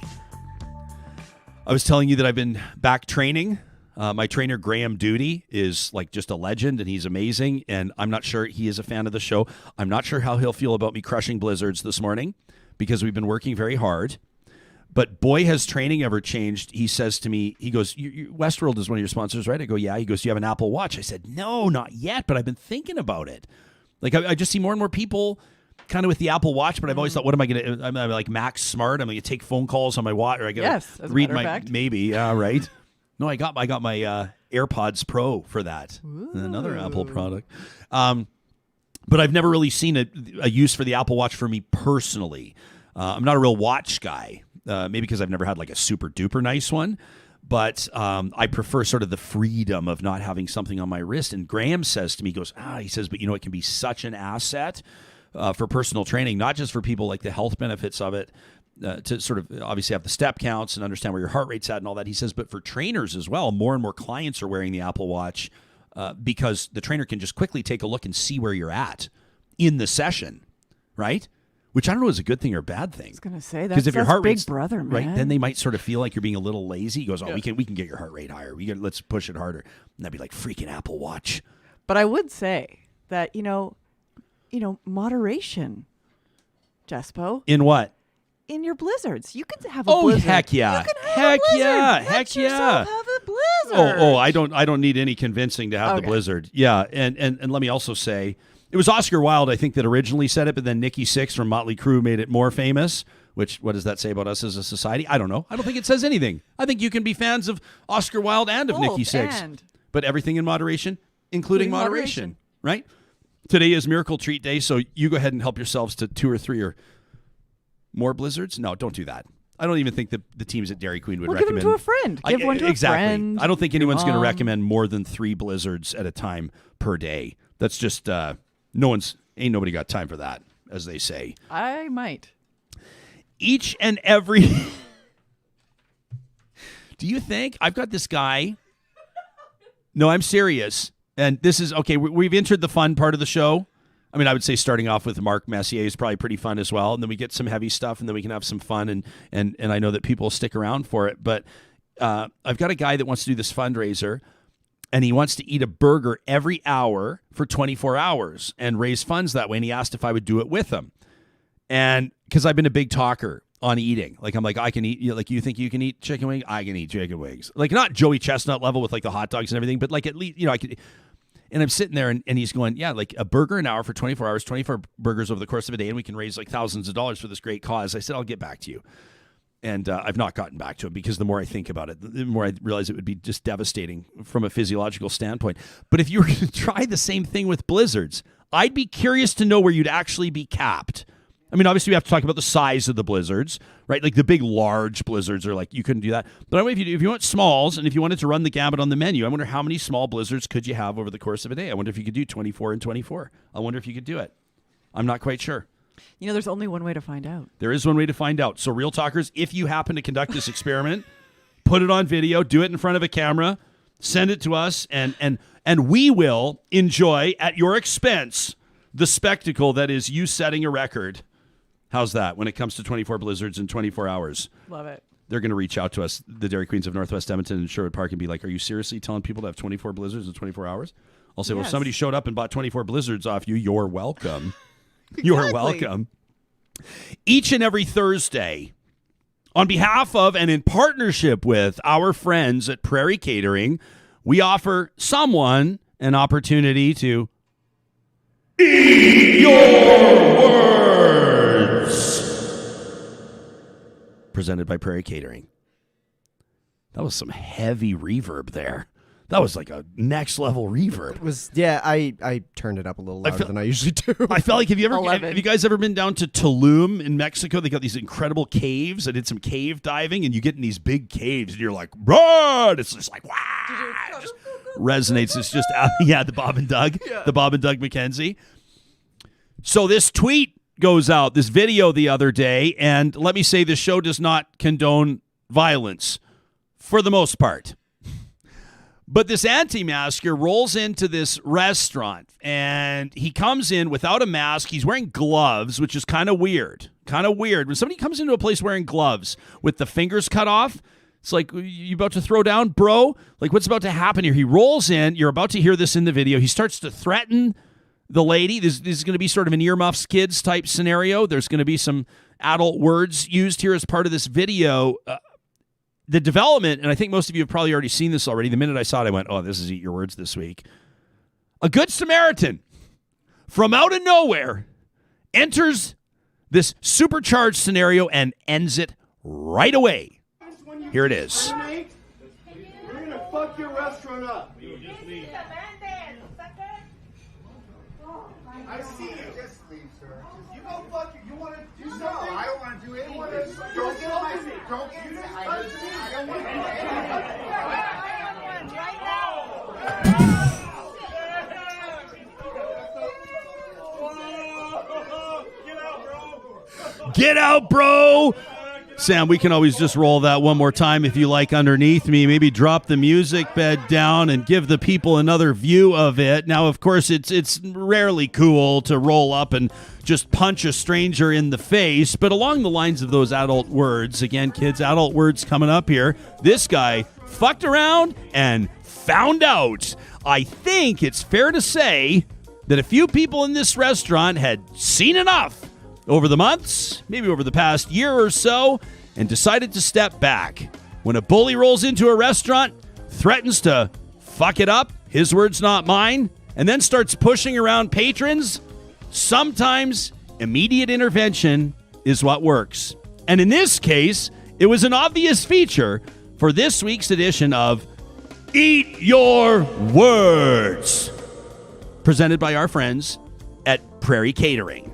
I was telling you that I've been back training. My trainer, Graham Duty, is like just a legend, and he's amazing. And I'm not sure he is a fan of the show. I'm not sure how he'll feel about me crushing blizzards this morning because we've been working very hard. But boy, has training ever changed. He says to me, he goes, Westworld is one of your sponsors, right? I go, yeah. He goes, do you have an Apple Watch? I said, no, not yet, but I've been thinking about it. Like, I just see more and more people kind of with the Apple Watch, but I've always thought, what am I going to, I'm like Max Smart. I'm going to take phone calls on my watch, or I got to read my, maybe, yeah, right. No, I got my AirPods Pro for that. Ooh. Another Apple product. But I've never really seen a use for the Apple Watch for me personally. I'm not a real watch guy, maybe because I've never had like a super duper nice one. But I prefer sort of the freedom of not having something on my wrist. And Graham says to me, he says, but it can be such an asset for personal training, not just for people like the health benefits of it, to sort of obviously have the step counts and understand where your heart rate's at and all that. He says, but for trainers as well, more and more clients are wearing the Apple Watch because the trainer can just quickly take a look and see where you're at in the session, right? Which I don't know is a good thing or a bad thing. I was going to say, that's, if your heart big brother, man. Right, then they might sort of feel like you're being a little lazy. He goes, we can get your heart rate higher. Let's push it harder. And that'd be like freaking Apple Watch. But I would say that, moderation, Jespo. In what? In your blizzards. You can have a blizzard. Oh, heck yeah. You can have a blizzard. Heck yeah. Have a blizzard. Oh, I don't need any convincing to have the blizzard. Yeah, and let me also say, it was Oscar Wilde, I think, that originally said it, but then Nikki Sixx from Motley Crue made it more famous, which, what does that say about us as a society? I don't know. I don't think it says anything. I think you can be fans of Oscar Wilde and of Nikki Sixx. But everything in moderation, including moderation, right? Today is Miracle Treat Day, so you go ahead and help yourselves to 2 or 3 or more blizzards. No, don't do that. I don't even think the teams at Dairy Queen would recommend. Give them to a friend. Give one to a friend. I don't think anyone's going to recommend more than 3 blizzards at a time per day. That's just... ain't nobody got time for that, as they say. I might. Each and every... Do you think? I've got this guy. No, I'm serious. And this is, okay, we've entered the fun part of the show. I mean, I would say starting off with Mark Messier is probably pretty fun as well. And then we get some heavy stuff, and then we can have some fun. And I know that people will stick around for it. But I've got a guy that wants to do this fundraiser. And he wants to eat a burger every hour for 24 hours and raise funds that way. And he asked if I would do it with him. And because I've been a big talker on eating. Like, I'm like, I can eat, like, you think you can eat chicken wings? I can eat chicken wings. Like, not Joey Chestnut level with like the hot dogs and everything, but like at least, I could. And I'm sitting there and he's going, yeah, like a burger an hour for 24 hours, 24 burgers over the course of a day. And we can raise like thousands of dollars for this great cause. I said, I'll get back to you. And I've not gotten back to him because the more I think about it, the more I realize it would be just devastating from a physiological standpoint. But if you were going to try the same thing with blizzards, I'd be curious to know where you'd actually be capped. I mean, obviously we have to talk about the size of the blizzards, right? Like the big, large blizzards are like, you couldn't do that. But if you want smalls and if you wanted to run the gamut on the menu, I wonder how many small blizzards could you have over the course of a day? I wonder if you could do 24 and 24. I wonder if you could do it. I'm not quite sure. There's only one way to find out. There is one way to find out. So, Real Talkers, if you happen to conduct this experiment, put it on video, do it in front of a camera, send it to us, and we will enjoy, at your expense, the spectacle that is you setting a record How's that when it comes to 24 blizzards in 24 hours? Love it. They're going to reach out to us, the Dairy Queens of Northwest Edmonton and Sherwood Park, and be like, are you seriously telling people to have 24 blizzards in 24 hours? I'll say, well, if somebody showed up and bought 24 blizzards off you, you're welcome. You're welcome. Each and every Thursday, on behalf of and in partnership with our friends at Prairie Catering, we offer someone an opportunity to eat your words. Presented by Prairie Catering. That was some heavy reverb there. That was like a next level reverb. It was, yeah, I turned it up a little louder than I usually do. I felt like, have you guys ever been down to Tulum in Mexico? They got these incredible caves. I did some cave diving, and you get in these big caves, and you're like, run! It's just like, wow! It just resonates. It's just, the Bob and Doug. Yeah. The Bob and Doug McKenzie. So this tweet goes out, this video the other day, and let me say this show does not condone violence for the most part. But this anti-masker rolls into this restaurant, and he comes in without a mask. He's wearing gloves, which is kind of weird. When somebody comes into a place wearing gloves with the fingers cut off, it's like, you about to throw down, bro? Like, what's about to happen here? He rolls in. You're about to hear this in the video. He starts to threaten the lady. This is going to be sort of an earmuffs kids type scenario. There's going to be some adult words used here as part of this video. The development, and I think most of you have probably already seen this already. The minute I saw it, I went, oh, this is Eat Your Words this week. A good Samaritan from out of nowhere enters this supercharged scenario and ends it right away. Here it is. We're going to fuck your restaurant up. I see you. Just leave, sir. You go fuck it. You want to do something? No, I don't want to do anything. Don't get on my feet. Don't do that. I don't want to do anything. Get out, bro. Sam, we can always just roll that one more time if you like underneath me. Maybe drop the music bed down and give the people another view of it. Now, of course, it's rarely cool to roll up and just punch a stranger in the face. But along the lines of those adult words, again, kids, adult words coming up here. This guy fucked around and found out. I think it's fair to say that a few people in this restaurant had seen enough over the months, maybe over the past year or so, and decided to step back. When a bully rolls into a restaurant, threatens to fuck it up, his words not mine, and then starts pushing around patrons, sometimes immediate intervention is what works. And in this case, it was an obvious feature for this week's edition of Eat Your Words, presented by our friends at Prairie Catering.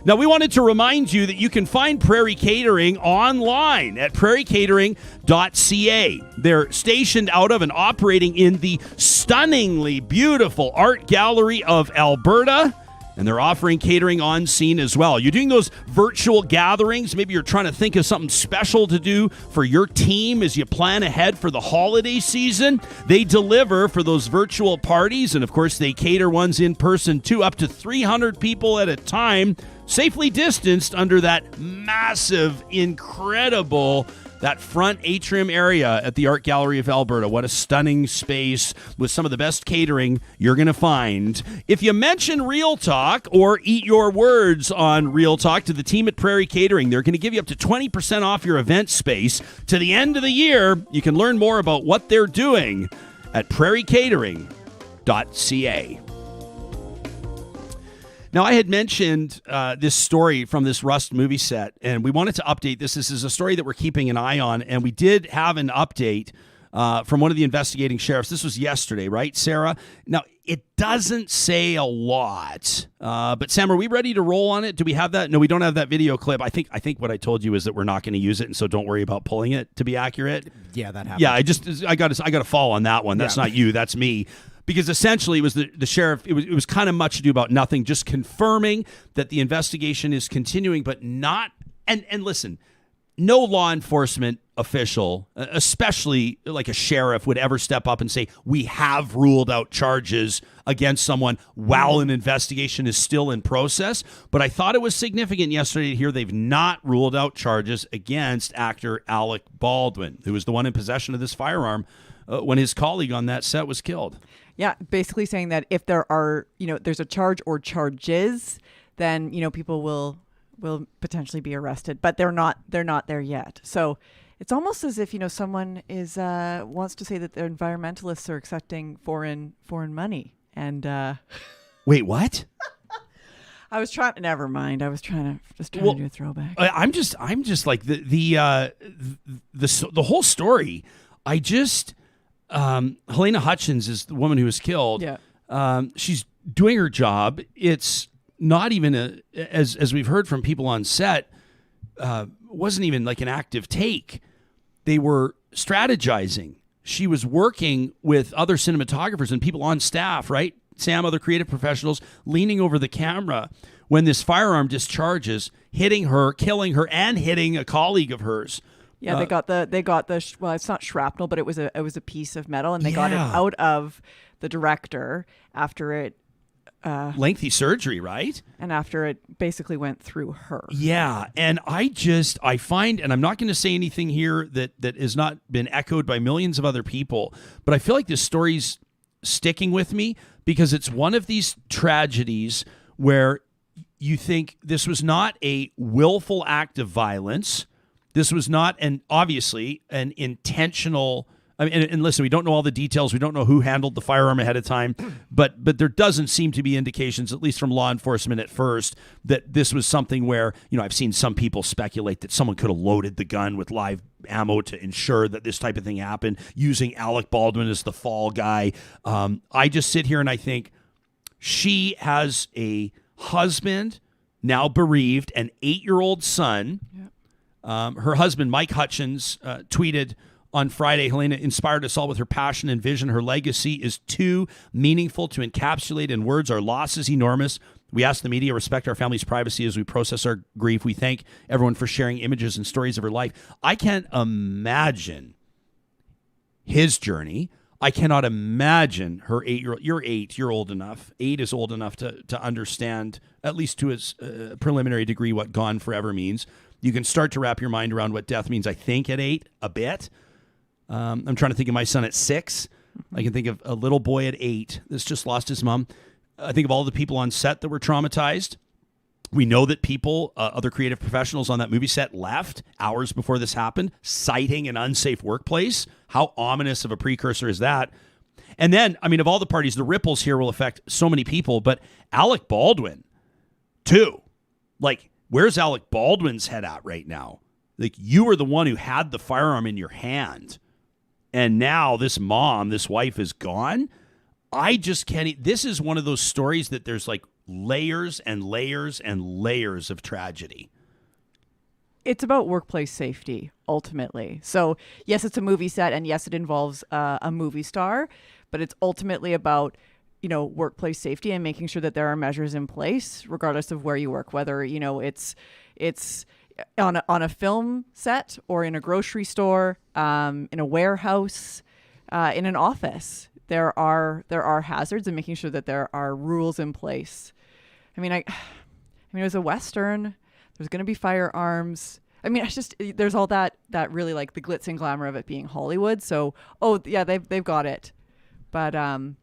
Now, we wanted to remind you that you can find Prairie Catering online at prairiecatering.ca. They're stationed out of and operating in the stunningly beautiful Art Gallery of Alberta, and they're offering catering on scene as well. You're doing those virtual gatherings. Maybe you're trying to think of something special to do for your team as you plan ahead for the holiday season. They deliver for those virtual parties, and of course, they cater ones in person too, up to 300 people at a time, safely distanced under that massive, incredible, that front atrium area at the Art Gallery of Alberta. What a stunning space with some of the best catering you're going to find. If you mention Real Talk or Eat Your Words on Real Talk to the team at Prairie Catering, they're going to give you up to 20% off your event space. To the end of the year, you can learn more about what they're doing at prairiecatering.ca. Now, I had mentioned this story from this Rust movie set, and we wanted to update this. This is a story that we're keeping an eye on, and we did have an update from one of the investigating sheriffs. This was yesterday, right, Sarah? Now, it doesn't say a lot, but Sam, are we ready to roll on it? Do we have that? No, we don't have that video clip. I think what I told you is that we're not going to use it, and so don't worry about pulling it, to be accurate. Yeah, that happened. Yeah, I got to fall on that one. That's not you. That's me. Because essentially it was the sheriff, it was kind of much ado about nothing, just confirming that the investigation is continuing, but not, and listen, no law enforcement official, especially like a sheriff, would ever step up and say, we have ruled out charges against someone while an investigation is still in process. But I thought it was significant yesterday to hear they've not ruled out charges against actor Alec Baldwin, who was the one in possession of this firearm when his colleague on that set was killed. Yeah, basically saying that if there are, there's a charge or charges, then, people will potentially be arrested, but they're not there yet. So it's almost as if, someone is wants to say that the environmentalists are accepting foreign money. And wait, what? I was trying. Never mind. I was trying to do a throwback. I'm just like the whole story. Helena Hutchins is the woman who was killed. Yeah. She's doing her job. It's not even as we've heard from people on set, wasn't even like an active take. They were strategizing. She was working with other cinematographers and people on staff, right? Sam, other creative professionals, leaning over the camera when this firearm discharges, hitting her, killing her, and hitting a colleague of hers. Yeah, they got the well, it's not shrapnel, but it was a piece of metal, and they got it out of the director after it lengthy surgery, right? And after it basically went through her. Yeah, and I find, and I'm not going to say anything here that has not been echoed by millions of other people, but I feel like this story's sticking with me because it's one of these tragedies where you think this was not a willful act of violence. This was not obviously an intentional. I mean, and listen, we don't know all the details. We don't know who handled the firearm ahead of time, but there doesn't seem to be indications, at least from law enforcement at first, that this was something where, I've seen some people speculate that someone could have loaded the gun with live ammo to ensure that this type of thing happened, using Alec Baldwin as the fall guy. I just sit here and I think she has a husband, now bereaved, an 8-year-old son. Yep. Her husband, Mike Hutchins, tweeted on Friday, Helena inspired us all with her passion and vision. Her legacy is too meaningful to encapsulate in words. Our loss is enormous. We ask the media respect our family's privacy as we process our grief. We thank everyone for sharing images and stories of her life. I can't imagine his journey. I cannot imagine her 8-year-old. You're 8. You're old enough. 8 is old enough to understand, at least to its preliminary degree, what gone forever means. You can start to wrap your mind around what death means, I think, at 8, a bit. I'm trying to think of my son at 6. I can think of a little boy at 8 that's just lost his mom. I think of all the people on set that were traumatized. We know that people, other creative professionals on that movie set left hours before this happened, citing an unsafe workplace. How ominous of a precursor is that? And then, I mean, of all the parties, the ripples here will affect so many people, but Alec Baldwin, too. Like, where's Alec Baldwin's head at right now? Like, you were the one who had the firearm in your hand. And now this mom, this wife is gone. I just can't. This is one of those stories that there's like layers and layers and layers of tragedy. It's about workplace safety, ultimately. So, yes, it's a movie set, and yes, it involves a movie star, but it's ultimately about, workplace safety and making sure that there are measures in place, regardless of where you work, whether, it's on a film set or in a grocery store, in a warehouse, in an office. There are hazards, and making sure that there are rules in place. I mean, it was a Western. There's going to be firearms. I mean, there's all that really, like, the glitz and glamour of it being Hollywood. So, yeah, they've got it. But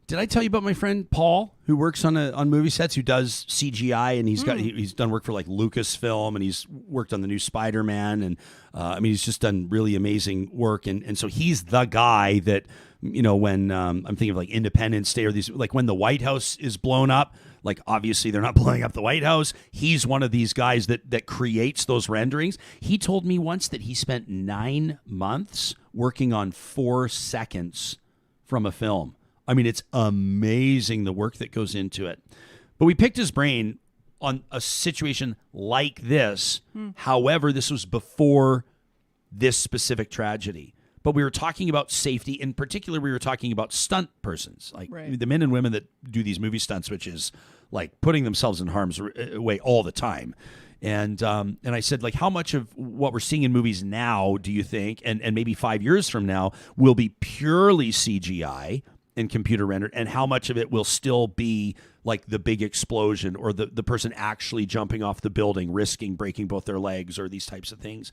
did I tell you about my friend Paul, who works on movie sets, who does CGI, and he's done work for like Lucasfilm, and he's worked on the new Spider-Man, and he's just done really amazing work, and so he's the guy that, when I'm thinking of like Independence Day or these, like when the White House is blown up, like obviously they're not blowing up the White House. He's one of these guys that creates those renderings. He told me once that he spent 9 months working on 4 seconds from a film. I mean, it's amazing the work that goes into it. But we picked his brain on a situation like this. However, this was before this specific tragedy. But we were talking about safety. In particular, we were talking about stunt persons, like the men and women that do these movie stunts, which is like putting themselves in harm's way all the time. And I said, like, how much of what we're seeing in movies now do you think, and maybe 5 years from now, will be purely CGI and computer rendered, and how much of it will still be like the big explosion or the person actually jumping off the building, risking breaking both their legs or these types of things?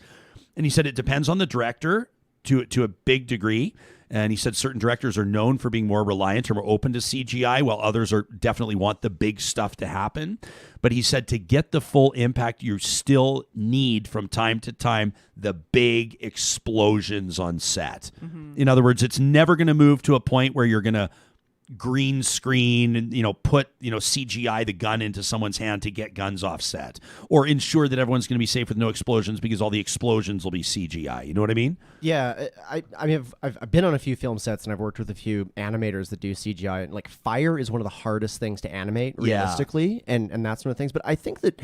And he said it depends on the director to a big degree. And he said certain directors are known for being more reliant or more open to CGI, while others are definitely want the big stuff to happen. But he said to get the full impact, you still need from time to time the big explosions on set. Mm-hmm. In other words, it's never going to move to a point where you're going to green screen and put CGI the gun into someone's hand to get guns off set, or ensure that everyone's going to be safe with no explosions because all the explosions will be CGI. You know what I mean? Yeah, I mean, I've been on a few film sets and I've worked with a few animators that do CGI. And like fire is one of the hardest things to animate realistically, and that's one of the things. But I think that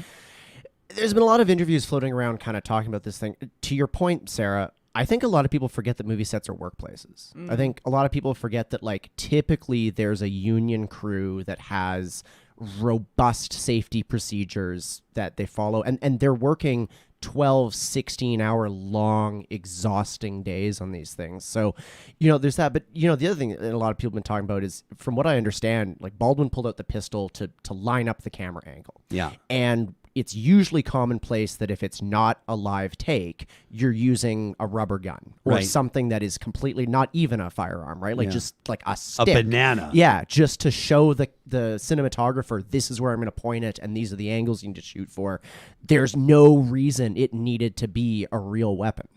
there's been a lot of interviews floating around kind of talking about this thing. To your point, Sarah, I think a lot of people forget that movie sets are workplaces. I think a lot of people forget that, like, typically there's a union crew that has robust safety procedures that they follow, and they're working 12, 16-hour long, exhausting days on these things. So, there's that. But, the other thing that a lot of people have been talking about is, from what I understand, like, Baldwin pulled out the pistol to line up the camera angle. Yeah. And it's usually commonplace that if it's not a live take, you're using a rubber gun or something that is completely not even a firearm, right? Like just like a stick. A banana. Yeah, just to show the cinematographer, this is where I'm going to point it and these are the angles you need to shoot for. There's no reason it needed to be a real weapon.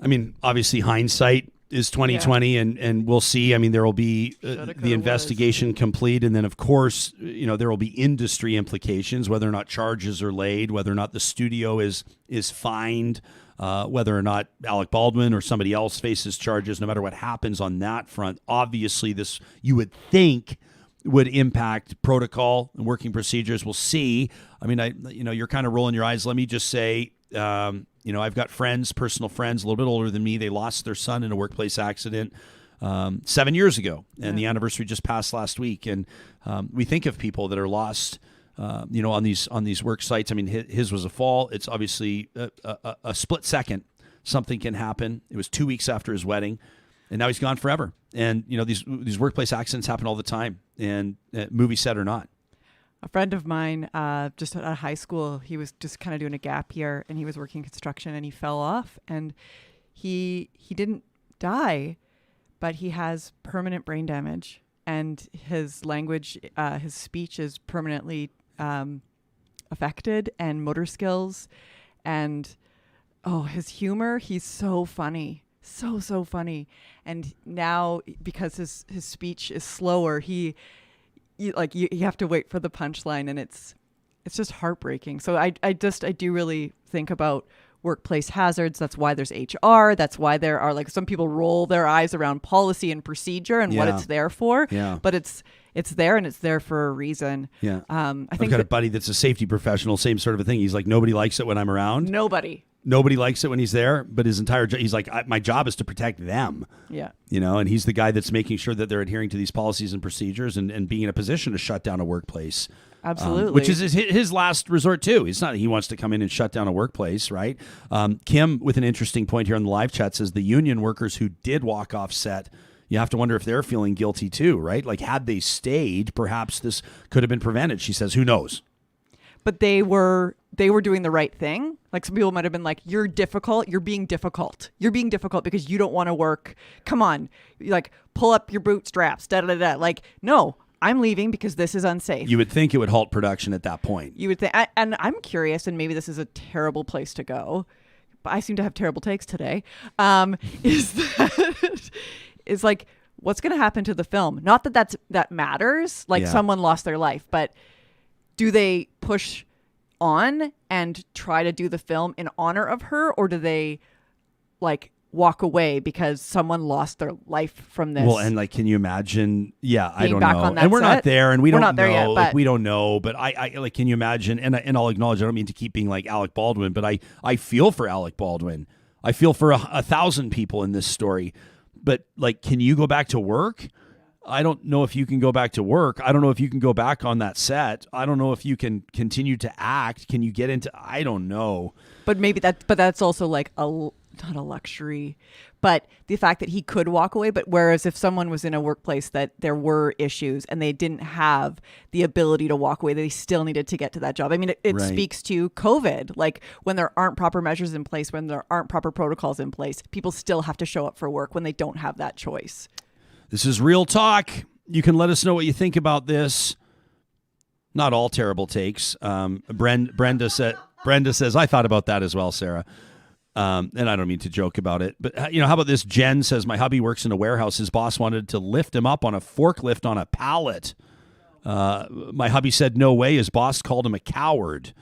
I mean, obviously hindsight is 2020, and we'll see. I mean, there will be the investigation complete, and then of course, there will be industry implications, whether or not charges are laid, whether or not the studio is fined, whether or not Alec Baldwin or somebody else faces charges. No matter what happens on that front, obviously this, you would think, would impact protocol and working procedures. We'll see. I mean, you're kind of rolling your eyes. Let me just say, I've got personal friends, a little bit older than me. They lost their son in a workplace accident 7 years ago, and the anniversary just passed last week. And we think of people that are lost, on these work sites. I mean, his was a fall. It's obviously a split second. Something can happen. It was 2 weeks after his wedding, and now he's gone forever. And these workplace accidents happen all the time, and movie set or not. A friend of mine, just at high school, he was just kind of doing a gap year, and he was working construction, and he fell off, and he didn't die, but he has permanent brain damage, and his language, his speech is permanently affected, and motor skills, and his humor. He's so funny, so funny, and now because his speech is slower, you have to wait for the punchline, and it's just heartbreaking. So I do really think about workplace hazards. That's why there's HR. That's why there are, like, some people roll their eyes around policy and procedure and what it's there for. Yeah. But it's there, and it's there for a reason. Yeah. I think I've got a buddy that's a safety professional, same sort of a thing. He's like, nobody likes it when I'm around. Nobody likes it when he's there, but his entire job, he's like, my job is to protect them. Yeah. And he's the guy that's making sure that they're adhering to these policies and procedures and being in a position to shut down a workplace. Absolutely. Which is his last resort too. It's not he wants to come in and shut down a workplace, right? Kim, with an interesting point here on the live chat, says the union workers who did walk off set, you have to wonder if they're feeling guilty too, right? Like, had they stayed, perhaps this could have been prevented. She says, who knows? But they were doing the right thing. Like, some people might have been like, you're difficult. You're being difficult. You're being difficult because you don't want to work. Come on. Like, pull up your bootstraps. Da-da-da-da. Like, no, I'm leaving because this is unsafe. You would think it would halt production at that point. You would think. And I'm curious, and maybe this is a terrible place to go, but I seem to have terrible takes today, is like, what's going to happen to the film? Not that matters. Like, someone lost their life, but do they push on and try to do the film in honor of her, or do they, like, walk away because someone lost their life from this? Well, and, like, can you imagine? Yeah, I don't know. And we're not there, and we don't know. Yet, like, we don't know. But I like, can you imagine? And I'll acknowledge, I don't mean to keep being like Alec Baldwin, but I feel for Alec Baldwin. I feel for 1,000 people in this story. But, like, can you go back to work? I don't know if you can go back to work. I don't know if you can go back on that set. I don't know if you can continue to act. Can you get into, I don't know. But that's also like not a luxury, but the fact that he could walk away. But whereas if someone was in a workplace that there were issues and they didn't have the ability to walk away, they still needed to get to that job. I mean, it Right. speaks to COVID. Like when there aren't proper measures in place, when there aren't proper protocols in place, people still have to show up for work when they don't have that choice. This is Real Talk. You can let us know what you think about this. Not all terrible takes. Brenda says, I thought about that as well, Sarah. And I don't mean to joke about it. But, how about this? Jen says, my hubby works in a warehouse. His boss wanted to lift him up on a forklift on a pallet. My hubby said, no way. His boss called him a coward.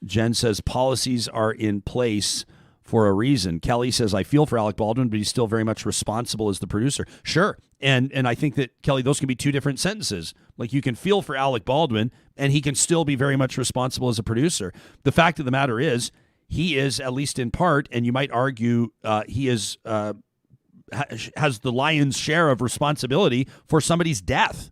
Jen says, policies are in place for a reason. Kelly says, I feel for Alec Baldwin, but he's still very much responsible as the producer. Sure. And I think that, Kelly, those can be two different sentences. Like you can feel for Alec Baldwin and he can still be very much responsible as a producer. The fact of the matter is he is, at least in part, and you might argue he is has the lion's share of responsibility for somebody's death.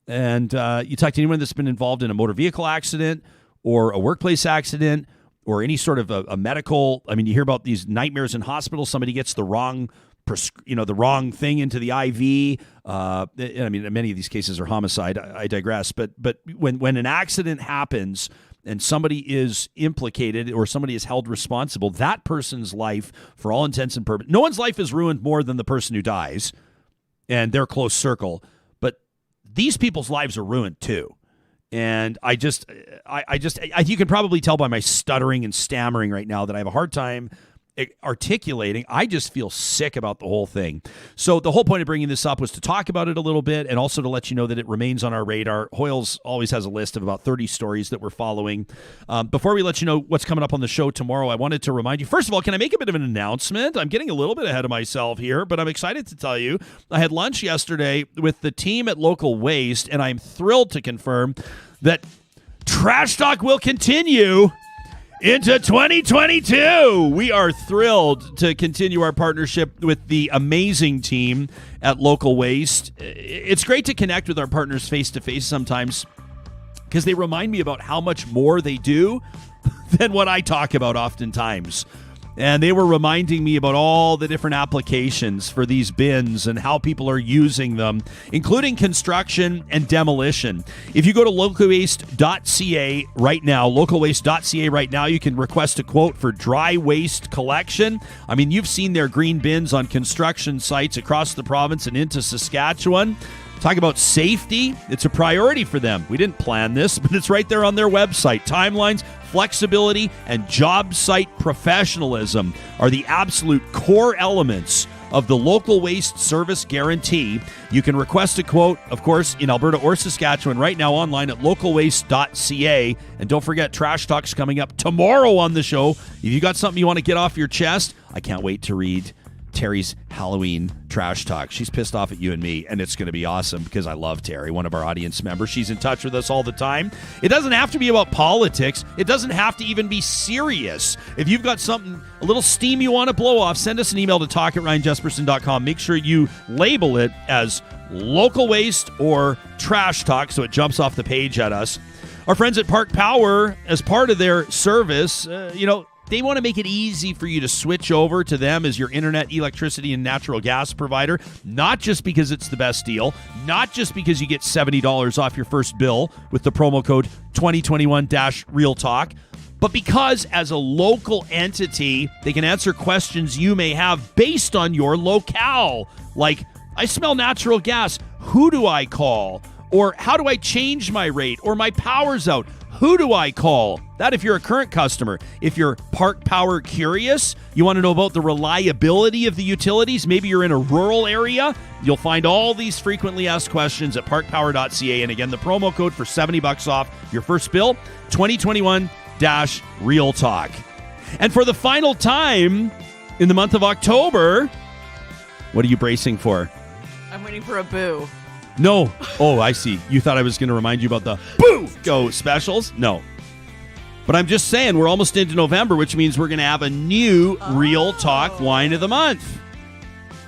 And you talk to anyone that's been involved in a motor vehicle accident or a workplace accident or any sort of a medical, I mean, you hear about these nightmares in hospitals. Somebody gets the wrong the wrong thing into the IV. I mean, many of these cases are homicide. I digress. But when an accident happens and somebody is implicated or somebody is held responsible, that person's life, for all intents and purposes, no one's life is ruined more than the person who dies and their close circle. But these people's lives are ruined too. And I you can probably tell by my stuttering and stammering right now that I have a hard time articulating. I just feel sick about the whole thing. So the whole point of bringing this up was to talk about it a little bit and also to let you know that it remains on our radar. Hoyles always has a list of about 30 stories that we're following. Before we let you know what's coming up on the show tomorrow, I wanted to remind you, first of all, can I make a bit of an announcement? I'm getting a little bit ahead of myself here, but I'm excited to tell you I had lunch yesterday with the team at Local Waste, and I'm thrilled to confirm that Trash Talk will continue into 2022. We are thrilled to continue our partnership with the amazing team at Local Waste. It's great to connect with our partners face-to-face sometimes because they remind me about how much more they do than what I talk about oftentimes. And they were reminding me about all the different applications for these bins and how people are using them, including construction and demolition. If you go to localwaste.ca right now, localwaste.ca right now, you can request a quote for dry waste collection. I mean, you've seen their green bins on construction sites across the province and into Saskatchewan. Talk about safety. It's a priority for them. We didn't plan this, but it's right there on their website. Timelines, flexibility, and job site professionalism are the absolute core elements of the Local Waste Service Guarantee. You can request a quote, of course, in Alberta or Saskatchewan right now online at localwaste.ca. And don't forget, Trash Talk's coming up tomorrow on the show. If you got something you want to get off your chest, I can't wait to read Terry's Halloween Trash Talk. She's pissed off at you and me, and it's going to be awesome because I love Terry, one of our audience members. She's in touch with us all the time. It doesn't have to be about politics. It doesn't have to even be serious. If you've got something, a little steam you want to blow off, send us an email to talk@ryanjesperson.com. Make sure you label it as Local Waste or Trash Talk so it jumps off the page at us. Our friends at Park Power, as part of their service, they want to make it easy for you to switch over to them as your internet, electricity, and natural gas provider, not just because it's the best deal, not just because you get $70 off your first bill with the promo code 2021-REALTALK, but because as a local entity, they can answer questions you may have based on your locale. Like, I smell natural gas. Who do I call? Or how do I change my rate? Or my power's out. Who do I call? That if you're a current customer. If you're Park Power curious, you want to know about the reliability of the utilities, maybe you're in a rural area, you'll find all these frequently asked questions at parkpower.ca. And again, the promo code for $70 off your first bill, 2021-Real Talk. And for the final time in the month of October, what are you bracing for? I'm waiting for a boo. No. Oh, I see. You thought I was going to remind you about the Boo Go specials? No. But I'm just saying, we're almost into November, which means we're going to have a new Real Talk Wine of the Month.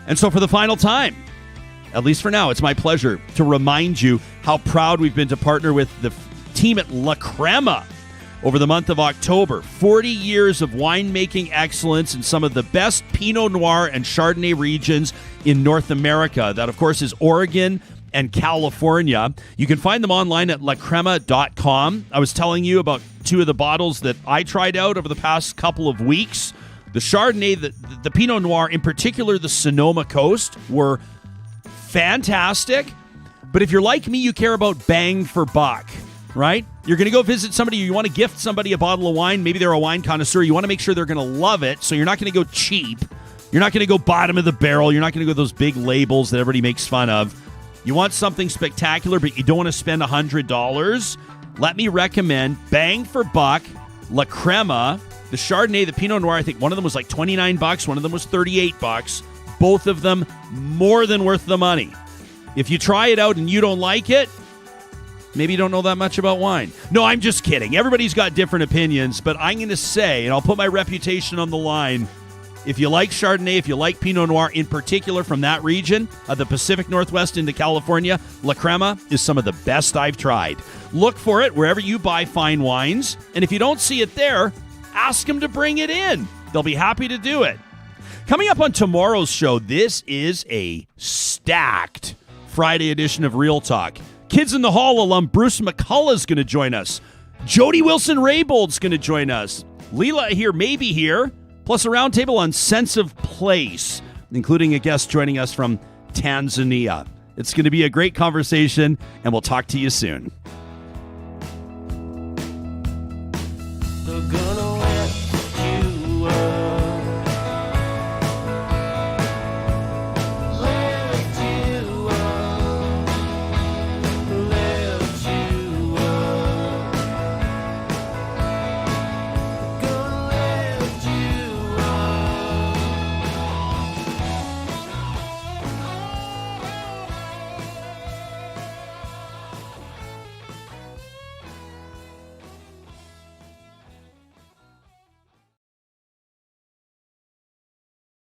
And so for the final time, at least for now, it's my pleasure to remind you how proud we've been to partner with the team at La Crema over the month of October. 40 years of winemaking excellence in some of the best Pinot Noir and Chardonnay regions in North America. That, of course, is Oregon and California. You can find them online at lacrema.com. I was telling you about two of the bottles that I tried out over the past couple of weeks. The Chardonnay, the Pinot Noir, in particular the Sonoma Coast, were fantastic. But if you're like me, you care about bang for buck, right? You're going to go visit somebody, you want to gift somebody a bottle of wine. Maybe they're a wine connoisseur. You want to make sure they're going to love it, so you're not going to go cheap. You're not going to go bottom of the barrel. You're not going to go those big labels that everybody makes fun of. You want something spectacular, but you don't want to spend $100. Let me recommend bang for buck, La Crema, the Chardonnay, the Pinot Noir. I think one of them was like $29. One of them was $38. Both of them more than worth the money. If you try it out and you don't like it, maybe you don't know that much about wine. No, I'm just kidding. Everybody's got different opinions, but I'm going to say, and I'll put my reputation on the line, if you like Chardonnay, if you like Pinot Noir, in particular from that region, the Pacific Northwest into California, La Crema is some of the best I've tried. Look for it wherever you buy fine wines, and if you don't see it there, ask them to bring it in. They'll be happy to do it. Coming up on tomorrow's show, this is a stacked Friday edition of Real Talk. Kids in the Hall alum Bruce McCullough is going to join us. Jody Wilson-Raybould's going to join us. Leela here may be here, plus a roundtable on sense of place, including a guest joining us from Tanzania. It's going to be a great conversation, and we'll talk to you soon. They're gonna